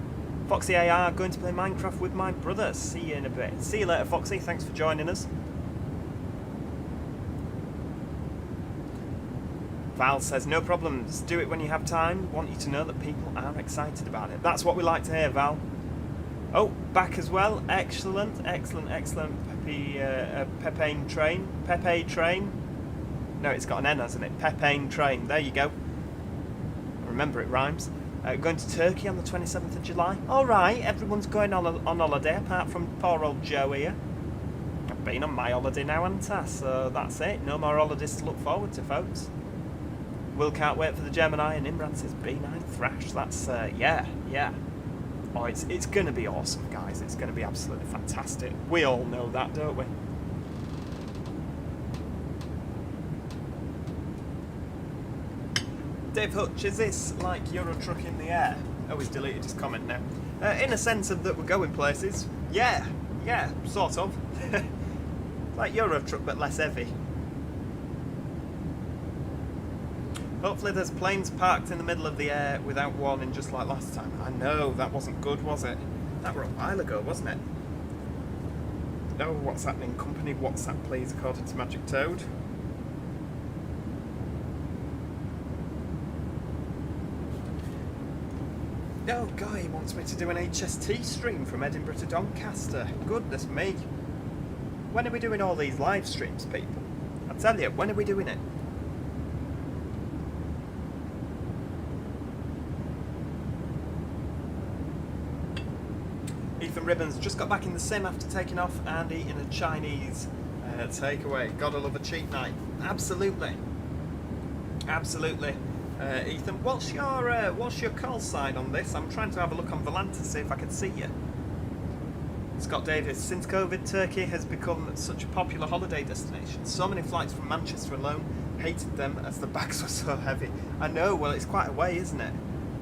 Foxy AR, going to play Minecraft with my brother. See you in a bit. See you later, Foxy. Thanks for joining us. Val says, no problems, do it when you have time. Want you to know that people are excited about it. That's what we like to hear, Val. Oh, back as well. Excellent, excellent, excellent. Pepane Train. Pepe Train. No, it's got an N, hasn't it? Pepane Train. There you go. Remember, it rhymes. Going to Turkey on the 27th of July. All right, everyone's going on holiday, apart from poor old Joe here. I've been on my holiday now, haven't I? So that's it. No more holidays to look forward to, folks. Will can't wait for the Gemini, and Imran says B9 Thrash. That's yeah. Oh, it's going to be awesome, guys. It's going to be absolutely fantastic. We all know that, don't we? Dave Hutch, is this like Euro Truck in the air? Oh, he's deleted his comment now. In a sense of that we're going places. Yeah, sort of. Like Euro Truck, but less heavy. Hopefully there's planes parked in the middle of the air without warning, just like last time. I know, that wasn't good, was it? That were a while ago, wasn't it? Oh, what's happening? Company WhatsApp, please, according to Magic Toad. Oh, God, he wants me to do an HST stream from Edinburgh to Doncaster. Goodness me. When are we doing all these live streams, people? I tell you, when are we doing it? Ethan Ribbons just got back in the sim after taking off and eating a Chinese takeaway. Gotta love a cheat night. Absolutely. Absolutely. Ethan, what's your call sign on this? I'm trying to have a look on Volanta to see if I can see you. Scott Davis, since COVID, Turkey has become such a popular holiday destination. So many flights from Manchester alone, hated them as the bags were so heavy. I know, well, it's quite a way, isn't it?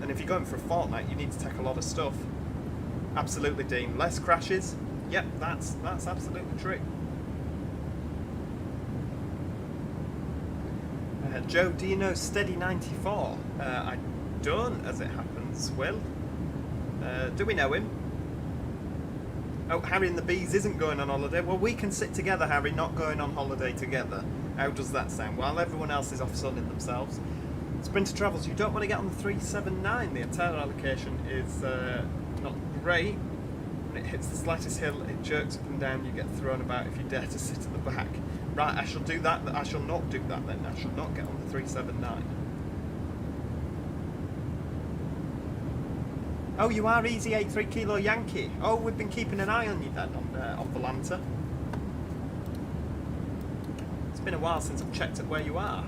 And if you're going for a fortnight, you need to take a lot of stuff. Absolutely, Dean. Less crashes. Yep, that's absolutely true. Joe, do you know Steady 94? I don't, as it happens. Will? Do we know him? Oh, Harry and the Bees isn't going on holiday. Well, we can sit together, Harry, not going on holiday together. How does that sound? While everyone else is off sunning themselves. Sprinter Travels, you don't want to get on the 379. The entire allocation is not great. When it hits the slightest hill, it jerks up and down. You get thrown about if you dare to sit at the back. Right, I shall do that. I shall not do that then. I shall not get on the 379. Oh, you are Easy 83 Kilo Yankee. Oh, we've been keeping an eye on you then on Volanta. It's been a while since I've checked at where you are.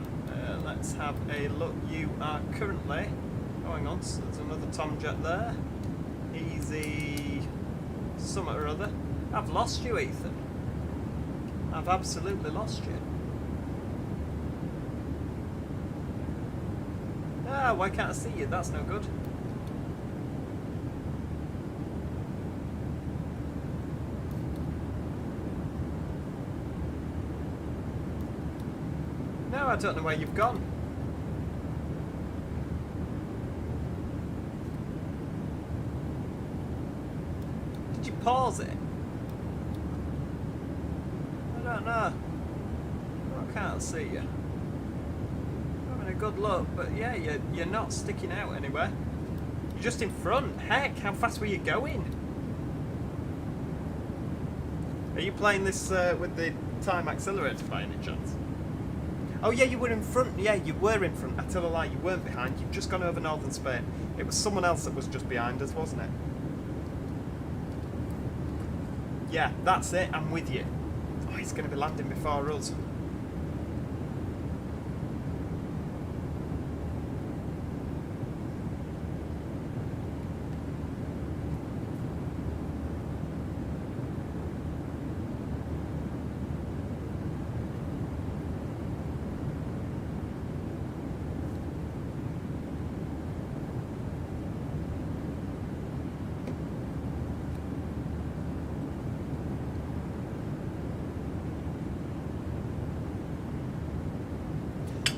Let's have a look. You are currently... Oh, hang on. So there's another Tomjet there. Easy... something or other. I've lost you, Ethan. I've absolutely lost you. Ah, why can't I see you? That's no good. don't know where you've gone. Did you pause it? I don't know. I can't see you. Having a good look, but yeah, you're not sticking out anywhere. You're just in front. Heck, how fast were you going? Are you playing this with the time accelerator by any chance? Oh yeah, you were in front. Yeah, you were in front. I tell a lie, you weren't behind. You've just gone over northern Spain. It was someone else that was just behind us, wasn't it? Yeah, that's it. I'm with you. Oh, he's going to be landing before us.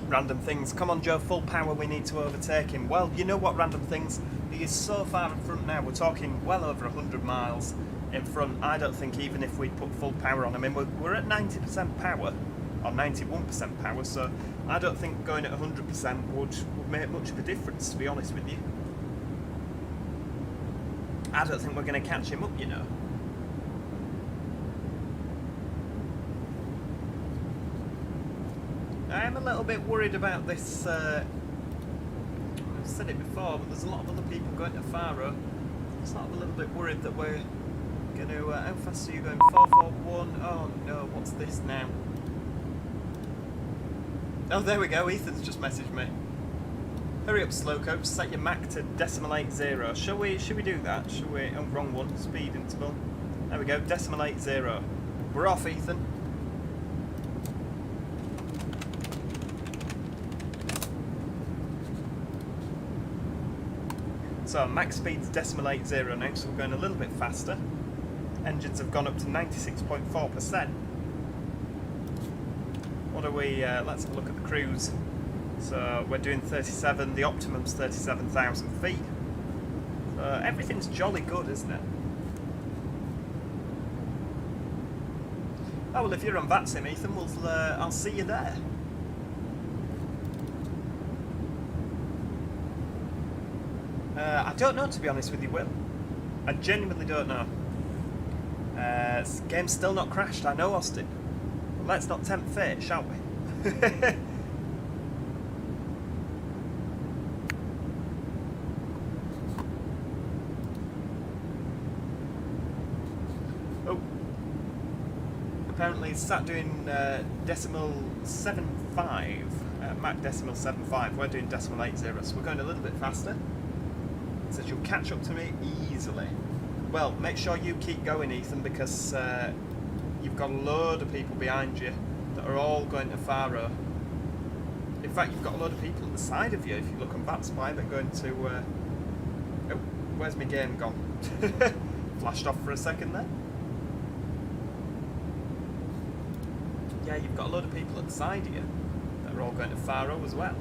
Random things. Come on, Joe, full power, we need to overtake him. Well, you know what, Random Things? He is so far in front now. We're talking well over 100 miles in front. I don't think even if we put full power on him, I mean, we're at 90% power, or 91% power, so I don't think going at 100% would make much of a difference, to be honest with you. I don't think we're going to catch him up, you know. I am a little bit worried about this, I've said it before, but there's a lot of other people going to Faro. So I'm a little bit worried that we're going to, how fast are you going? 441, oh no, what's this now? Oh, there we go, Ethan's just messaged me. Hurry up, Slowcoach, set your Mac to decimal 80. Shall we do that? Shall we, oh, wrong one, speed interval. There we go, decimal 80. We're off, Ethan. So max speed's decimal 80 now, so we're going a little bit faster. Engines have gone up to 96.4%. What are we, let's have a look at the cruise. So we're doing 37, the optimum's 37,000 feet. So everything's jolly good, isn't it? Oh well, if you're on VATSim, Ethan, I'll see you there. I don't know, to be honest with you, Will. I genuinely don't know. Game's still not crashed, I know, Austin. Well, let's not tempt fate, shall we? Oh. Apparently it's sat doing decimal 75, Mach decimal 75. We're doing decimal 80, so we're going a little bit faster. Says you'll catch up to me easily. Well, make sure you keep going, Ethan, because you've got a load of people behind you that are all going to Faro. In fact, you've got a load of people at the side of you. If you look on VATSim, they're going to... Oh, where's my game gone? Flashed off for a second there. Yeah, you've got a load of people at the side of you that are all going to Faro as well.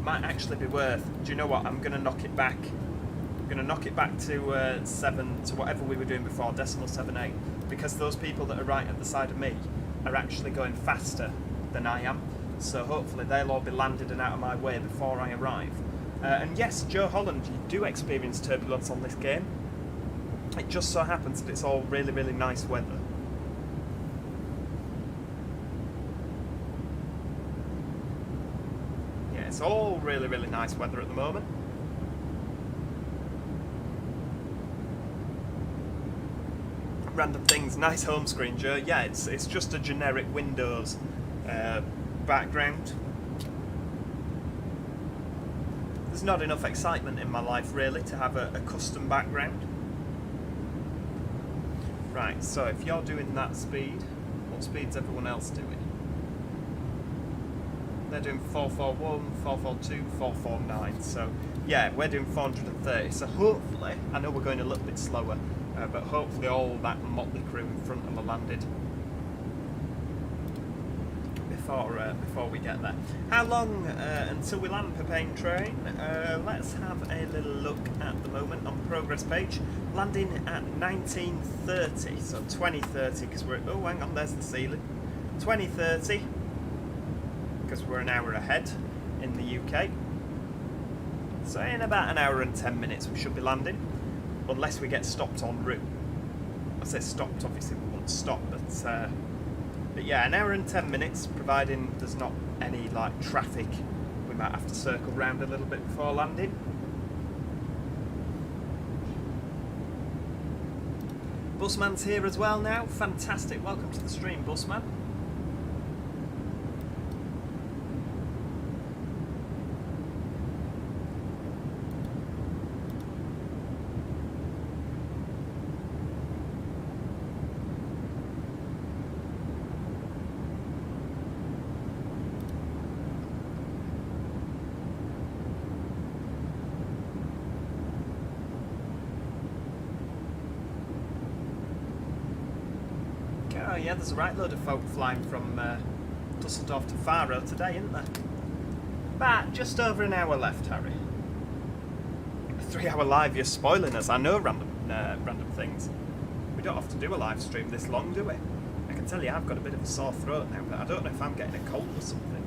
Might actually be worth. Do you know what? I'm going to knock it back. I'm going to knock it back to 7, to whatever we were doing before, decimal 78, because those people that are right at the side of me are actually going faster than I am. So hopefully they'll all be landed and out of my way before I arrive. And yes, Joe Holland, you do experience turbulence on this game. It just so happens that it's all really, really nice weather. It's all really, really nice weather at the moment. Random Things, nice home screen, Joe. Yeah, it's just a generic Windows background. There's not enough excitement in my life, really, to have a custom background. Right, so if you're doing that speed, what speed's everyone else doing? They're doing 441, 442, 449, so Yeah, we're doing 430, so hopefully, I know we're going a little bit slower, but hopefully all that motley crew in front of the landed before we get there. How long until we land, Pepane train? Let's have a little look at the moment on progress page. Landing at 19:30, so 20:30 because we're, oh hang on, there's the ceiling. 20:30 because we're an hour ahead in the UK. So in about an hour and 10 minutes we should be landing, unless we get stopped en route. I say stopped, obviously we won't stop, but yeah, an hour and 10 minutes, providing there's not any like traffic. We might have to circle round a little bit before landing. Busman's here as well now. Fantastic. Welcome to the stream, Busman. Oh yeah, there's a right load of folk flying from Dusseldorf to Faro today, isn't there? But just over an hour left, Harry. A 3-hour live, you're spoiling us. I know random things. We don't have to do a live stream this long, do we? I can tell you I've got a bit of a sore throat now, but I don't know if I'm getting a cold or something.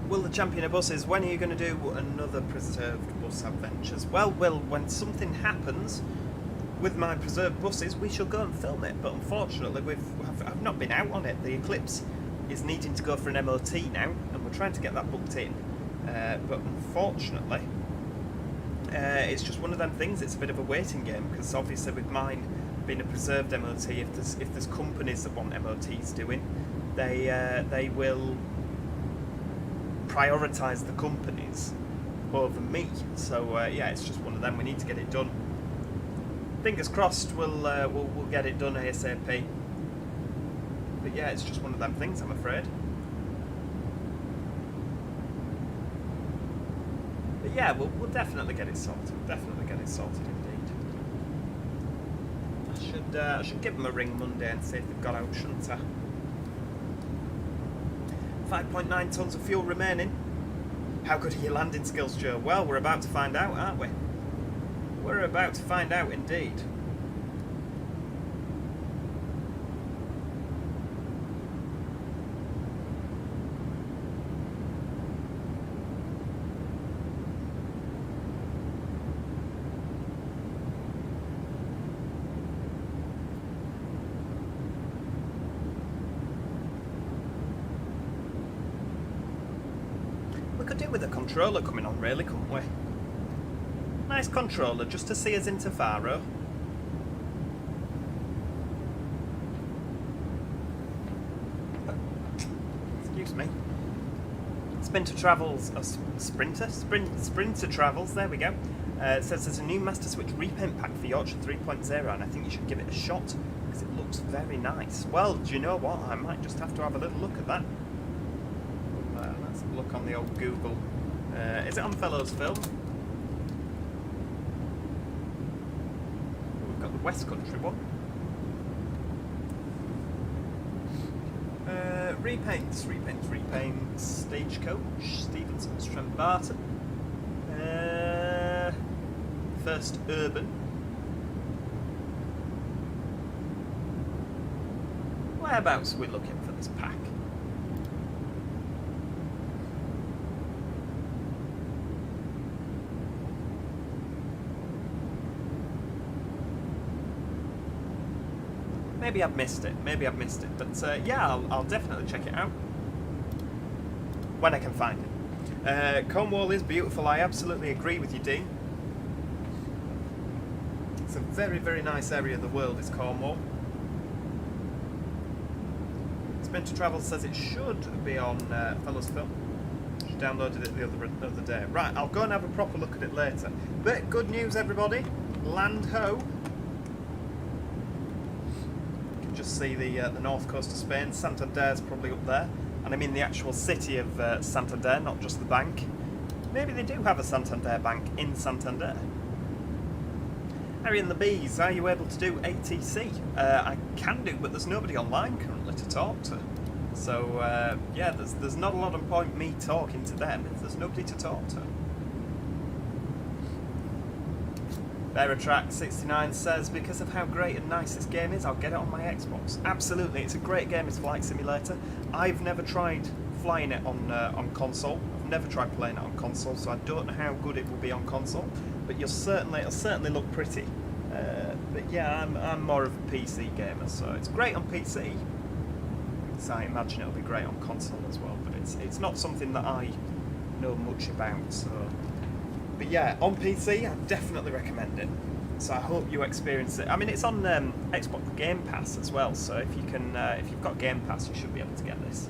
Will the champion of buses, when are you going to do another preserved bus adventures? Well, when something happens with my preserved buses, we shall go and film it. But unfortunately, I've not been out on it. The Eclipse is needing to go for an MOT now, and we're trying to get that booked in. But unfortunately, it's just one of them things. It's a bit of a waiting game, because obviously with mine being a preserved MOT, if there's companies that want MOTs doing, they will prioritise the companies over me. So yeah, it's just one of them. We need to get it done. Fingers crossed, we'll get it done ASAP. But yeah, it's just one of them things, I'm afraid. But yeah, we'll definitely get it sorted. We'll definitely get it sorted indeed. I should give them a ring Monday and see if they've got out, shouldn't I? 5.9 tonnes of fuel remaining. How good are your landing skills, Joe? Well, we're about to find out, aren't we? We're about to find out indeed. We could do with a controller coming on, really, couldn't we? Nice controller, just to see us into Faro. Excuse me. Sprinter Travels, Sprinter Travels, there we go. It says there's a new Master Switch repaint pack for Yorkshire 3.0, and I think you should give it a shot, because it looks very nice. Well, do you know what? I might just have to have a little look at that. Let's have a look on the old Google. Is it on Fellows Film? We've got the West Country one. Repaints, Stagecoach, Stevenson's, Trembarton. First Urban. Whereabouts are we looking for this pack? Maybe I've missed it, but yeah, I'll definitely check it out when I can find it. Cornwall is beautiful, I absolutely agree with you, Dean. It's a very, very nice area of the world, is Cornwall. Sprinter Travel says it should be on Fellows Film. She downloaded it the other day. Right, I'll go and have a proper look at it later. But good news, everybody. Land ho. can just see the north coast of Spain. Santander's probably up there, and I mean the actual city of Santander, not just the bank. Maybe they do have a Santander bank in Santander. Harry and the Bees, are you able to do ATC? I can do, but there's nobody online currently to talk to. So yeah, there's not a lot of point me talking to them if there's nobody to talk to. Bearatrack69 says, because of how great and nice this game is, I'll get it on my Xbox. Absolutely, it's a great game as Flight Simulator. I've never tried flying it on console. I've never tried playing it on console, so I don't know how good it will be on console. But it'll certainly look pretty. But yeah, I'm more of a PC gamer, so it's great on PC. So I imagine it'll be great on console as well. But it's not something that I know much about. So, but yeah, on PC, I definitely recommend it. So I hope you experience it. I mean, it's on Xbox Game Pass as well. So if you've got Game Pass, you should be able to get this.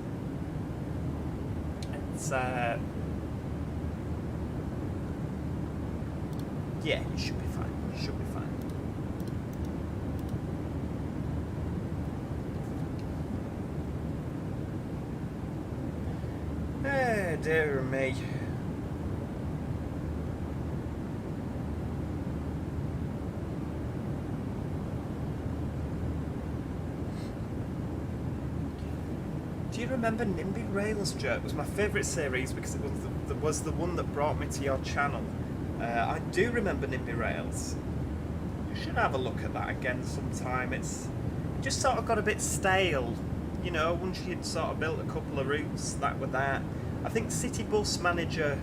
It's yeah, you should be fine. You should be fine. Oh, dear me. Do you remember Nimby Rails, Jerk? It was my favourite series because it was the one that brought me to your channel. I do remember Nimby Rails. You should have a look at that again sometime. It's just sort of got a bit stale, you know, once you'd sort of built a couple of routes that were that. I think City Bus Manager,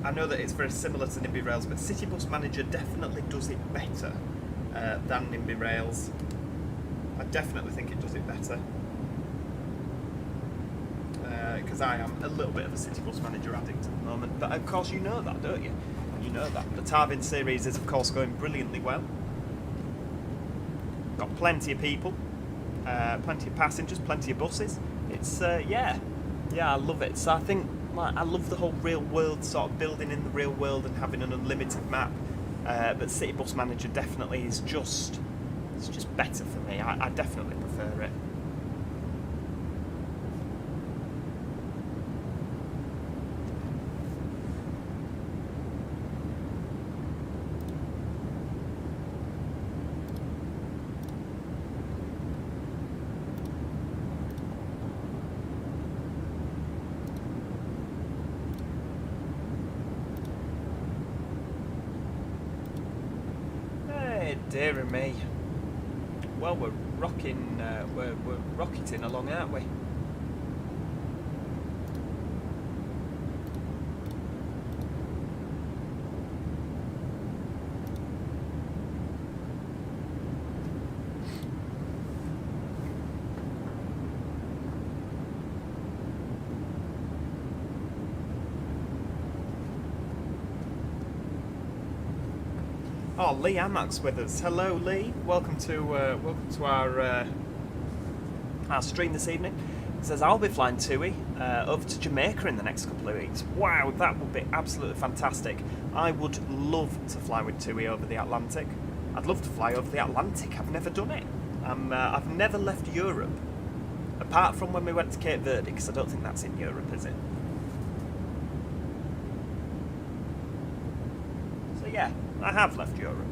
I know that it's very similar to Nimby Rails, but City Bus Manager definitely does it better than Nimby Rails. I definitely think it does it better. Because I am a little bit of a City Bus Manager addict at the moment, but of course you know that, don't you? You know that. The Tarvin series is of course going brilliantly well. Got plenty of people, plenty of passengers, plenty of buses. It's yeah, I love it. So I think I love the whole real world sort of building in the real world and having an unlimited map. But City Bus Manager definitely is just better for me. I definitely prefer it. Dear me. Well, we're rocking, we're rocketing along, aren't we? Oh, Lee Amak's with us. Hello, Lee. Welcome to our stream this evening. It says I'll be flying TUI over to Jamaica in the next couple of weeks. Wow, that would be absolutely fantastic. I would love to fly with TUI over the Atlantic. I'd love to fly over the Atlantic. I've never done it. I've never left Europe, apart from when we went to Cape Verde, because I don't think that's in Europe, is it? So yeah. I have left Europe.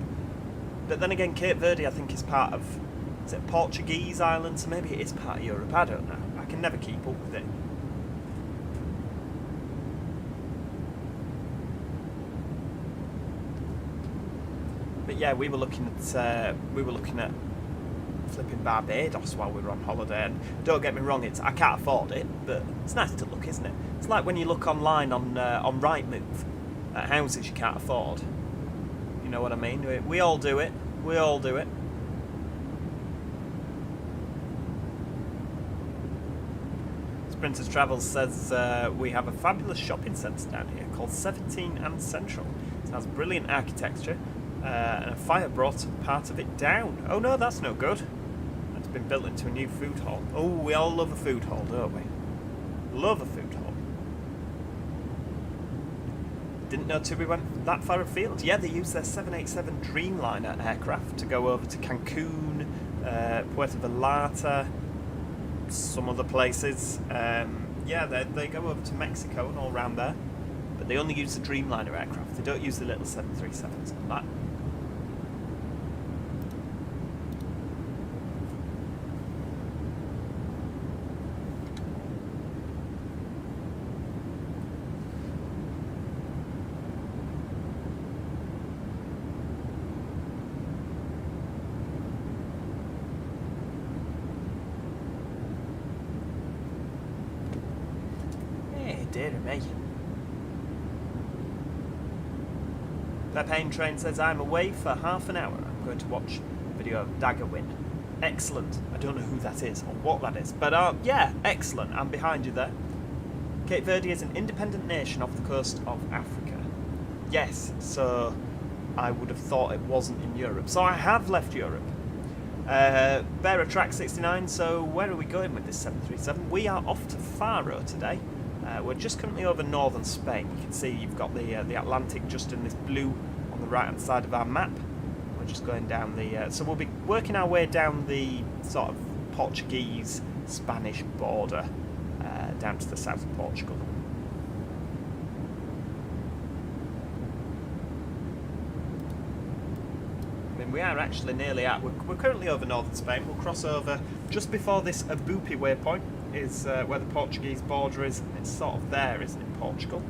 But then again, Cape Verde I think is part of, is it Portuguese island? So maybe it is part of Europe, I don't know. I can never keep up with it. But yeah, we were looking at flipping Barbados while we were on holiday, and don't get me wrong, I can't afford it, but it's nice to look, isn't it? It's like when you look online on Rightmove at houses you can't afford. You know what I mean? We all do it. We all do it. Sprinters Travels says we have a fabulous shopping centre down here called 17 and Central. It has brilliant architecture and a fire brought part of it down. Oh no, that's no good. It's been built into a new food hall. Oh, we all love a food hall, don't we? Love a food hall. Didn't know TUI went that far afield. Yeah, they use their 787 Dreamliner aircraft to go over to Cancun, Puerto Volanta, some other places. Yeah, they go over to Mexico and all around there, but they only use the Dreamliner aircraft. They don't use the little 737s on that. Dear me. Pepane Train says, I'm away for half an hour. I'm going to watch a video of Dagger win. Excellent. I don't know who that is or what that is, but yeah, excellent. I'm behind you there. Cape Verde is an independent nation off the coast of Africa. Yes, so I would have thought it wasn't in Europe. So I have left Europe. Bearer Track 69, so where are we going with this 737? We are off to Faro today. We're just currently over northern Spain. You can see you've got the Atlantic just in this blue on the right hand side of our map. We're just going down the... so we'll be working our way down the sort of Portuguese-Spanish border down to the south of Portugal. I mean, we are actually nearly at... We're currently over northern Spain. We'll cross over just before this Abupi waypoint. Is where the Portuguese border is. It's sort of there, isn't it, Portugal?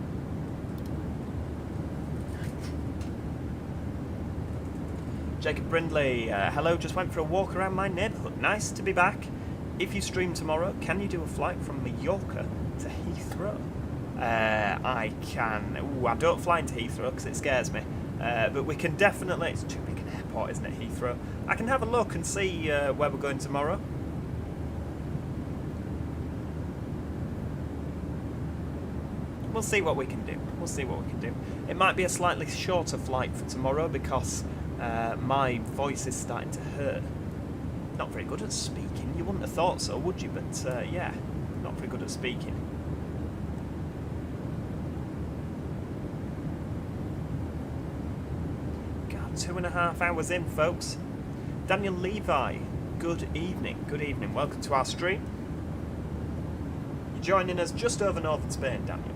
Jacob Brindley, hello, just went for a walk around my neighbourhood. Nice to be back. If you stream tomorrow, can you do a flight from Mallorca to Heathrow? I can. Ooh, I don't fly into Heathrow because it scares me. But we can definitely... It's too big an airport, isn't it, Heathrow? I can have a look and see where we're going tomorrow. We'll see what we can do. We'll see what we can do. It might be a slightly shorter flight for tomorrow because my voice is starting to hurt. Not very good at speaking. You wouldn't have thought so, would you? But yeah, not very good at speaking. God, 2.5 hours in, folks. Daniel Levi, good evening. Good evening. Welcome to our stream. You're joining us just over northern Spain, Daniel.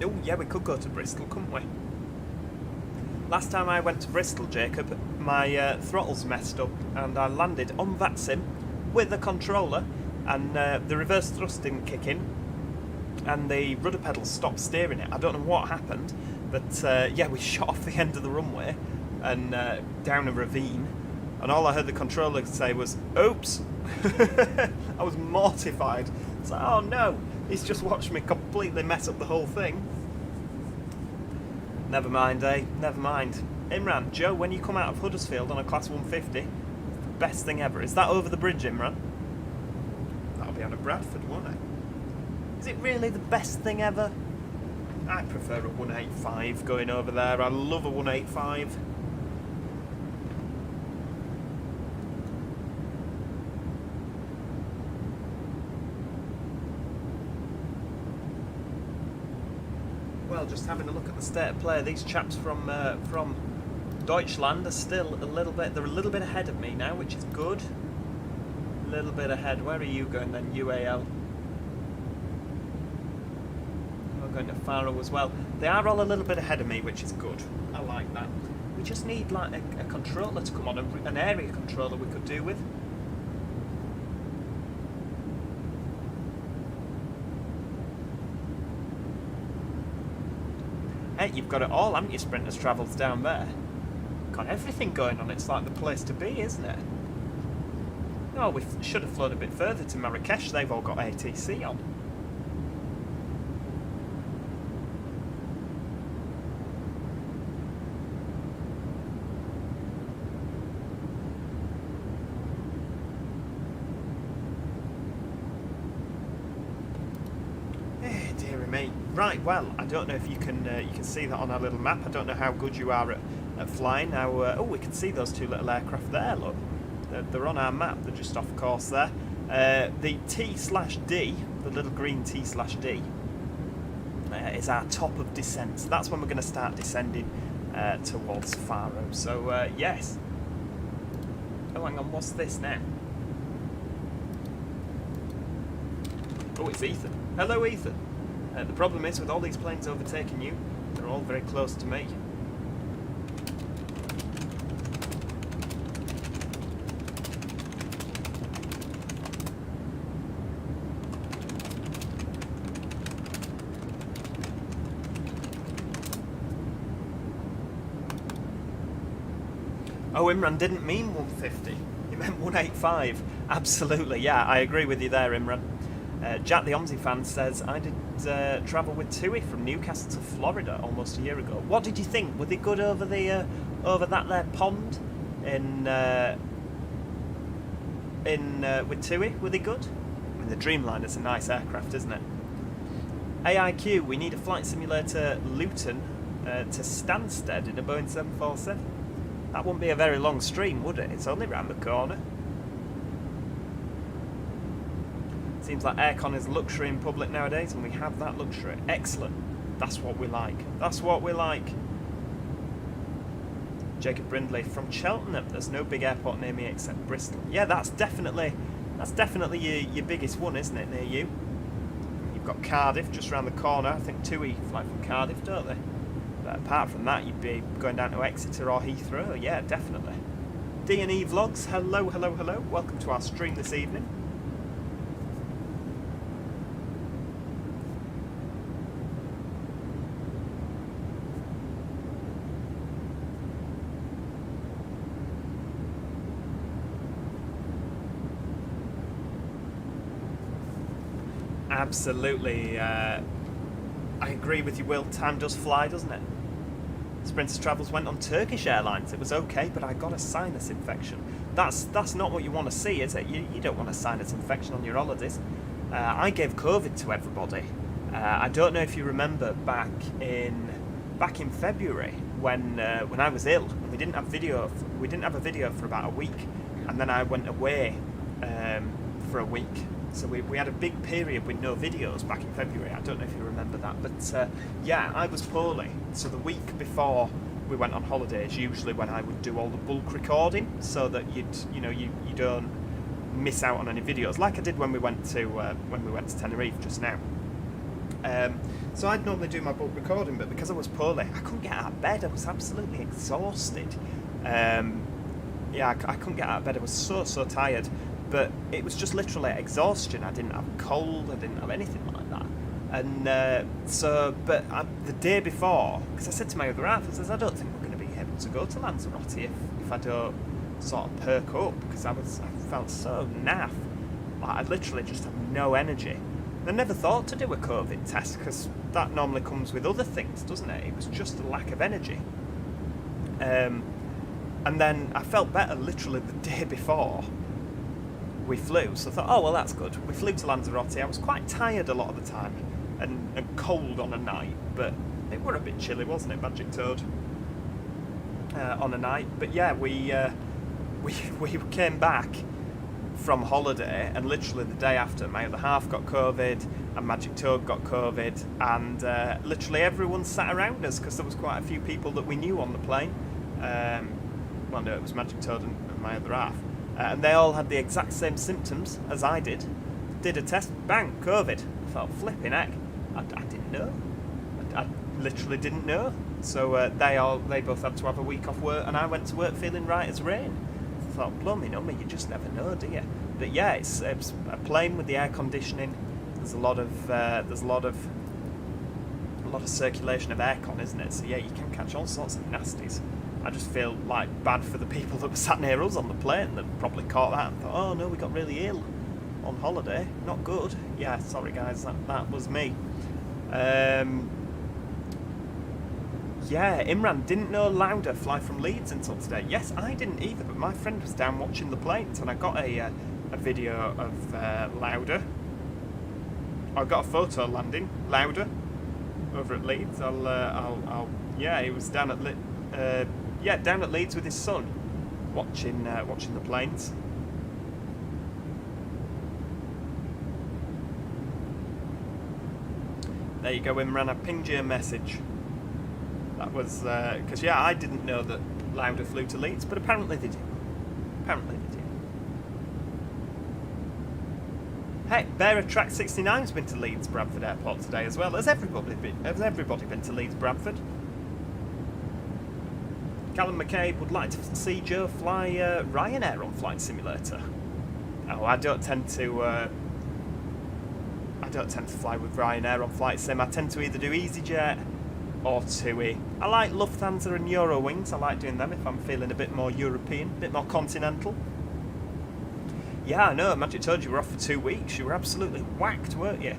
Oh, yeah, we could go to Bristol, couldn't we? Last time I went to Bristol, Jacob, my throttles messed up and I landed on VATSim with a controller and the reverse thrust didn't kick in and the rudder pedals stopped steering it. I don't know what happened, but yeah, we shot off the end of the runway and down a ravine, and all I heard the controller say was, oops! I was mortified. It's like, oh no! He's just watched me completely mess up the whole thing. Never mind, eh? Never mind. Imran, Joe, when you come out of Huddersfield on a Class 150, best thing ever. Is that over the bridge, Imran? That'll be on a Bradford, won't it? Is it really the best thing ever? I prefer a 185 going over there. I love a 185. Well, just having a look at the state of play, these chaps from Deutschland are still a little bit. They're a little bit ahead of me now, which is good. A little bit ahead. Where are you going then, UAL? We're going to Faro as well. They are all a little bit ahead of me, which is good. I like that. We just need like a controller to come on, an area controller we could do with. Hey, you've got it all, haven't you, Sprinters Travels down there? Got everything going on, it's like the place to be, isn't it? Oh, we should have flown a bit further to Marrakesh, they've all got ATC on. Right, well, I don't know if you can see that on our little map. I don't know how good you are at flying. Now, oh, we can see those two little aircraft there, look. They're on our map, they're just off course there. The T/D, the little green T/D, is our top of descent. So that's when we're going to start descending towards Faro. So yes. Oh, hang on, what's this now? Oh, it's Ethan. Hello, Ethan. The problem is with all these planes overtaking you, they're all very close to me. Oh, Imran didn't mean 150. He meant 185. Absolutely, yeah, I agree with you there, Imran. Jack the Omzi fan says, I did travel with TUI from Newcastle to Florida almost a year ago. What did you think? Were they good over the over that there pond with TUI? Were they good? I mean, the Dreamliner's a nice aircraft, isn't it? AIQ, we need a flight simulator Luton to Stansted in a Boeing 747. That wouldn't be a very long stream, would it? It's only round the corner. Seems like aircon is luxury in public nowadays, and we have that luxury. Excellent. That's what we like. That's what we like. Jacob Brindley from Cheltenham. There's no big airport near me except Bristol. Yeah, that's definitely your biggest one, isn't it, near you? You've got Cardiff just around the corner. I think TUI fly from Cardiff, don't they? But apart from that, you'd be going down to Exeter or Heathrow. Yeah, definitely. D&E Vlogs. Hello, hello, hello. Welcome to our stream this evening. Absolutely, I agree with you, Will. Time does fly, doesn't it? Sprinter Travels went on Turkish Airlines. It was okay, but I got a sinus infection. That's not what you want to see, is it? You don't want a sinus infection on your holidays. I gave COVID to everybody. I don't know if you remember back in February when I was ill and we didn't have a video for about a week, and then I went away for a week. So we had a big period with no videos back in February. I don't know if you remember that, but yeah, I was poorly. So the week before we went on holiday is usually when I would do all the bulk recording, so that you don't miss out on any videos, like I did when we went to Tenerife just now. So I'd normally do my bulk recording, but because I was poorly, I couldn't get out of bed. I was absolutely exhausted. Yeah, I couldn't get out of bed. I was so tired. But it was just literally exhaustion. I didn't have a cold, I didn't have anything like that. And the day before, because I said to my other half, I says, I don't think we're going to be able to go to Lanzarote if I don't sort of perk up, because I felt so naff. Like, I literally just have no energy. And I never thought to do a COVID test, because that normally comes with other things, doesn't it? It was just a lack of energy. And then I felt better literally the day before we flew, so I thought, oh well, that's good. We flew to Lanzarote. I was quite tired a lot of the time and cold on a night, but it were a bit chilly, wasn't it, Magic Toad, on a night? But yeah, we came back from holiday, and literally the day after, my other half got COVID and Magic Toad got COVID, and literally everyone sat around us because there was quite a few people that we knew on the plane. Well, no, it was Magic Toad and my other half. And they all had the exact same symptoms as I did. Did a test, bang, COVID. I felt flipping heck. I didn't know. I literally didn't know. So they both had to have a week off work, and I went to work feeling right as rain. I thought, blooming me, you just never know, do you? But yeah, it's a plane with the air conditioning. There's a lot of circulation of aircon, isn't it? So yeah, you can catch all sorts of nasties. I just feel like bad for the people that were sat near us on the plane that probably caught that and thought, oh no, we got really ill on holiday. Not good. Yeah, sorry guys, that was me. Yeah, Imran didn't know Lauda fly from Leeds until today. Yes, I didn't either, but my friend was down watching the planes, and I got a video of Lauda. I got a photo landing Lauda over at Leeds. Yeah, he was down at down at Leeds with his son, watching the planes. There you go, Imran. I pinged you a message. That was because yeah, I didn't know that Lauda flew to Leeds, but apparently they do. Apparently they do. Hey, Bearer Track 69's been to Leeds Bradford Airport today as well. Has everybody been? Has everybody been to Leeds Bradford? Callum McCabe would like to see Joe fly Ryanair on Flight Simulator. Oh, I don't tend to fly with Ryanair on Flight Sim. I tend to either do EasyJet or TUI. I like Lufthansa and Eurowings. I like doing them if I'm feeling a bit more European, a bit more continental. Yeah, I know. Magic told you were off for 2 weeks. You were absolutely whacked, weren't you?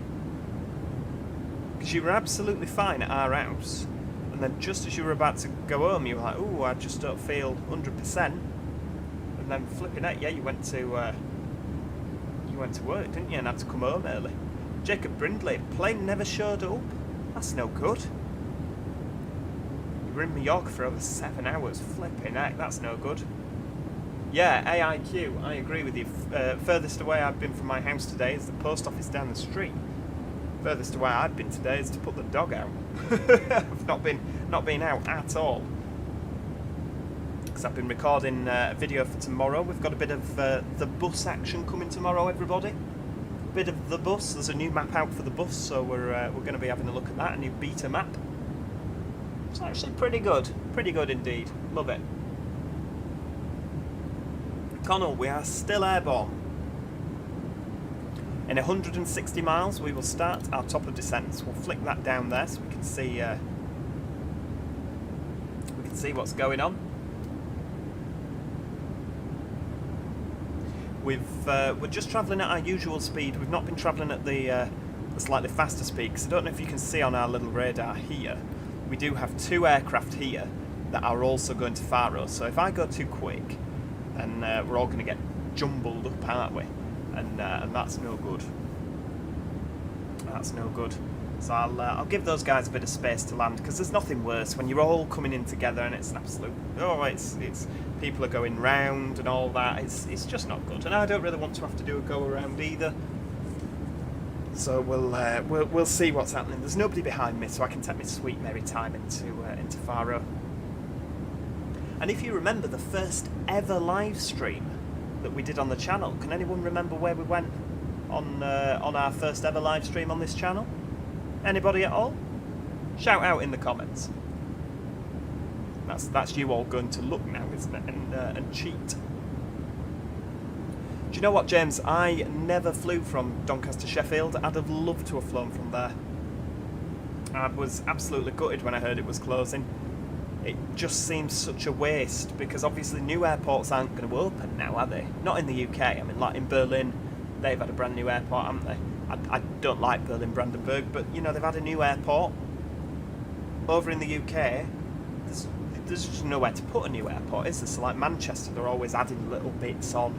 Because you were absolutely fine at our house. And then just as you were about to go home, you were like, "Ooh, I just don't feel 100%." And then flipping out, yeah, you went to work, didn't you? And had to come home early. Jacob Brindley, plane never showed up. That's no good. You were in Mallorca for over 7 hours. Flipping heck, that's no good. Yeah, AIQ, I agree with you. Furthest away I've been from my house today is the post office down the street. Furthest away I've been today is to put the dog out. I've not been out at all. Because I've been recording a video for tomorrow. We've got a bit of the bus action coming tomorrow, everybody. Bit of the bus. There's a new map out for the bus, so we're going to be having a look at that, a new beta map. It's actually pretty good indeed. Love it. Connell, we are still airborne. In 160 miles, we will start our top of descent. We'll flick that down there so we can see what's going on. We're just travelling at our usual speed. We've not been travelling at the slightly faster speed, because I don't know if you can see on our little radar here, we do have 2 aircraft here that are also going to Faro. So if I go too quick, then we're all going to get jumbled up, aren't we? And that's no good. That's no good. So I'll give those guys a bit of space to land, because there's nothing worse when you're all coming in together and it's an absolute it's people are going round and all that. It's just not good, and I don't really want to have to do a go around either. So we'll see what's happening. There's nobody behind me, so I can take my sweet merry time into Faro. And if you remember the first ever live stream that we did on the channel, can anyone remember where we went on our first ever live stream on this channel? Anybody at all? Shout out in the comments. That's you all going to look now, isn't it? And cheat. Do you know what, James? I never flew from Doncaster, Sheffield. I'd have loved to have flown from there. I was absolutely gutted when I heard it was closing. It just seems such a waste, because obviously new airports aren't going to open now, are they? Not in the UK. I mean, like in Berlin, they've had a brand new airport, haven't they? I don't like Berlin-Brandenburg, but you know, they've had a new airport. Over in the UK, there's just nowhere to put a new airport, is there? So like Manchester, they're always adding little bits on.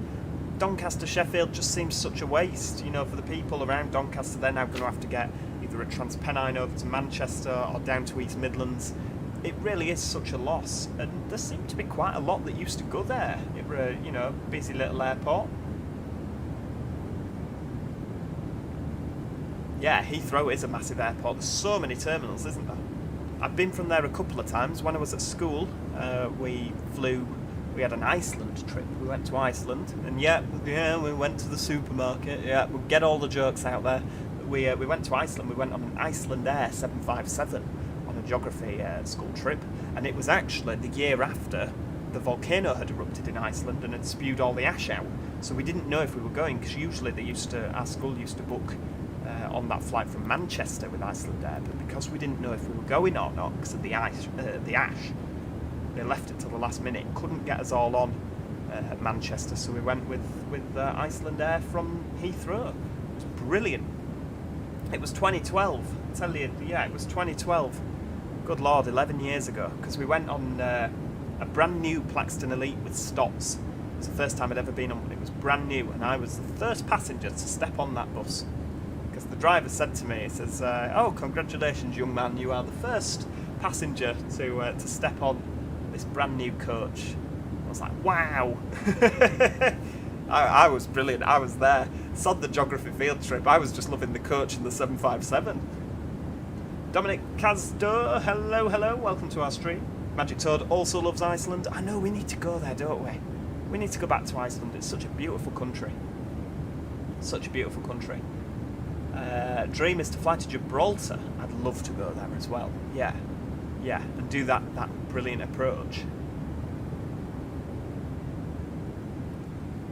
Doncaster, Sheffield just seems such a waste, you know, for the people around Doncaster. They're now going to have to get either a Transpennine over to Manchester or down to East Midlands. It really is such a loss, and there seemed to be quite a lot that used to go there. It were a, you know, busy little airport. Yeah, Heathrow is a massive airport. There's so many terminals, isn't there? I've been from there a couple of times. When I was at school, we had an Iceland trip. We went to Iceland, and yeah, we went to the supermarket. Yeah, we'll get all the jokes out there. We went to Iceland. We went on an Iceland Air 757 on a geography school trip, and it was actually the year after the volcano had erupted in Iceland and had spewed all the ash out. So we didn't know if we were going, because usually our school used to book on that flight from Manchester with Iceland Air, but because we didn't know if we were going or not because of the ash, they left it till the last minute, couldn't get us all on at Manchester, so we went with Iceland Air from Heathrow. It was brilliant. It was 2012, I tell you, yeah, it was 2012. Good Lord, 11 years ago, because we went on a brand new Plaxton Elite with stops. It was the first time I'd ever been on one. It was brand new, and I was the first passenger to step on that bus. Because the driver said to me, he says, "Oh, congratulations, young man, you are the first passenger to step on this brand new coach." I was like, wow. I was brilliant. I was there. Sod the geography field trip. I was just loving the coach and the 757. Dominic Kazdo, hello, hello, welcome to our stream. Magic Toad also loves Iceland. I know, we need to go there, don't we? We need to go back to Iceland. It's such a beautiful country. Such a beautiful country. Dream is to fly to Gibraltar. I'd love to go there as well. Yeah, yeah, and do that brilliant approach.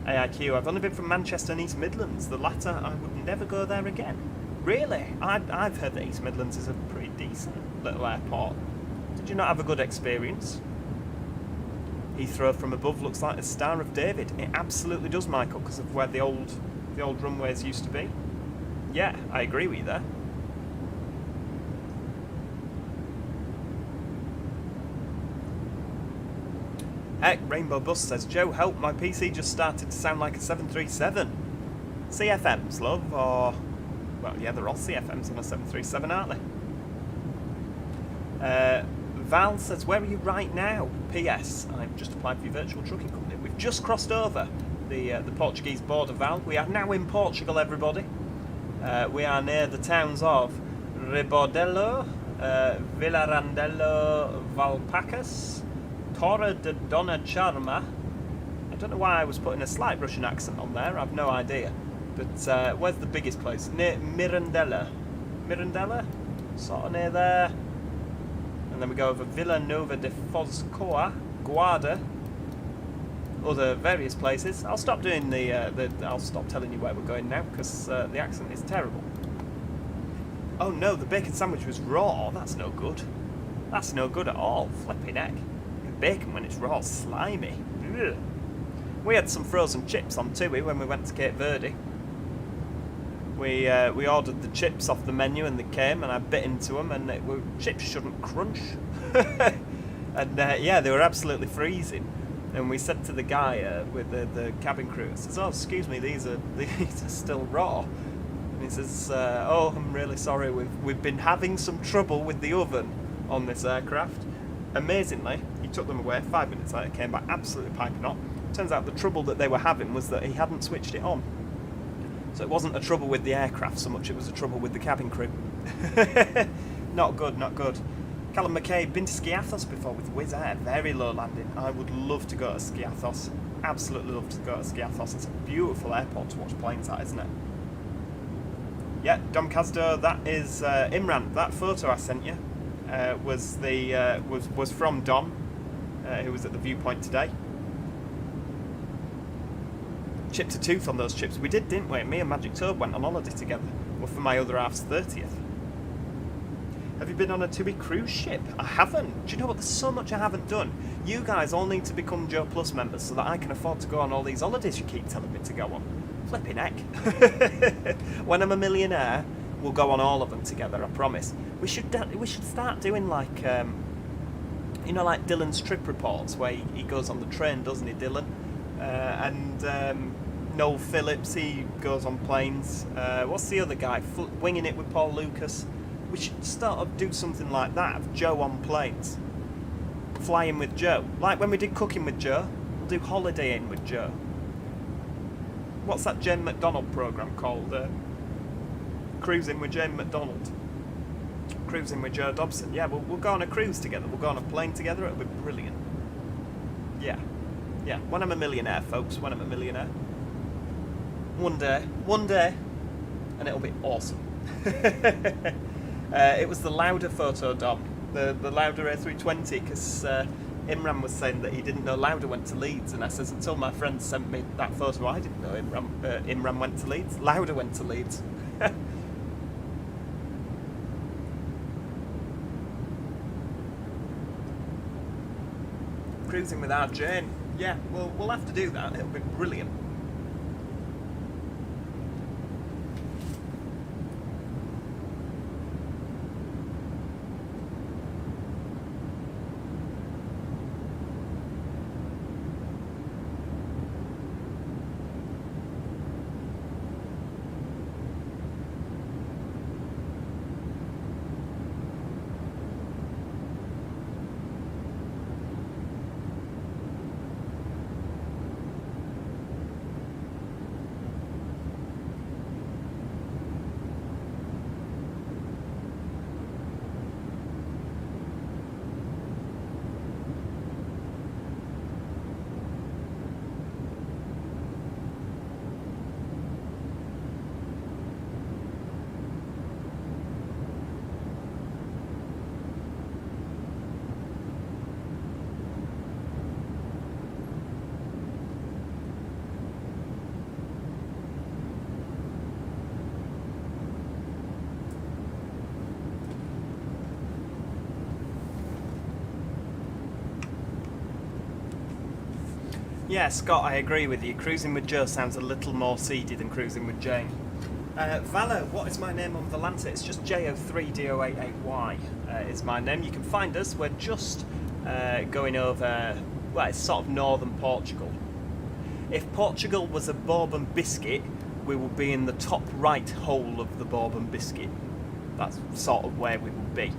AIQ, I've only been from Manchester and East Midlands. The latter, I would never go there again. Really? I've heard that East Midlands is a pretty decent little airport. Did you not have a good experience? Heathrow from above looks like the Star of David. It absolutely does, Michael, because of where the old runways used to be. Yeah, I agree with you there. Heck, Rainbow Bus says, Joe, help, my PC just started to sound like a 737. CFMs, love, or... Well, yeah, they're all CFMs on a 737, aren't they? Val says, where are you right now? P.S. I've just applied for your virtual trucking company. We've just crossed over the Portuguese border, Val. We are now in Portugal, everybody. We are near the towns of Rebordelo, Vilarandello, Valpacas, Torre de Dona Charma. I don't know why I was putting a slight Russian accent on there, I've no idea. But where's the biggest place? Near Mirandela. Mirandela? Sort of near there. And then we go over Villa Nova de Foscoa, Guarda, other various places. I'll stop doing I'll stop telling you where we're going now, because the accent is terrible. Oh no, the bacon sandwich was raw. That's no good. That's no good at all. Flipping heck. Bacon when it's raw, slimy. Ugh. We had some frozen chips on TUI when we went to Cape Verde. We ordered the chips off the menu and they came, and I bit into them, and chips shouldn't crunch. And yeah, they were absolutely freezing. And we said to the guy with the cabin crew, he says, "Oh, excuse me, these are still raw." And he says, "Oh, I'm really sorry. We've been having some trouble with the oven on this aircraft." Amazingly, he took them away. 5 minutes later, came back absolutely piping hot. Turns out the trouble that they were having was that he hadn't switched it on. So it wasn't a trouble with the aircraft so much, it was a trouble with the cabin crew. Not good, not good. Callum McKay, been to Skiathos before with Wizz Air, very low landing. I would love to go to Skiathos. Absolutely love to go to Skiathos. It's a beautiful airport to watch planes at, isn't it? Yeah, Dom Casdo, that is Imran. That photo I sent you was from Dom, who was at the viewpoint today. Chipped a tooth on those chips. We did, didn't we? Me and Magic Toad went on holiday together. Well, for my other half's 30th. Have you been on a TUI cruise ship? I haven't. Do you know what? There's so much I haven't done. You guys all need to become Joe Plus members so that I can afford to go on all these holidays you keep telling me to go on. Flipping heck. When I'm a millionaire, we'll go on all of them together, I promise. We should start doing like, you know, like Dylan's trip reports, where he goes on the train, doesn't he, Dylan? And Noel Phillips, he goes on planes. What's the other guy? Winging It with Paul Lucas. We should start to do something like that, of Joe on planes. Flying with Joe. Like when we did Cooking with Joe, we'll do Holidaying with Joe. What's that Jane McDonald programme called? Cruising with Jane McDonald. Cruising with Joe Dobson. Yeah, we'll go on a cruise together. We'll go on a plane together. It'll be brilliant. Yeah. Yeah, when I'm a millionaire, folks, when I'm a millionaire. One day, and it'll be awesome. It was the Lauda photo, Dom, the Lauda A320, because Imran was saying that he didn't know Lauda went to Leeds, and I says, until my friend sent me that photo, I didn't know Imran went to Leeds. Lauda went to Leeds. Cruising with our Jane. Yeah, we'll have to do that. It'll be brilliant. Yeah, Scott, I agree with you. Cruising with Joe sounds a little more seedy than cruising with Jane. Valo, what is my name on Volanta? It's just JO3DO88Y is my name. You can find us. We're just going over, well, it's sort of northern Portugal. If Portugal was a Bourbon biscuit, we would be in the top right hole of the Bourbon biscuit. That's sort of where we would be.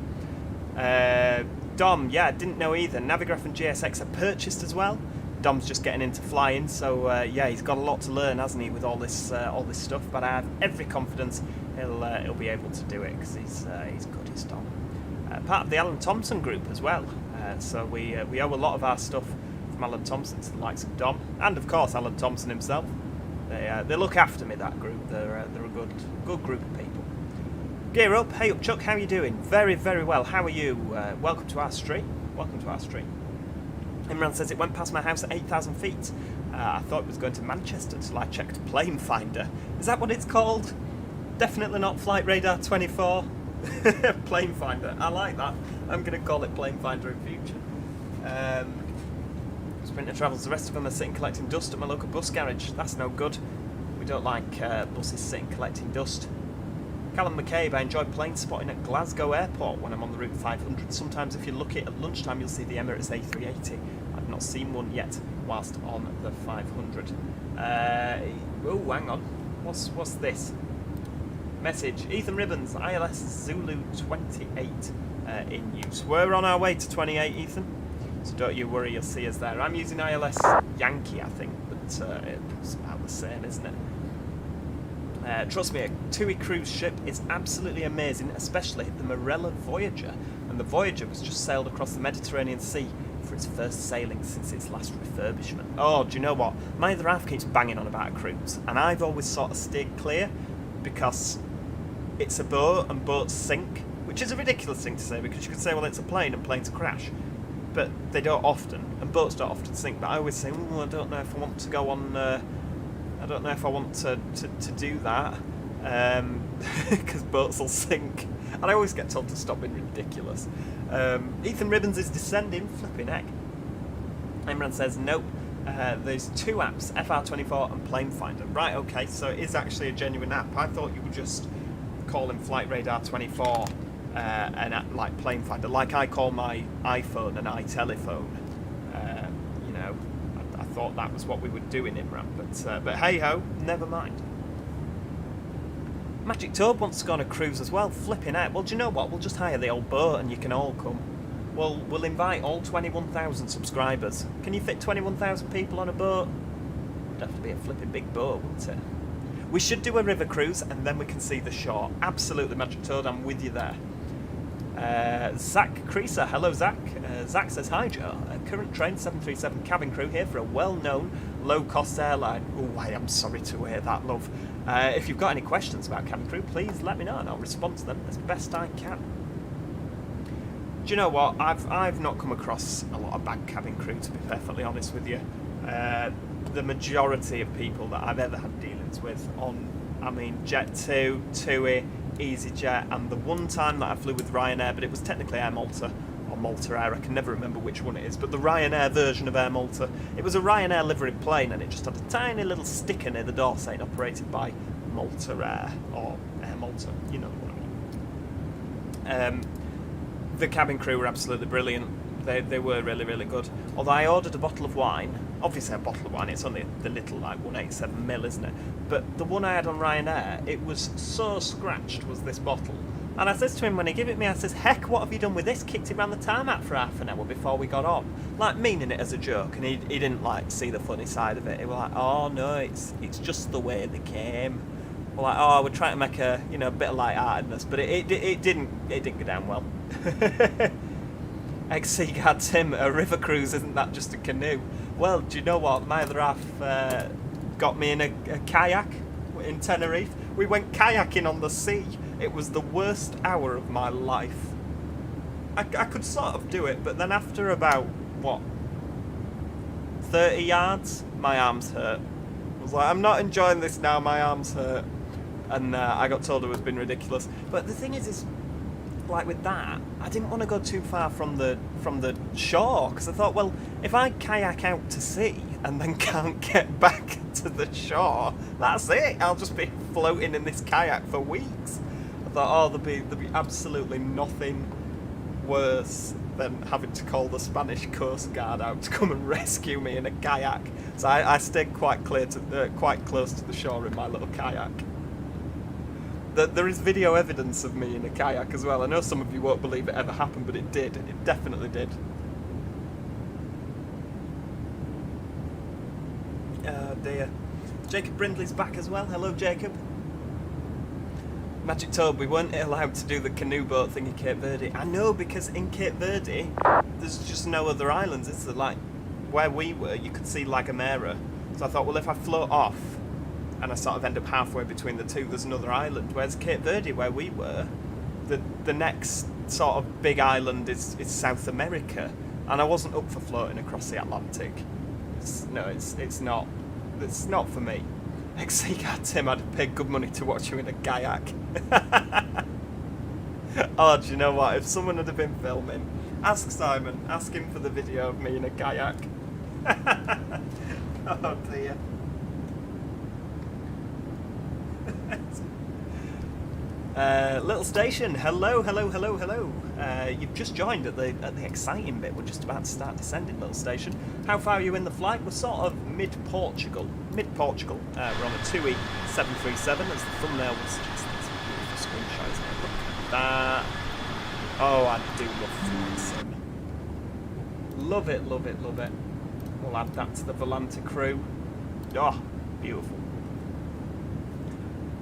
Dom, yeah, didn't know either. Navigraph and GSX are purchased as well. Dom's just getting into flying, so yeah, he's got a lot to learn, hasn't he, with all this stuff. But I have every confidence he'll be able to do it because he's good, he's Dom. Part of the Alan Thompson group as well, so we owe a lot of our stuff from Alan Thompson to the likes of Dom, and of course Alan Thompson himself. They look after me, that group. They're a good group of people. Gear up, hey up Chuck, how are you doing? Very, very well. How are you? Welcome to our stream. Welcome to our stream. Imran says it went past my house at 8,000 feet. I thought it was going to Manchester till I checked Plane Finder. Is that what it's called? Definitely not Flight Radar 24. Plane Finder. I like that. I'm going to call it Plane Finder in future. Sprinter Travels. The rest of them are sitting collecting dust at my local bus garage. That's no good. We don't like buses sitting collecting dust. Callum McCabe, I enjoy plane spotting at Glasgow Airport when I'm on the route 500. Sometimes if you look at lunchtime you'll see the Emirates A380. I've not seen one yet whilst on the 500. Oh, hang on. What's this? Message. Ethan Ribbons, ILS Zulu 28 in use. We're on our way to 28, Ethan. So don't you worry, you'll see us there. I'm using ILS Yankee, I think, but it's about the same, isn't it? Trust me, a TUI cruise ship is absolutely amazing, especially the Marella Voyager. And the Voyager was just sailed across the Mediterranean Sea for its first sailing since its last refurbishment. Oh, do you know what? My other half keeps banging on about a cruise, and I've always sort of stayed clear because it's a boat and boats sink, which is a ridiculous thing to say because you could say, well, it's a plane and planes crash. But they don't often, and boats don't often sink. But I always say, oh, I don't know if I want to go on... I don't know if I want to do that because boats will sink, and I always get told to stop being ridiculous. Ethan Ribbons is descending, flipping heck. Imran says nope. There's two apps, FR24 and Plane Finder. Right, okay, so it is actually a genuine app. I thought you would just call him Flight Radar 24 an app like Plane Finder, like I call my iPhone an iTelephone. You know. I thought that was what we were doing, Imran, but hey ho, never mind. Magic Toad wants to go on a cruise as well, flipping out. Well, do you know what? We'll just hire the old boat and you can all come. We'll invite all 21,000 subscribers. Can you fit 21,000 people on a boat? It'd have to be a flipping big boat, wouldn't it? We should do a river cruise and then we can see the shore. Absolutely, Magic Toad, I'm with you there. Zach Creaser, hello Zach. Zach says, hi Joe, current train 737 cabin crew here for a well-known low-cost airline. Oh, I am sorry to hear that, love. If you've got any questions about cabin crew, please let me know and I'll respond to them as best I can. Do you know what, I've not come across a lot of bad cabin crew, to be perfectly honest with you. The majority of people that I've ever had dealings with on, I mean, Jet2, TUI, EasyJet, and the one time that I flew with Ryanair, but it was technically Air Malta, or Malta Air, I can never remember which one it is, but the Ryanair version of Air Malta. It was a Ryanair liveried plane, and it just had a tiny little sticker near the door saying operated by Malta Air, or Air Malta, you know what I mean. The cabin crew were absolutely brilliant. They were really, really good. Although I ordered a bottle of wine, obviously a bottle of wine, it's only the little like 187ml, isn't it? But the one I had on Ryanair, it was so scratched, was this bottle. And I says to him when he gave it me, I says, heck, what have you done with this? Kicked it round the tarmac for half an hour before we got on. Like, meaning it as a joke, and he didn't like see the funny side of it. He was like, oh no, it's just the way they came. We're like, oh, we're trying to make a, you know, a bit of light-heartedness, but it didn't go down well. XC Guard Tim, a river cruise, isn't that just a canoe? Well, do you know what? My other half got me in a kayak in Tenerife. We went kayaking on the sea. It was the worst hour of my life. I could sort of do it, but then after about, 30 yards, my arms hurt. I was like, I'm not enjoying this now, my arms hurt. And I got told it was been ridiculous. But the thing is like with that, I didn't want to go too far from the shore, because I thought, well, if I kayak out to sea, and then can't get back to the shore, that's it. I'll just be floating in this kayak for weeks. I thought, oh, there'd be absolutely nothing worse than having to call the Spanish Coast Guard out to come and rescue me in a kayak. So I stayed quite close to the shore in my little kayak. There is video evidence of me in a kayak as well. I know some of you won't believe it ever happened, but it did. It definitely did. Oh dear. Jacob Brindley's back as well. Hello, Jacob. Magic Toad, we weren't allowed to do the canoe boat thing in Cape Verde. I know, because in Cape Verde, there's just no other islands. It's like, where we were, you could see La Gomera. So I thought, well, if I float off, and I sort of end up halfway between the two, there's another island. Whereas Cape Verde, where we were, the next sort of big island is South America. And I wasn't up for floating across the Atlantic. It's not for me. XC Tim, I'd have paid good money to watch you in a kayak. Oh, do you know what? If someone had been filming, ask Simon. Ask him for the video of me in a kayak. Oh dear. Little station, hello. You've just joined at the exciting bit. We're just about to start descending, little station. How far are you in the flight? We're sort of mid-Portugal. We're on a TUI 737, as the thumbnail would suggest. That's a beautiful screenshot, isn't it? Look at that. Oh, I do love VATSim. Love it. We'll add that to the Volanta crew. Oh, beautiful.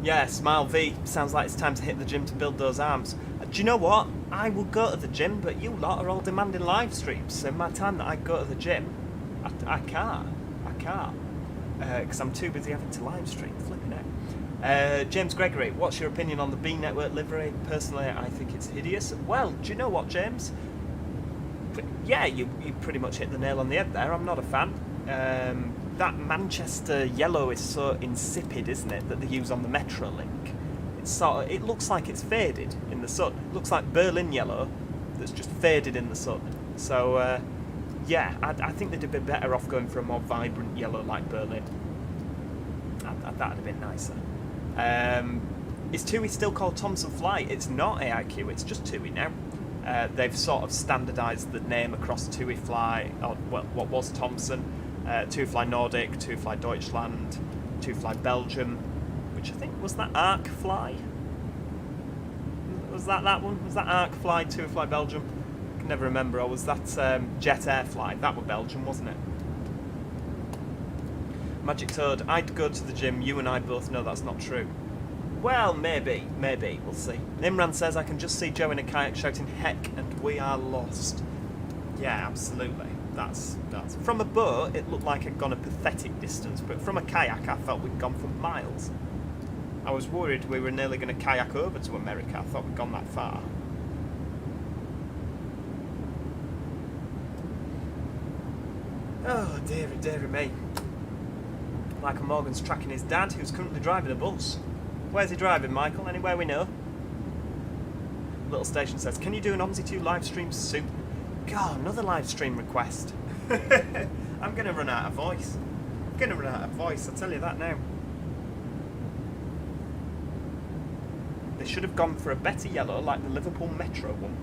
Yeah, Smile V, sounds like it's time to hit the gym to build those arms. Do you know what? I will go to the gym, but you lot are all demanding live streams. So in my time that I go to the gym, I can't. Because I'm too busy having to live stream, flipping out. James Gregory, what's your opinion on the B Network livery? Personally, I think it's hideous. Well, do you know what, James? Yeah, you pretty much hit the nail on the head there. I'm not a fan. That Manchester yellow is so insipid, isn't it, that they use on the Metro link? It looks like it's faded in the sun. It looks like Berlin yellow that's just faded in the sun. So, yeah, I think they'd have been better off going for a more vibrant yellow like Berlin. That'd have been nicer. Is TUI still called Thomson Flight? It's not AIQ, it's just TUI now. They've sort of standardised the name across TUI Fly, or well, what was Thomson, TUI Fly Nordic, TUI Fly Deutschland, TUI Fly Belgium, which I think was that Arc Fly. Was that one? Was that Arc Fly, TUI Fly Belgium? I can never remember. Or was that Jet Air Fly? That was Belgium, wasn't it? Magic Toad, I'd go to the gym. You and I both know that's not true. Well, maybe, we'll see. Imran says, I can just see Joe in a kayak shouting, heck, and we are lost. Yeah, absolutely. That's from a boat, it looked like I'd gone a pathetic distance, but from a kayak, I felt we'd gone for miles. I was worried we were nearly going to kayak over to America. I thought we'd gone that far. Oh, dearie me. Michael Morgan's tracking his dad, who's currently driving a bus. Where's he driving, Michael? Anywhere we know? Little Station says, can you do an Omzi 2 live stream soon? God, another live stream request. I'm going to run out of voice. I'll tell you that now. They should have gone for a better yellow, like the Liverpool Metro one.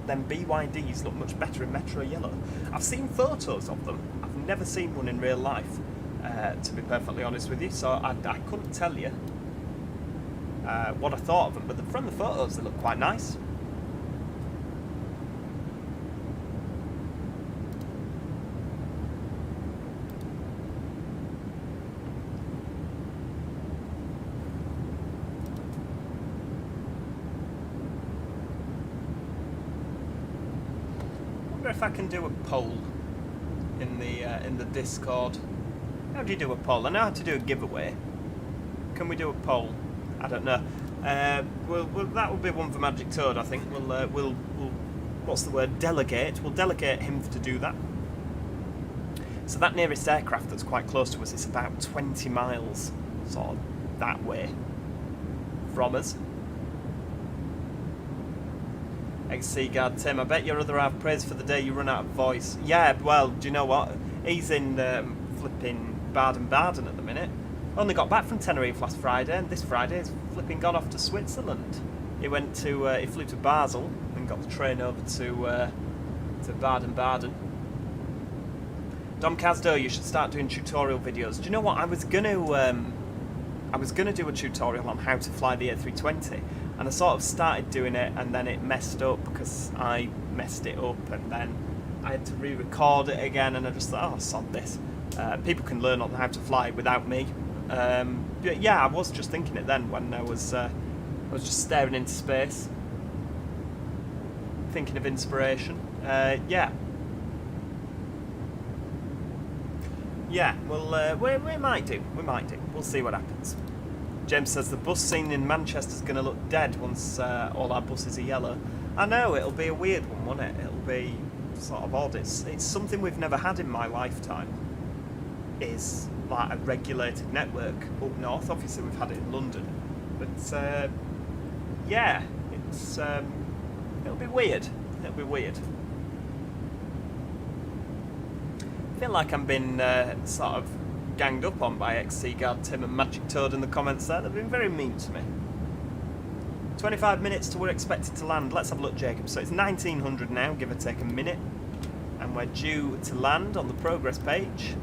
Then BYDs look much better in Metro yellow. I've seen photos of them. I've never seen one in real life, to be perfectly honest with you, so I couldn't tell you what I thought of them, but from the photos they look quite nice. I wonder if I can do a poll in the Discord. How do you do a poll? I know how to do a giveaway. Can we do a poll? I don't know. Well, that will be one for Magic Toad, I think. We'll what's the word? Delegate. We'll delegate him to do that. So that nearest aircraft that's quite close to us is about 20 miles, sort of that way from us. XC Guard Tim, I bet your other half prays for the day you run out of voice. Yeah, well, do you know what? He's in flipping Baden-Baden at the minute. Only got back from Tenerife last Friday, and this Friday he's flipping gone off to Switzerland. He went to he flew to Basel and got the train over to Baden-Baden. Dom Casdo, you should start doing tutorial videos. Do you know what? I was gonna do a tutorial on how to fly the A320, and I sort of started doing it, and then it messed up because I messed it up, and then I had to re-record it again, and I just thought, oh, sod this. People can learn on how to fly without me. But yeah, I was just thinking it then when I was just staring into space, thinking of inspiration. Yeah. Yeah, well, we might do. We'll see what happens. James says the bus scene in Manchester's going to look dead once all our buses are yellow. I know, it'll be a weird one, won't it? It'll be sort of odd. It's something we've never had in my lifetime, is like a regulated network up north. Obviously we've had it in London, but yeah, it'll be weird. I feel like I'm being sort of ganged up on by ex-Seaguard Tim and Magic Toad in the comments there. They've been very mean to me. 25 minutes till we're expected to land. Let's have a look, Jacob. So it's 1900 now, give or take a minute, and we're due to land on the progress page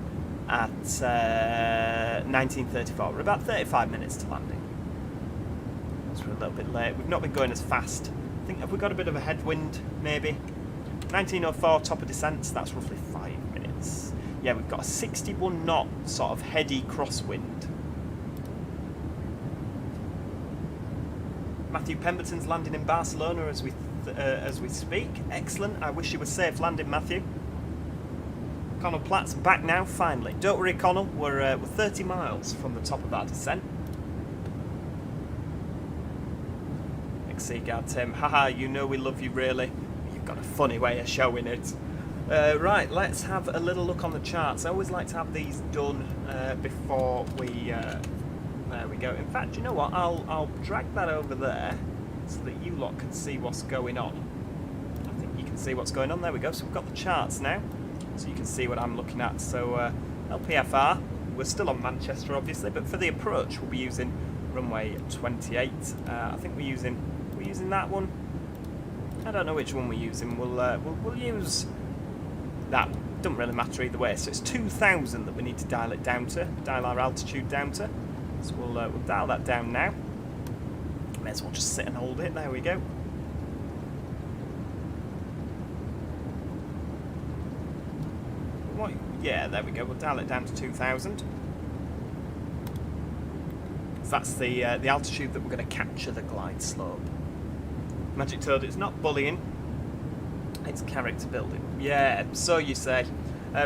at 1934. We're about 35 minutes to landing. So we're a little bit late. We've not been going as fast. I think, have we got a bit of a headwind, maybe? 1904, top of descents, that's roughly 5 minutes. Yeah, we've got a 61 knot sort of heady crosswind. Matthew Pemberton's landing in Barcelona as we speak. Excellent. I wish you were safe landing, Matthew. Connell Platt's back now, finally. Don't worry, Connell. We're 30 miles from the top of our descent. Ex-Seaguard Tim. Haha, you know we love you, really. You've got a funny way of showing it. Right, let's have a little look on the charts. I always like to have these done before we... there we go. In fact, you know what? I'll drag that over there so that you lot can see what's going on. I think you can see what's going on. There we go. So we've got the charts now, so you can see what I'm looking at. So LPFR, we're still on Manchester, obviously, but for the approach, we'll be using runway 28. I think we're using that one. I don't know which one we're using. We'll use that one. Doesn't really matter either way. So it's 2,000 that we need to dial it down to, dial our altitude down to. So we'll dial that down now. May as well just sit and hold it. There we go. What? Yeah, there we go. We'll dial it down to 2,000. So that's the altitude that we're going to capture the glide slope. Magic Toad, it's not bullying. It's character building. Yeah, so you say.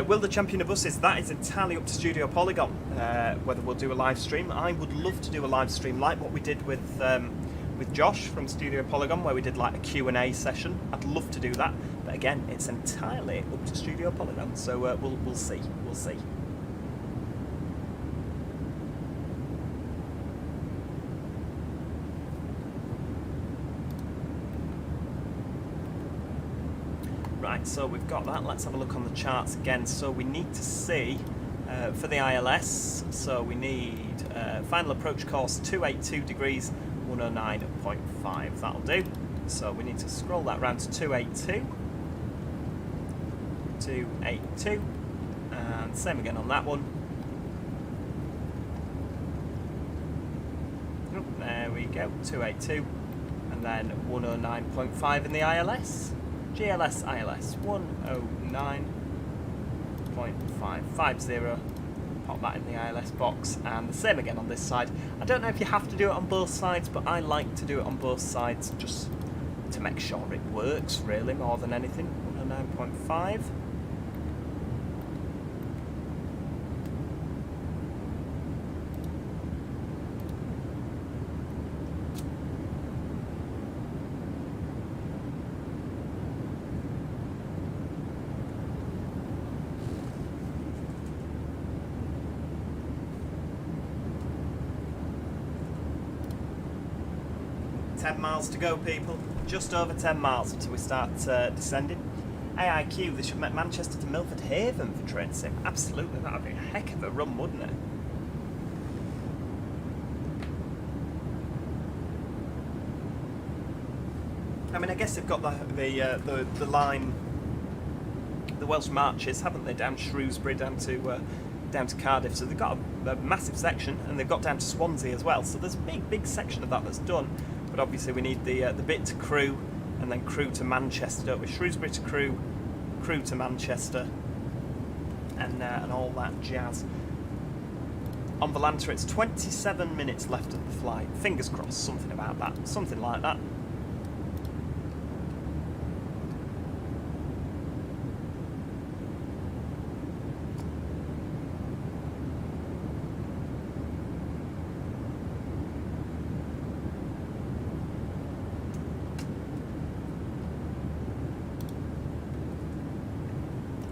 Will the champion of buses? That is entirely up to Studio Polygon, whether we'll do a live stream. I would love to do a live stream like what we did with Josh from Studio Polygon, where we did like a Q&A session. I'd love to do that, but again, it's entirely up to Studio Polygon. So we'll see. We'll see. Right, so we've got that. Let's have a look on the charts again. So we need to see for the ILS, so we need final approach course 282 degrees 109.5. That'll do. So we need to scroll that round to 282, and same again on that one. Oh, there we go, 282, and then 109.5 in the ILS. GLS ILS 109.550. Pop that in the ILS box, and the same again on this side. I don't know if you have to do it on both sides, but I like to do it on both sides just to make sure it works, really, more than anything. 109.5. Miles to go, people. Just over 10 miles until we start descending. AIQ, they should make Manchester to Milford Haven for train sim. Absolutely, that would be a heck of a run, wouldn't it? I mean, I guess they've got the line, the Welsh marches, haven't they, down Shrewsbury, down to Cardiff. So they've got a massive section, and they've got down to Swansea as well. So there's a big section of that that's done. But obviously we need the bit to Crewe, and then Crewe to Manchester, don't we? Shrewsbury to Crewe, Crewe to Manchester, and all that jazz. On Volanta, it's 27 minutes left of the flight. Fingers crossed, something about that, something like that.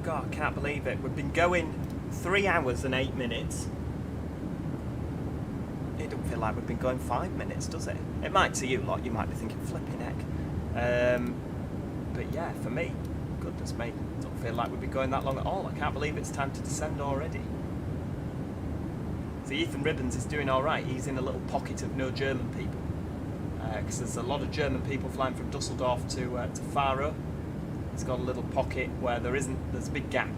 God, I can't believe it. We've been going 3 hours and 8 minutes. It don't feel like we've been going 5 minutes, does it? It might to you lot. You might be thinking, flipping heck. But yeah, for me, goodness me, don't feel like we've been going that long at all. I can't believe it's time to descend already. So Ethan Ribbons is doing all right. He's in a little pocket of no German people, because there's a lot of German people flying from Dusseldorf to Faro. It's got a little pocket where there's a big gap.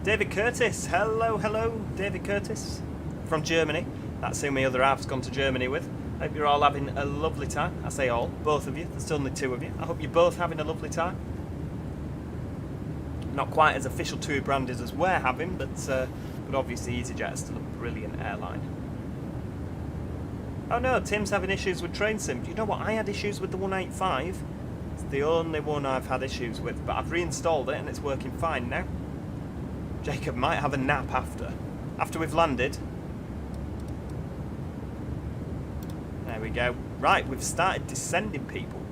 David Curtis, hello, David Curtis from Germany. That's who my other half's gone to Germany with. Hope you're all having a lovely time. I say all, both of you. There's only 2 of you. I hope you're both having a lovely time. Not quite as official TUI branded as we're having, but obviously EasyJet is still a brilliant airline. Oh no, Tim's having issues with train sim. Do you know what? I had issues with the 185. It's the only one I've had issues with, but I've reinstalled it and it's working fine now. Jacob might have a nap after we've landed. There we go. Right, we've started descending, people.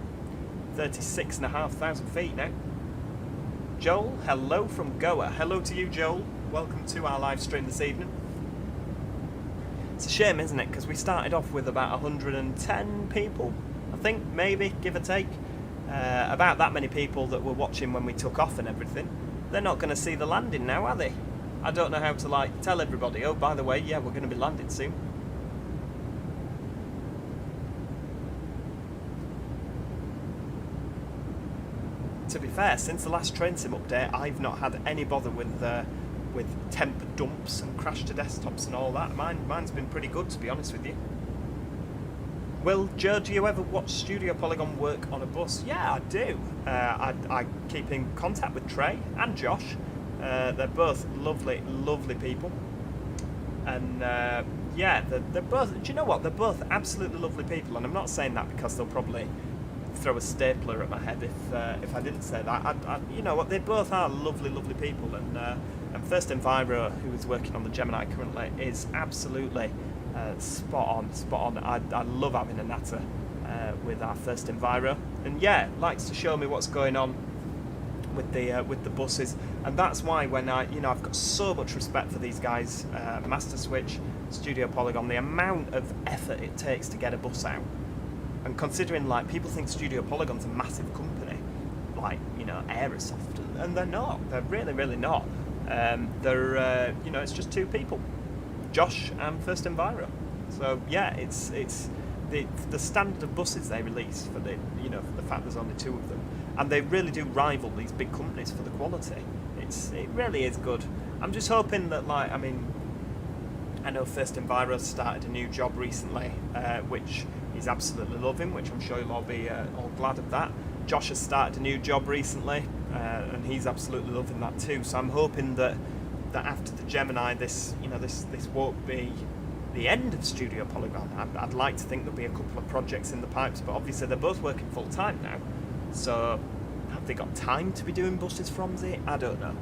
36,500 feet now. Joel, hello from Goa. Hello to you, Joel. Welcome to our live stream this evening. It's a shame, isn't it? Because we started off with about 110 people, I think, maybe, give or take. About that many people that were watching when we took off and everything. They're not going to see the landing now, are they? I don't know how to tell everybody, oh, by the way, yeah, we're going to be landing soon. To be fair, since the last train sim update, I've not had any bother with temp dumps and crash to desktops and all that. Mine's been pretty good, to be honest with you. Will, Joe, do you ever watch Studio Polygon work on a bus? Yeah, I do. I keep in contact with Trey and Josh. They're both lovely, lovely people. And yeah, they're both, do you know what? They're both absolutely lovely people. And I'm not saying that because they'll probably throw a stapler at my head if I didn't say that. You know what? They both are lovely, lovely people. And First Enviro, who is working on the Gemini currently, is absolutely spot on. I love having a natter with our First Enviro, and yeah, likes to show me what's going on with the buses, and that's why when I've got so much respect for these guys, Master Switch, Studio Polygon, the amount of effort it takes to get a bus out, and considering people think Studio Polygon's a massive company, Aerosoft, and they're not. They're really, really not. They're it's just 2 people. Josh and First Enviro. So yeah, it's the standard of buses they release for the fact there's only 2 of them, and they really do rival these big companies for the quality. It really is good. I'm just hoping that I know First Enviro started a new job recently, which he's absolutely loving, which I'm sure you'll all be all glad of that. Josh has started a new job recently, and he's absolutely loving that too. So I'm hoping that after the Gemini, this won't be the end of Studio Polygon. I'd like to think there'll be a couple of projects in the pipes, but obviously they're both working full time now. So have they got time to be doing buses from Z? I don't know.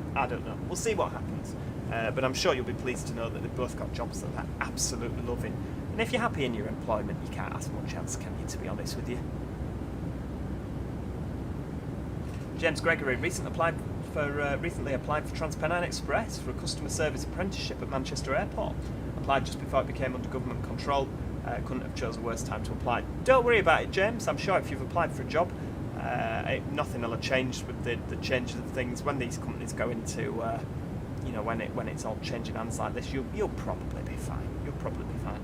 We'll see what happens. But I'm sure you'll be pleased to know that they've both got jobs that they're absolutely loving. And if you're happy in your employment, you can't ask much else, can you, to be honest with you? James Gregory recently applied for TransPennine Express for a customer service apprenticeship at Manchester Airport. Applied just before it became under government control. Couldn't have chosen a worse time to apply. Don't worry about it, James. I'm sure if you've applied for a job, Nothing will have changed with the changes of things when these companies go into, you know, when it's all changing hands like this. You'll probably be fine. You'll probably be fine.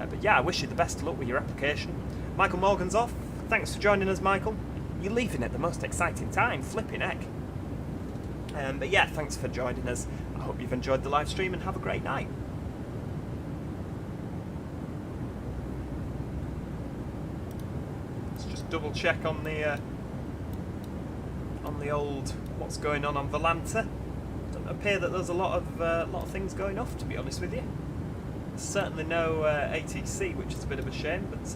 But yeah, I wish you the best of luck with your application. Michael Morgan's off. Thanks for joining us, Michael. You're leaving at the most exciting time, flipping heck. But yeah, thanks for joining us. I hope you've enjoyed the live stream and have a great night. Let's just double check on the old what's going on Volanta. Doesn't appear that there's a lot of things going off, to be honest with you. There's certainly no ATC, which is a bit of a shame. But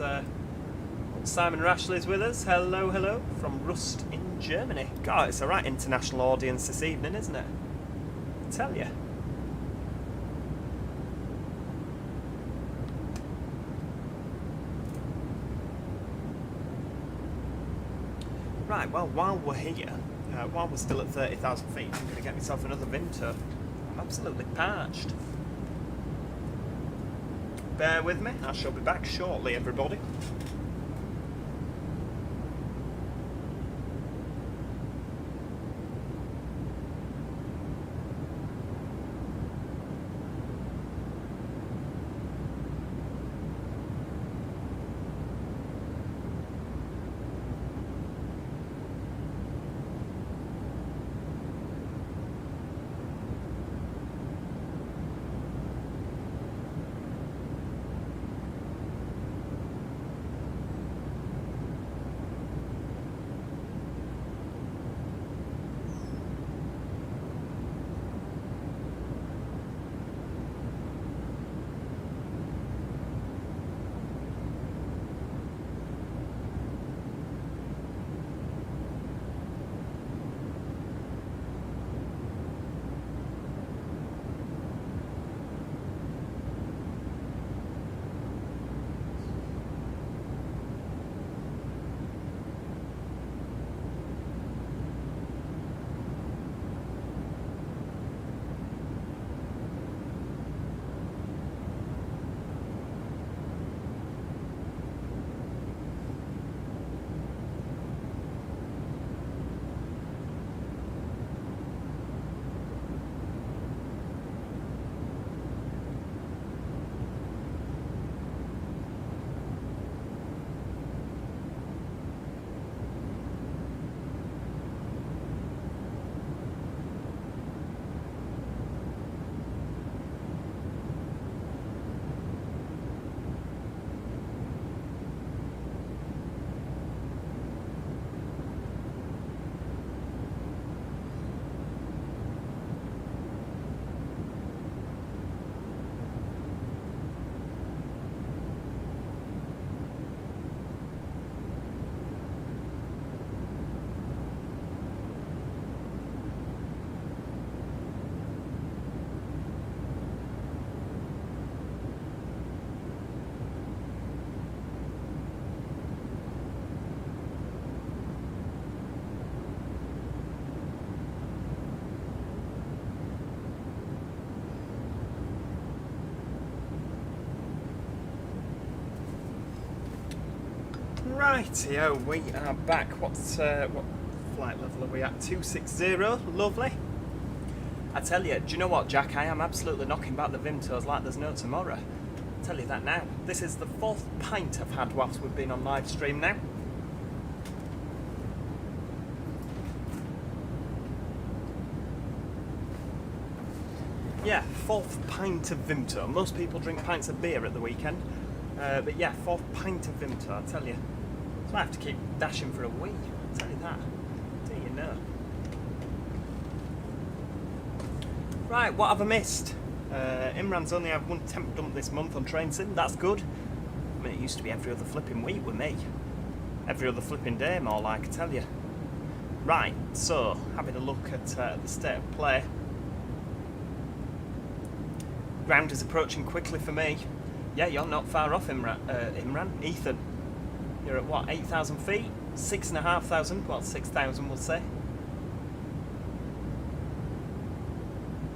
Simon Rashley's with us. Hello, hello from Rust in Germany. God, it's a right international audience this evening, isn't it? I tell you. Right, well, while we're here, while we're still at 30,000 feet, I'm going to get myself another Vinto. I'm absolutely parched. Bear with me, I shall be back shortly, everybody. Rightio, we are back. What flight level are we at? 260, lovely. I tell you, do you know what, Jack? I am absolutely knocking back the Vintos like there's no tomorrow. I'll tell you that now. This is the 4th pint I've had whilst we've been on live stream now. Yeah, 4th pint of Vimto. Most people drink pints of beer at the weekend. But yeah, 4th pint of Vimto, I tell you. So I have to keep dashing for a wee. I'll tell you that. Do you know? Right, what have I missed? Imran's only had 1 temp dump this month on Train Sim. That's good. I mean, it used to be every other flipping week with me. Every other flipping day, more like, I tell you. Right, so, having a look at the state of play. Ground is approaching quickly for me. Yeah, you're not far off, Imran. Ethan, you're at what, 8,000 feet? 6,500, well, 6,000 we'll say.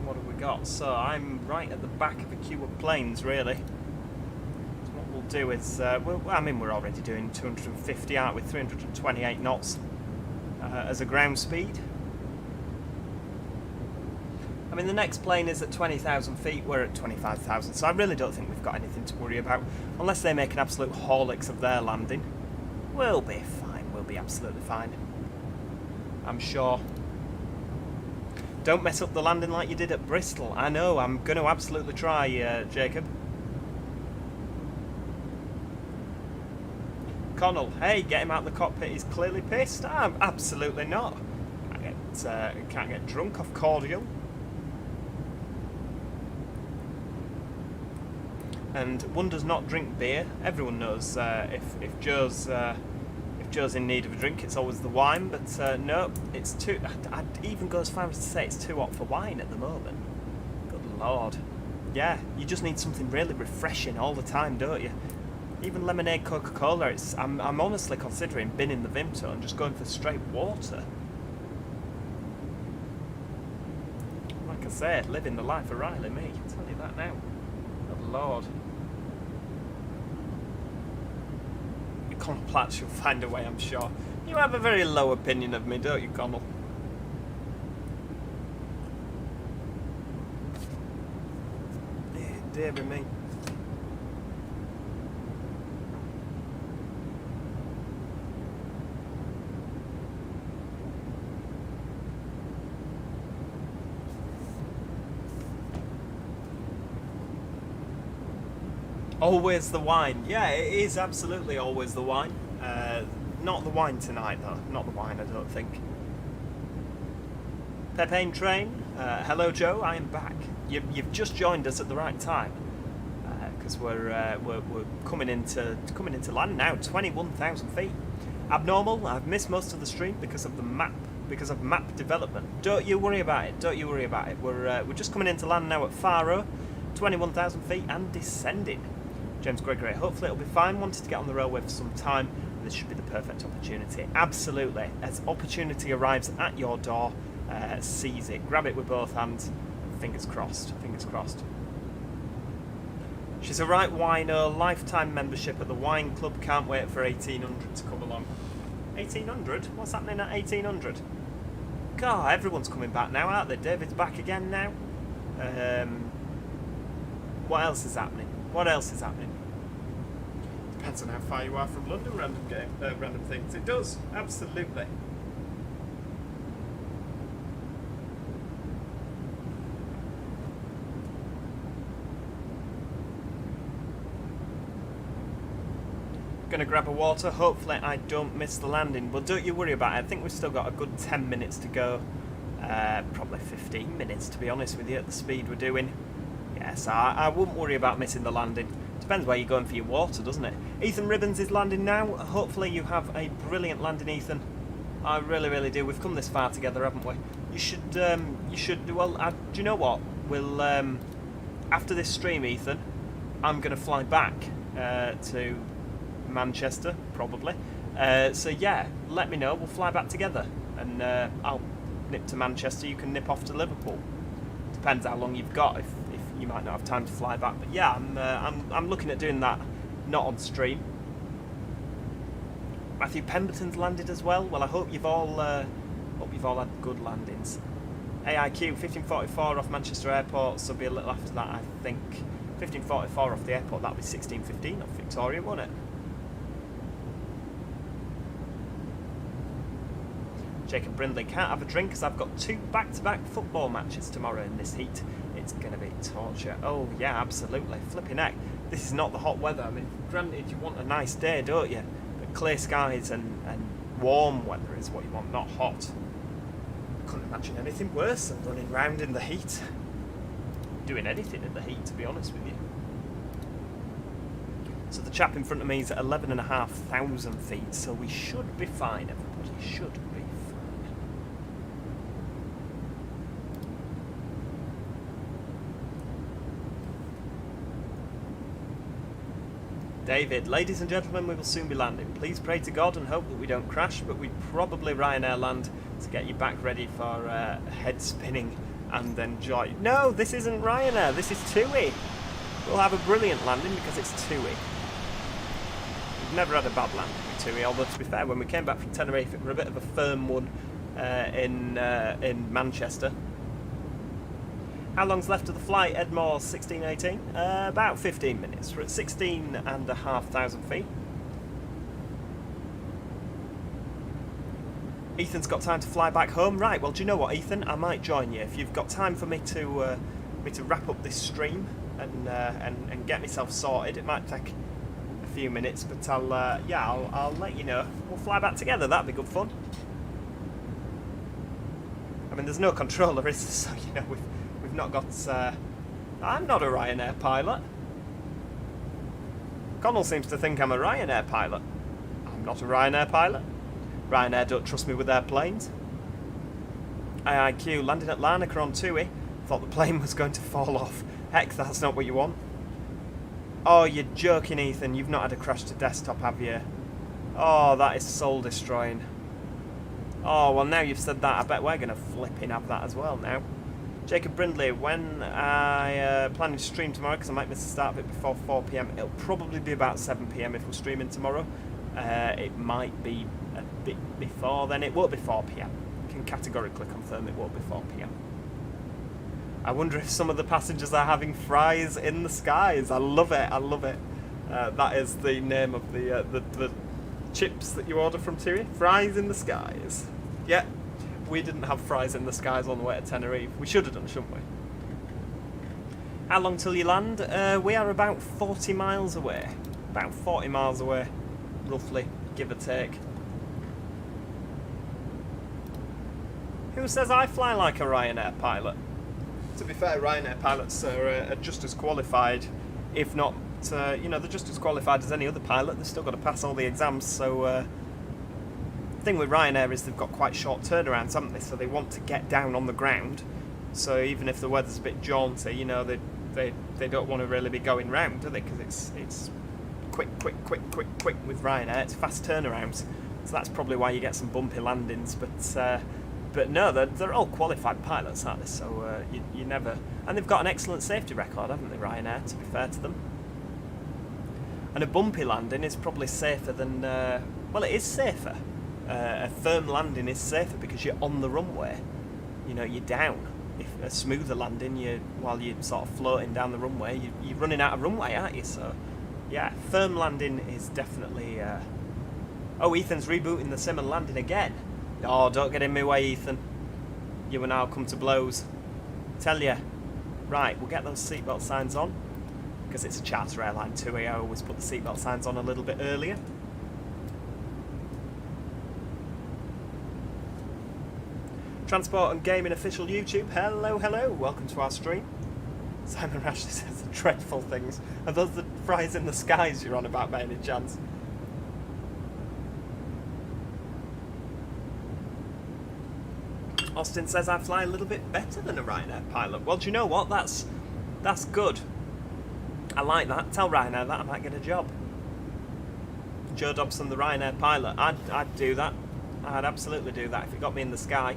What have we got? So I'm right at the back of a queue of planes, really. So what we'll do is, well, I mean, we're already doing 250, aren't we? 328 knots as a ground speed. I mean, the next plane is at 20,000 feet, we're at 25,000, so I really don't think we've got anything to worry about. Unless they make an absolute horlicks of their landing. We'll be fine, we'll be absolutely fine. I'm sure. Don't mess up the landing like you did at Bristol. I know, I'm going to absolutely try, Jacob. Connell, hey, get him out of the cockpit, he's clearly pissed. I'm absolutely not. Can't get drunk off cordial. And one does not drink beer. Everyone knows if Joe's in need of a drink, it's always the wine. But no, it's too. I'd even go as far as to say it's too hot for wine at the moment. Good lord. Yeah, you just need something really refreshing all the time, don't you? Even lemonade, Coca-Cola. I'm honestly considering binning the Vimto and just going for straight water. Like I said, living the life of Riley, me. I'll tell you that now. Good lord. Connell Platts, you'll find a way, I'm sure. You have a very low opinion of me, don't you, Connell? Dear me. Always the wine. Yeah, it is absolutely always the wine. Not the wine tonight, though. Not the wine, I don't think. Pepane Train. Hello, Joe. I am back. You've just joined us at the right time, because we're coming into land now. 21,000 feet. Abnormal. I've missed most of the stream because of the map. Because of map development. Don't you worry about it. Don't you worry about it. We're just coming into land now at Faro. 21,000 feet and descending. James Gregory, hopefully it'll be fine. Wanted to get on the railway for some time. This should be the perfect opportunity. Absolutely. As opportunity arrives at your door, seize it. Grab it with both hands. Fingers crossed. Fingers crossed. She's a right wino. Lifetime membership at the wine club. Can't wait for 1800 to come along. 1800? What's happening at 1800? God, everyone's coming back now, aren't they? David's back again now. What else is happening? What else is happening? Depends on how far you are from London, random things. It does, absolutely. Gonna grab a water. Hopefully I don't miss the landing. Well, don't you worry about it. I think we've still got a good 10 minutes to go. Probably 15 minutes, to be honest with you, at the speed we're doing. Yes, I wouldn't worry about missing the landing. Depends where you're going for your water, doesn't it? Ethan Ribbons is landing now. Hopefully you have a brilliant landing, Ethan. I really, really do. We've come this far together, haven't we? You should, well, do you know what? We'll, after this stream, Ethan, I'm going to fly back to Manchester, probably. So yeah, let me know. We'll fly back together. And I'll nip to Manchester. You can nip off to Liverpool. Depends how long you've got. If you might not have time to fly back, but yeah, I'm looking at doing that, not on stream. Matthew Pemberton's landed as well. Well, I hope you've all had good landings. AIQ 1544 off Manchester Airport, so be a little after that, I think. 1544 off the airport, that'll be 1615 off Victoria, won't it? Jacob Brindley, can't have a drink because I've got 2 back-to-back football matches tomorrow in this heat. It's going to be torture. Oh, yeah, absolutely. Flipping heck. This is not the hot weather. I mean, granted, you want a nice day, don't you? But clear skies and warm weather is what you want, not hot. Couldn't imagine anything worse than running round in the heat. Doing anything in the heat, to be honest with you. So the chap in front of me is at 11,500 feet, so we should be fine, everybody. Should be. David, ladies and gentlemen, we will soon be landing. Please pray to God and hope that we don't crash, but we'd probably Ryanair land to get you back ready for head spinning and enjoy. No, this isn't Ryanair, this is TUI. We'll have a brilliant landing because it's TUI. We've never had a bad landing at TUI, although to be fair, when we came back from Tenerife, it was a bit of a firm one in Manchester. How long's left of the flight? Edmore 1618? About 15 minutes. We're at 16,500 feet. Ethan's got time to fly back home. Right, well, do you know what, Ethan? I might join you. If you've got time for me to wrap up this stream and get myself sorted, it might take a few minutes, but I'll let you know. We'll fly back together. That'd be good fun. I mean, there's no controller, is there? So, you know, we've not got... I'm not a Ryanair pilot. Connell seems to think I'm a Ryanair pilot. I'm not a Ryanair pilot. Ryanair don't trust me with their planes. IIQ landing at Larnaca on TUI. Thought the plane was going to fall off. Heck, that's not what you want. Oh, you're joking, Ethan. You've not had a crash to desktop, have you? Oh, that is soul destroying. Oh, well, now you've said that, I bet we're going to flipping have that as well now. Jacob Brindley, when I planning to stream tomorrow, because I might miss the start of it before 4 PM, it'll probably be about 7 PM if we're streaming tomorrow. It might be a bit before then. It won't be 4 PM. I can categorically confirm it won't be 4 PM. I wonder if some of the passengers are having fries in the skies. I love it, I love it. That is the name of the chips that you order from TUI. Fries in the skies. Yeah, we didn't have fries in the skies on the way to Tenerife. We should have done, shouldn't we? How long till you land? We are about 40 miles away. About 40 miles away, roughly, give or take. Who says I fly like a Ryanair pilot? To be fair, Ryanair pilots are just as qualified, if not, you know, they're just as qualified as any other pilot. They've still got to pass all the exams, so... the thing with Ryanair is they've got quite short turnarounds, haven't they? So they want to get down on the ground. So even if the weather's a bit jaunty, you know, they don't want to really be going round, do they? Because it's quick with Ryanair. It's fast turnarounds. So that's probably why you get some bumpy landings, but no, they're all qualified pilots, aren't they? So you never... And they've got an excellent safety record, haven't they, Ryanair, to be fair to them? And a bumpy landing is probably safer than... well, it is safer. A firm landing is safer because you're on the runway. You know, you're down. If a smoother landing, while you're sort of floating down the runway, you're running out of runway, aren't you? So, yeah, firm landing is definitely... Oh, Ethan's rebooting the sim and landing again. Oh, don't get in my way, Ethan. You and I'll come to blows. Tell ya. Right, we'll get those seatbelt signs on. Because it's a charter airline TUI, I always put the seatbelt signs on a little bit earlier. Transport and Gaming Official YouTube. Hello, hello. Welcome to our stream. Simon Rashley says the dreadful things. Are those the fries in the skies you're on about by any chance? Austin says I fly a little bit better than a Ryanair pilot. Well, do you know what? That's good. I like that. Tell Ryanair that I might get a job. Joe Dobson, the Ryanair pilot. I'd do that. I'd absolutely do that if it got me in the sky.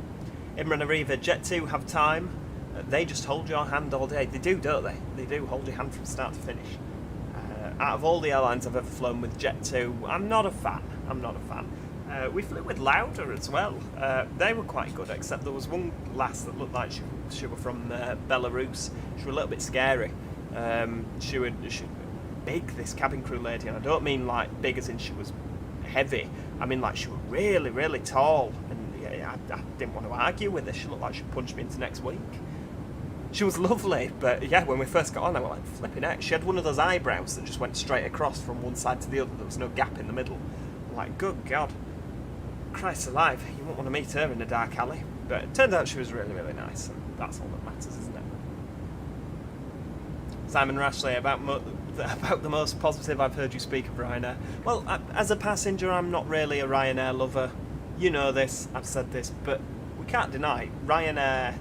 Imran Ariva, Jet2 have time. They just hold your hand all day. They do, don't they? They do hold your hand from start to finish. Out of all the airlines I've ever flown with, Jet2, I'm not a fan. I'm not a fan. We flew with Lauda as well. They were quite good, except there was one lass that looked like she was from Belarus. She was a little bit scary. She was big, this cabin crew lady, and I don't mean like big as in she was heavy. I mean like she was really, really tall, and yeah, I didn't want to argue with her. She looked like she'd punch me into next week. She was lovely, but yeah, when we first got on, I was like, flipping heck. She had one of those eyebrows that just went straight across from one side to the other. There was no gap in the middle. I'm like, good God. Christ alive, you wouldn't want to meet her in a dark alley. But it turned out she was really, really nice, and that's all that matters, isn't it? Simon Rashley, about the most positive I've heard you speak of Ryanair. Well, as a passenger, I'm not really a Ryanair lover. You know this, I've said this, but we can't deny Ryanair,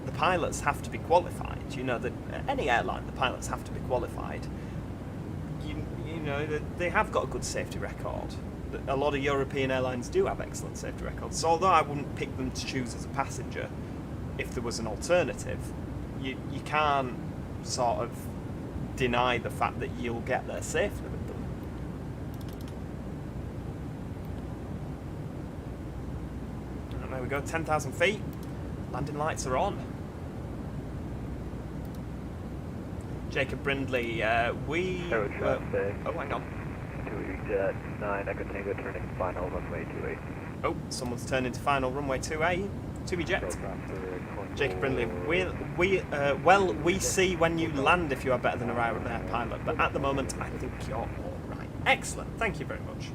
the pilots have to be qualified. You know, that any airline, the pilots have to be qualified. You know, they have got a good safety record. A lot of European airlines do have excellent safety records. So although I wouldn't pick them to choose as a passenger, if there was an alternative, you can't sort of deny the fact that you'll get there safely with them. There we go, 10,000 feet. Landing lights are on. Jacob Brindley, we... Aero traffic. oh, hang on. TUI jet 9, Echo Tango turning final runway 28. Oh, someone's turning to final runway 28. TUI jet. Jacob Brindley, we see when you land if you are better than a Ryanair pilot, but at the moment I think you're all right. Excellent, thank you very much.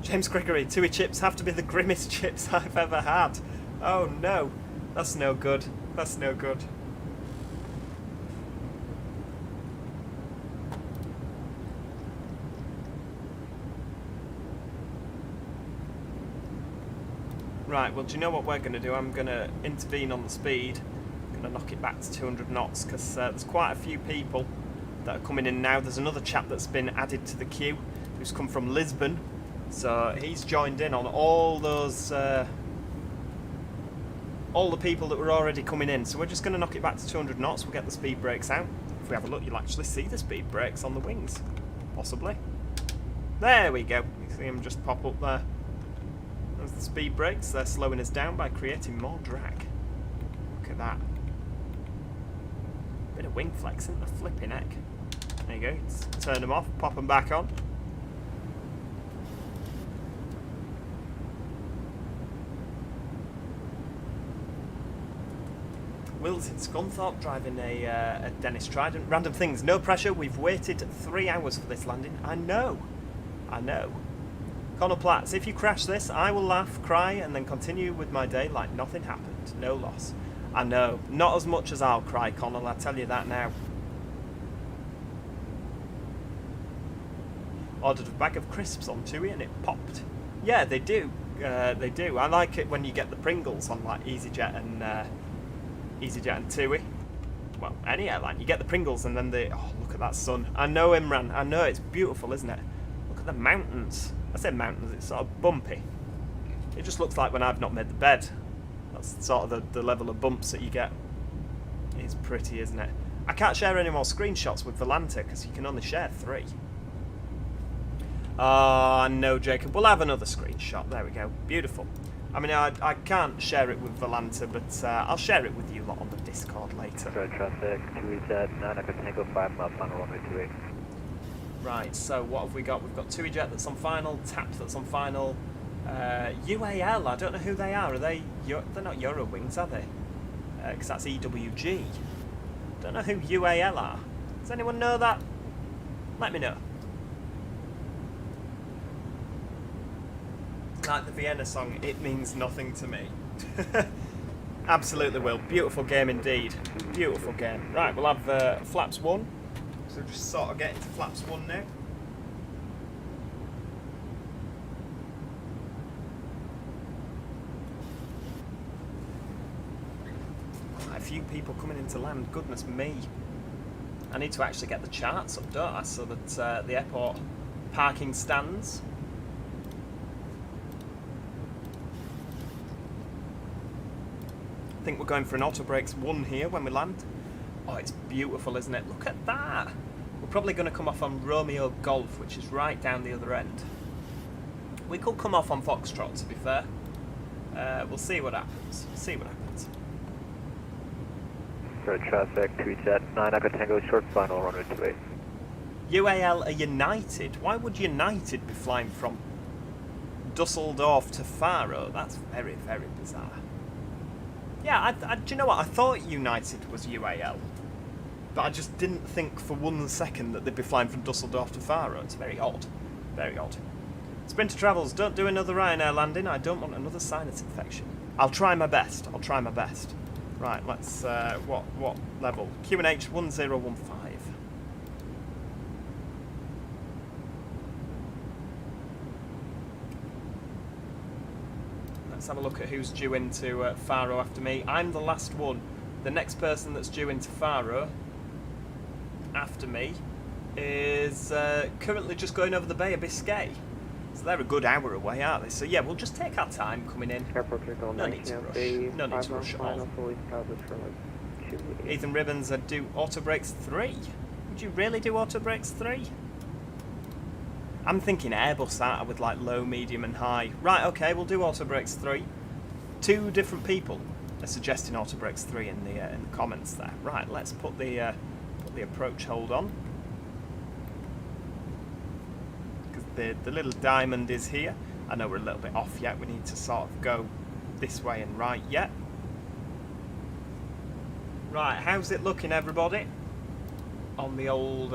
James Gregory, TUI chips have to be the grimmest chips I've ever had. Oh no, that's no good. That's no good. Right, well, do you know what we're going to do? I'm going to intervene on the speed. I'm going to knock it back to 200 knots because there's quite a few people that are coming in now. There's another chap that's been added to the queue who's come from Lisbon. So he's joined in on all those, all the people that were already coming in. So we're just going to knock it back to 200 knots. We'll get the speed brakes out. If we have a look, you'll actually see the speed brakes on the wings. Possibly. There we go. You see them just pop up there. There's the speed brakes. They're slowing us down by creating more drag. Look at that. Bit of wing flex in the flipping heck. There you go. Let's turn them off, pop them back on. Will's in Scunthorpe driving a Dennis Trident. Random things, no pressure. We've waited 3 hours for this landing. I know. I know. Connor Platts, if you crash this, I will laugh, cry, and then continue with my day like nothing happened. No loss. I know. Not as much as I'll cry, Connor, I'll tell you that now. Ordered a bag of crisps on TUI and it popped. Yeah, they do. They do. I like it when you get the Pringles on like EasyJet and TUI. Well, any airline. You get the Pringles and then the... Oh, look at that sun. I know, Imran. I know, it's beautiful, isn't it? Look at the mountains. I say mountains, it's sort of bumpy. It just looks like when I've not made the bed. That's sort of the level of bumps that you get. It's pretty, isn't it? I can't share any more screenshots with Volanta because you can only share 3. Oh, no, Jacob. We'll have another screenshot. There we go. Beautiful. I mean, I can't share it with Volanta, but I'll share it with you lot on the Discord later. Road traffic, TUI jet 9, Echo Tango 5, mile final runway 28. Right, so what have we got? We've got TUI jet that's on final, TAP that's on final, UAL, I don't know who they are. Are they? They're not Eurowings, are they? Because that's EWG. Don't know who UAL are. Does anyone know that? Let me know. Like the Vienna song, it means nothing to me. Absolutely will. Beautiful game indeed. Beautiful game. Right, we'll have flaps 1. So just sort of get into flaps 1 now. A few people coming into land, goodness me. I need to actually get the charts up, don't I, so that the airport parking stands. I think we're going for an auto brakes 1 here when we land. Oh, it's beautiful, isn't it? Look at that. We're probably going to come off on Romeo Golf, which is right down the other end. We could come off on Foxtrot, to be fair. We'll see what happens. See what happens. Road traffic, TUI jet 9, Echo Tango short final runway 28. UAL are United. Why would United be flying from Dusseldorf to Faro? That's very, very bizarre. Yeah, do you know what? I thought United was UAL, but I just didn't think for 1 second that they'd be flying from Dusseldorf to Faro. It's very odd. Very odd. Sprinter Travels, don't do another Ryanair landing. I don't want another sinus infection. I'll try my best. I'll try my best. Right, let's, what level? QNH 1015. Let's have a look at who's due into Faro after me. I'm the last one. The next person that's due into Faro after me is currently just going over the Bay of Biscay. So they're a good hour away, aren't they? So yeah, we'll just take our time coming in. No need to rush. No need to rush at all. Ethan Ribbons, I'd do auto brakes 3. Would you really do auto brakes 3? I'm thinking Airbus that with like low, medium and high. Right, okay, we'll do auto brakes 3. 2 different people are suggesting auto brakes 3 in the comments there. Right, let's put the approach hold on, because the little diamond is here. I know we're a little bit off yet. We need to sort of go this way and right yet. Right, how's it looking, everybody? On the old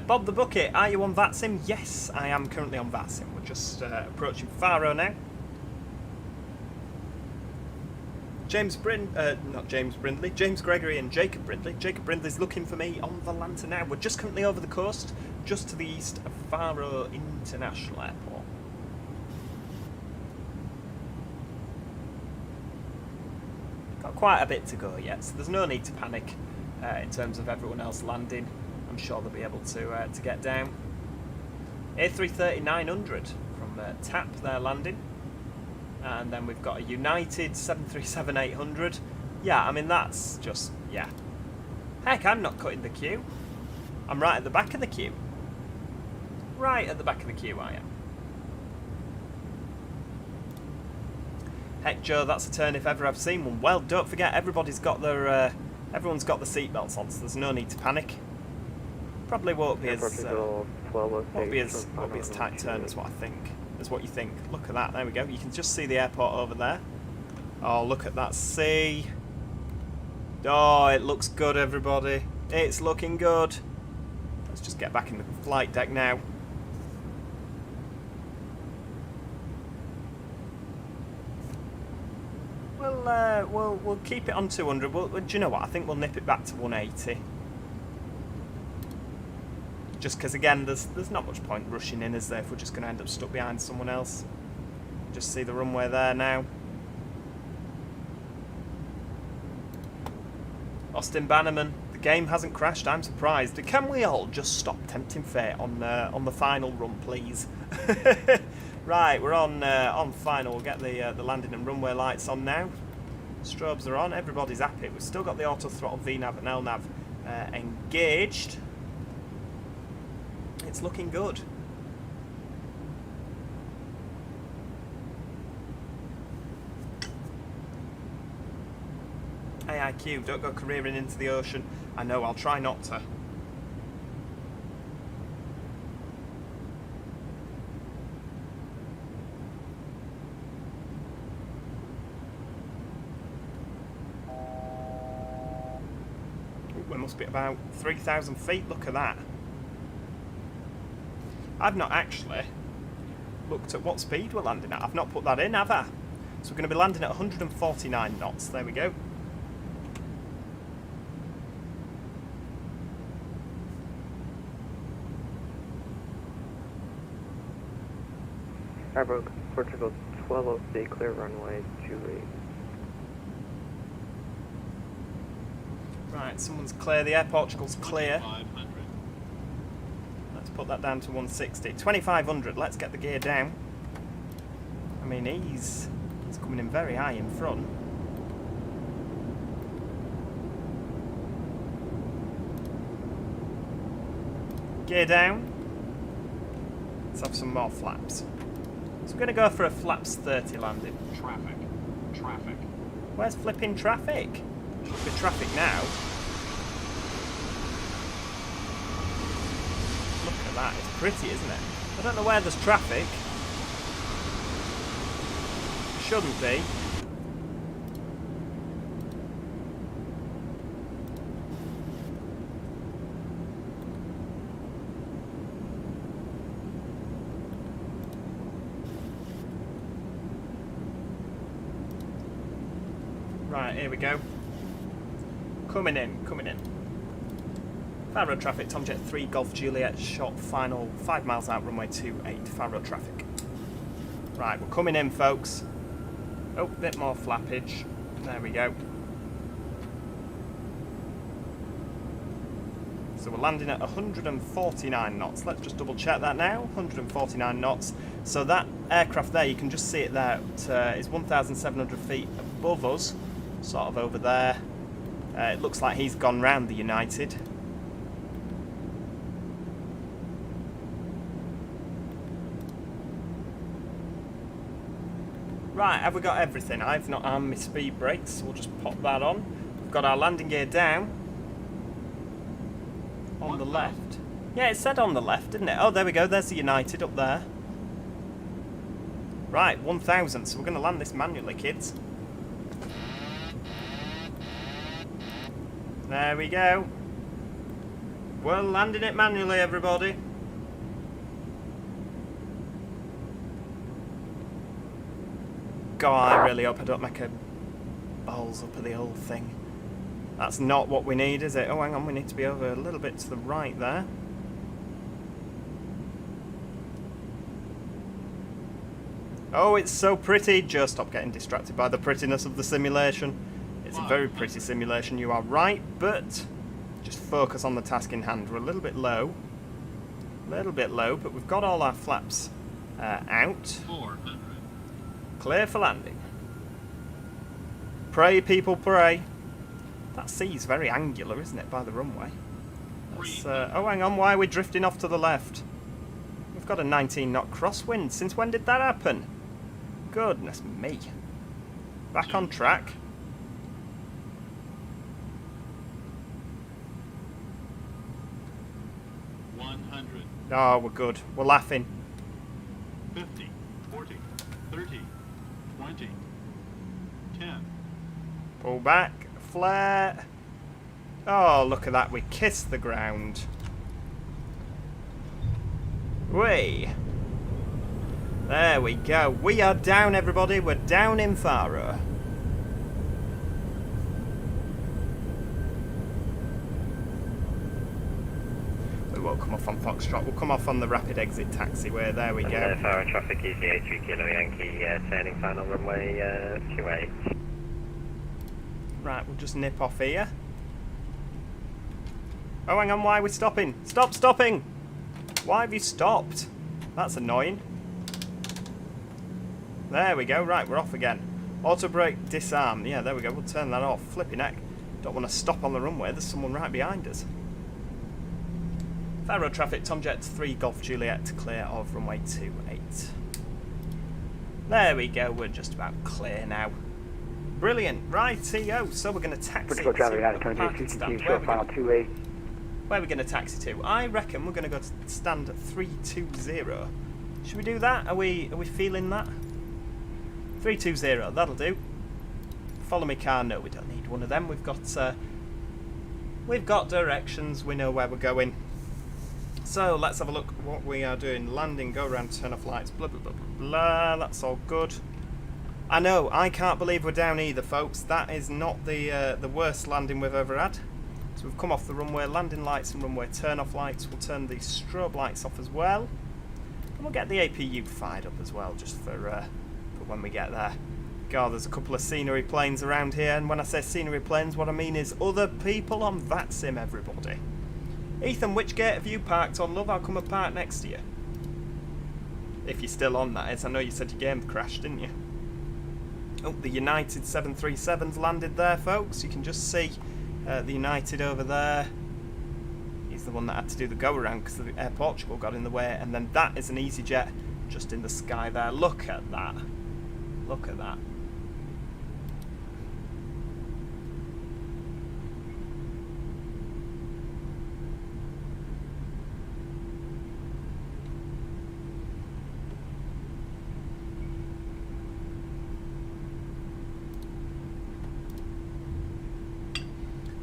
Bob the Bucket, are you on VATSim? Yes, I am currently on VATSim. We're just approaching Faro now. James Gregory and Jacob Brindley. Jacob Brindley's looking for me on Volanta now. We're just currently over the coast, just to the east of Faro International Airport. Got quite a bit to go yet, so there's no need to panic in terms of everyone else landing. I'm sure they'll be able to get down. A330-900 from TAP, they're landing. And then we've got a United 737-800. Yeah, I mean, that's just, yeah. Heck, I'm not cutting the queue. I'm right at the back of the queue. Right at the back of the queue, I am. Heck, Joe, that's a turn if ever I've seen one. Well, don't forget, everybody's got their, everyone's got the seatbelts on, so there's no need to panic. Probably won't be as tight turn as what I think. As what you think. Look at that. There we go. You can just see the airport over there. Oh, look at that sea. Oh, it looks good, everybody. It's looking good. Let's just get back in the flight deck now. We'll keep it on 200. Do you know what? I think we'll nip it back to 180. Just because, again, there's not much point rushing in, is there, if we're just going to end up stuck behind someone else. Just see the runway there now. Austin Bannerman, the game hasn't crashed, I'm surprised. Can we all just stop tempting fate on the final run, please? Right, we're on final. We'll get the landing and runway lights on now. Strobes are on, everybody's happy. We've still got the auto throttle VNAV and LNAV engaged. It's looking good. AIQ, don't go careering into the ocean. I know, I'll try not to. We must be about 3,000 feet, look at that. I've not actually looked at what speed we're landing at. I've not put that in, have I? So we're going to be landing at 149 knots. There we go. Airbus Portugal 1203, clear runway 28. Right, someone's clear. The Air Portugal's clear. Let's put that down to 160. 2500, let's get the gear down. I mean, he's coming in very high in front. Gear down. Let's have some more flaps. So we're going to go for a flaps 30 landing. Traffic. Where's flipping traffic? Should be traffic now. Look at that, it's pretty, isn't it? I don't know where there's traffic. Shouldn't be. Right, here we go. Coming in. Faro traffic, Tomjet 3 Golf Juliet, short final 5 miles out, runway 28, Faro traffic. Right, we're coming in, folks. Oh, bit more flappage. There we go. So we're landing at 149 knots. Let's just double check that now. 149 knots. So that aircraft there, you can just see it there. It's 1,700 feet above us, sort of over there. It looks like he's gone round the United. Right, have we got everything? I've not armed my speed brakes, so we'll just pop that on. We've got our landing gear down. On the left. Yeah, it said on the left, didn't it? Oh, there we go. There's the United up there. Right, 1,000. So we're going to land this manually, kids. There we go. We're landing it manually, everybody. God, I really hope I don't make a balls up of the whole thing. That's not what we need, is it? Oh, hang on, we need to be over a little bit to the right there. Oh, it's so pretty. Just stop getting distracted by the prettiness of the simulation. It's a very pretty simulation, you are right, but just focus on the task in hand. We're a little bit low. But we've got all our flaps out. Clear for landing. Pray, people, pray. That sea's very angular, isn't it, by the runway? Oh, hang on, why are we drifting off to the left? We've got a 19-knot crosswind. Since when did that happen? Goodness me. Back on track. Oh, we're good. We're laughing. 50, 40, 30, 20, 10. Pull back. Flare. Oh, look at that. We kissed the ground. Whee. There we go. We are down, everybody. We're down in Faro. We won't come off on Foxtrot. We'll come off on the rapid exit taxiway. There we go. Faro traffic ETA 3 Kilo Yankee, turning final runway 28. Right, we'll just nip off here. Oh, hang on, why are we stopping? Stop stopping! Why have you stopped? That's annoying. There we go, right, we're off again. Auto brake, disarm. Yeah, there we go, we'll turn that off. Flipping heck. Don't want to stop on the runway, there's someone right behind us. Faro traffic, Tomjet 3 Golf Juliet, clear of runway 28. There we go, we're just about clear now. Brilliant, righty-o, so we're going to taxi to the parking stand. Where are we going to taxi to? I reckon we're going to go to stand 320. Should we do that? Are we feeling that? 320, that'll do. Follow me car, no, we don't need one of them. We've got directions, we know where we're going. So let's have a look what we are doing. Landing, go around, turn off lights, blah blah blah blah blah. That's all good. I know, I can't believe we're down either, folks. That is not the worst landing we've ever had. So we've come off the runway, landing lights and runway turn off lights. We'll turn the strobe lights off as well. And we'll get the APU fired up as well, just for when we get there. God, there's a couple of scenery planes around here, and when I say scenery planes, what I mean is other people on VATSim, everybody. Ethan, which gate have you parked on, love? I'll come and park next to you. If you're still on, that is. I know you said your game crashed, didn't you? Oh, the United 737's landed there, folks. You can just see the United over there. He's the one that had to do the go-around because the Air Portugal got in the way. And then that is an EasyJet just in the sky there. Look at that. Look at that.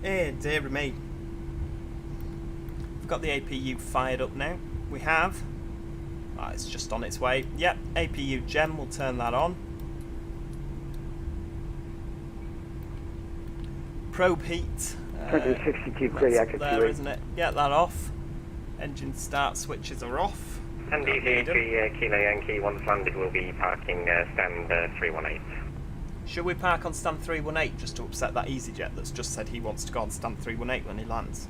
Eh, dear me. We've got the APU fired up now. We have. Oh, it's just on its way. Yep, APU gem, we'll turn that on. Probe heat. 162 clear exit there, isn't it? Yeah, that off. Engine start switches are off. And DV3 Kilo Yankee, once landed, we'll be parking stand 318. Should we park on stand 318 just to upset that EasyJet that's just said he wants to go on stand 318 when he lands?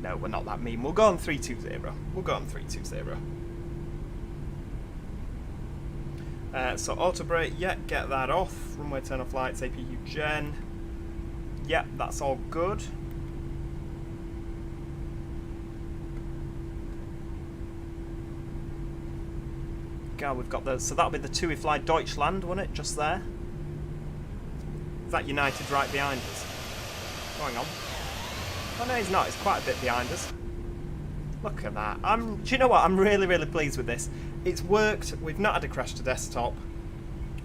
No, we're not that mean. We'll go on 320. We'll go on 320. So auto brake, yeah, get that off. Runway turn off lights, APU gen. Yeah, that's all good. God, we've got those. So that'll be the TUI fly Deutschland, won't it? Just there. Is that United right behind us? Oh, hang on. Oh no, he's not. He's quite a bit behind us. Look at that. Do you know what? I'm really, really pleased with this. It's worked. We've not had a crash to desktop.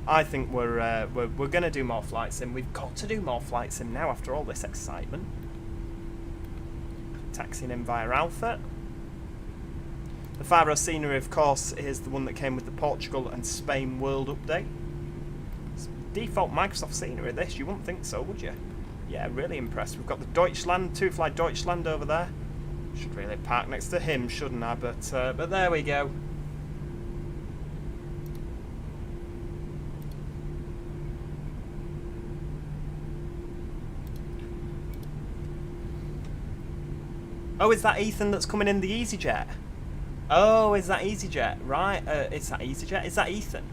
I think we're going to do more flight sim. We've got to do more flight sim now after all this excitement. Taxiing in via Alpha. The Faro scenery, of course, is the one that came with the Portugal and Spain World Update. It's default Microsoft scenery, this. You wouldn't think so, would you? Yeah, really impressed. We've got the Deutschland, TUI Deutschland over there. Should really park next to him, shouldn't I? But there we go. Oh, is that Ethan that's coming in the EasyJet? Oh, is that EasyJet? Right, is that EasyJet? Is that Ethan?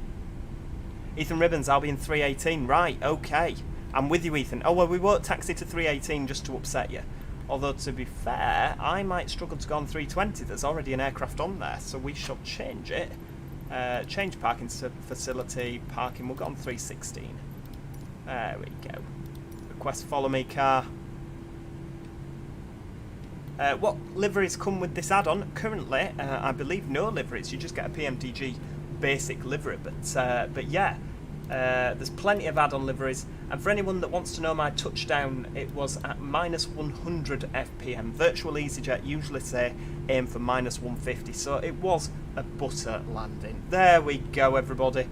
Ethan Ribbons, I'll be in 318. Right, okay. I'm with you, Ethan. Oh, well, we won't taxi to 318 just to upset you. Although, to be fair, I might struggle to go on 320. There's already an aircraft on there, so we shall change it. Change parking facility. Parking, we'll go on 316. There we go. Request follow me car. What liveries come with this add-on? Currently, I believe no liveries. You just get a PMDG basic livery. But yeah, there's plenty of add-on liveries. And for anyone that wants to know my touchdown, it was at -100 FPM. Virtual EasyJet usually say aim for -150, so it was a butter landing. There we go, everybody.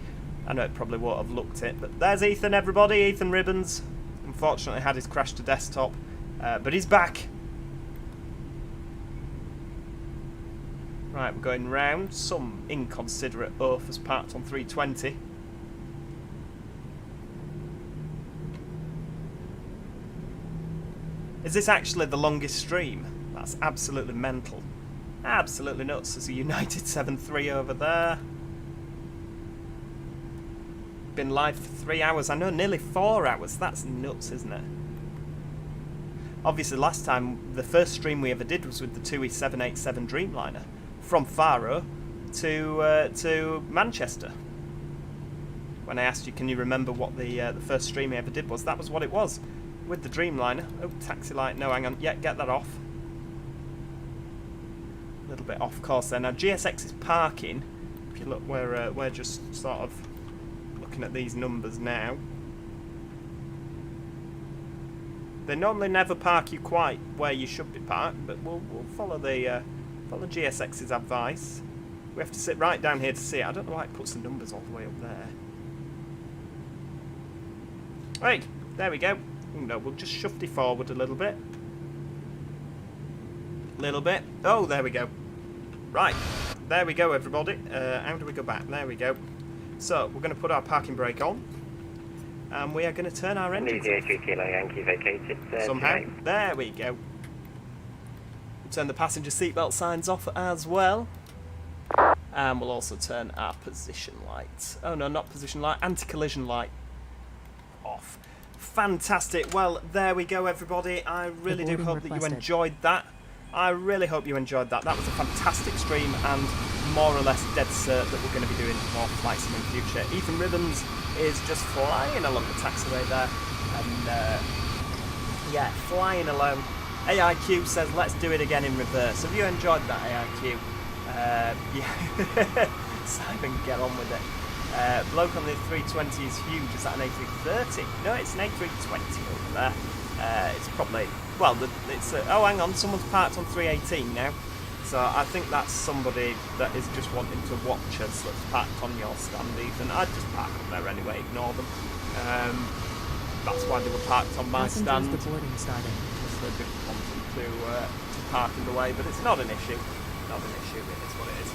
I know it probably won't have looked it, but there's Ethan, everybody. Ethan Ribbons. Unfortunately had his crash to desktop, but he's back. Right, we're going round. Some inconsiderate oaf has parked on 320. Is this actually the longest stream? That's absolutely mental. Absolutely nuts. There's a United 7-3 over there. Been live for 3 hours. I know, nearly 4 hours. That's nuts, isn't it? Obviously, last time, the first stream we ever did was with the TUI 787 Dreamliner. From Faro to Manchester. When I asked you, can you remember what the first stream I ever did was? That was what it was, with the Dreamliner. Oh, taxi light. No, hang on. Yeah, get that off. A little bit off course there. Now GSX is parking. If you look, we're just sort of looking at these numbers now. They normally never park you quite where you should be parked, but we'll follow the. Follow GSX's advice. We have to sit right down here to see it. I don't know why it puts the numbers all the way up there. Hey, there we go. Oh, no, we'll just shufty forward a little bit. Oh, there we go. Right, there we go, everybody. How do we go back? There we go. So, we're going to put our parking brake on. And we are going to turn our engines off. Yankee vacated. Somehow. There we go. Turn the passenger seatbelt signs off as well. And we'll also turn our position light. Oh no, not position light, anti-collision light off. Fantastic. Well, there we go, everybody. I really do hope that you enjoyed that. I really hope you enjoyed that. That was a fantastic stream and more or less dead cert that we're going to be doing more flights in the future. Ethan Ribbons is just flying along the taxiway there. And yeah, flying along. AIQ says, let's do it again in reverse. Have you enjoyed that, AIQ? Yeah. Simon, get on with it. Bloke on the 320 is huge. Is that an A330? No, it's an A320 over there. It's probably... Well, it's... oh, hang on. Someone's parked on 318 now. So I think that's somebody that is just wanting to watch us that's parked on your stand, Ethan. I'd just park up there anyway. Ignore them. That's why they were parked on my stand. Boarding starting. They didn't want them to park in the way, but it's not an issue. Not an issue, it is what it is.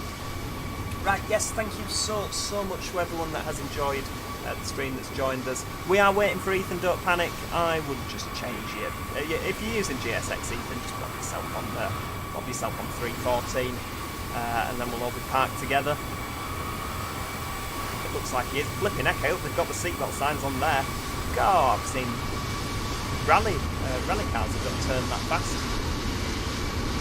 Right, yes, thank you so much to everyone that has enjoyed the stream that's joined us. We are waiting for Ethan, don't panic. I would just change it. If you're using GSX, Ethan, just pop yourself on 314, and then we'll all be parked together. It looks like he is. Flipping heck out, they've got the seatbelt signs on there. God, I've seen rally cars that don't turn that fast.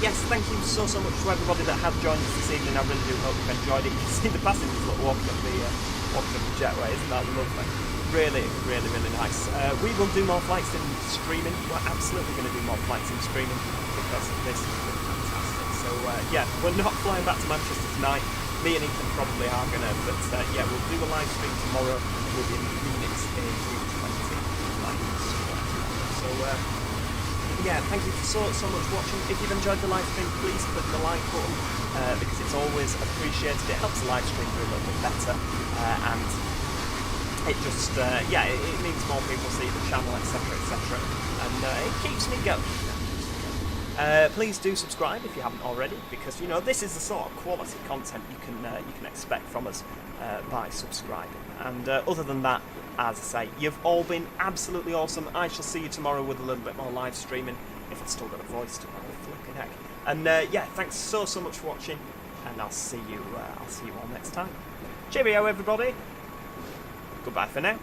yes, thank you so much to everybody that has joined us this evening. I really do hope you've enjoyed it. You can see the passengers walking up the jetway. Isn't that lovely? Really, really, really nice. We will do more flights in streaming. We're absolutely going to do more flights in streaming because this has been fantastic. So yeah, we're not flying back to Manchester tonight. Me and Ethan probably are going to, but yeah, we'll do a live stream tomorrow. We'll be in Phoenix in week 20. So yeah, thank you so much for watching. If you've enjoyed the live stream, please click the like button because it's always appreciated. It helps the live stream do a little bit better, and it just yeah, it means more people see the channel, etc., etc., and it keeps me going. Please do subscribe if you haven't already, because you know this is the sort of quality content you can expect from us by subscribing. And other than that, as I say, you've all been absolutely awesome. I shall see you tomorrow with a little bit more live streaming, if I've still got a voice tomorrow. Flipping heck. And yeah, thanks so much for watching, and I'll see you all next time. Cheerio, everybody. Goodbye for now.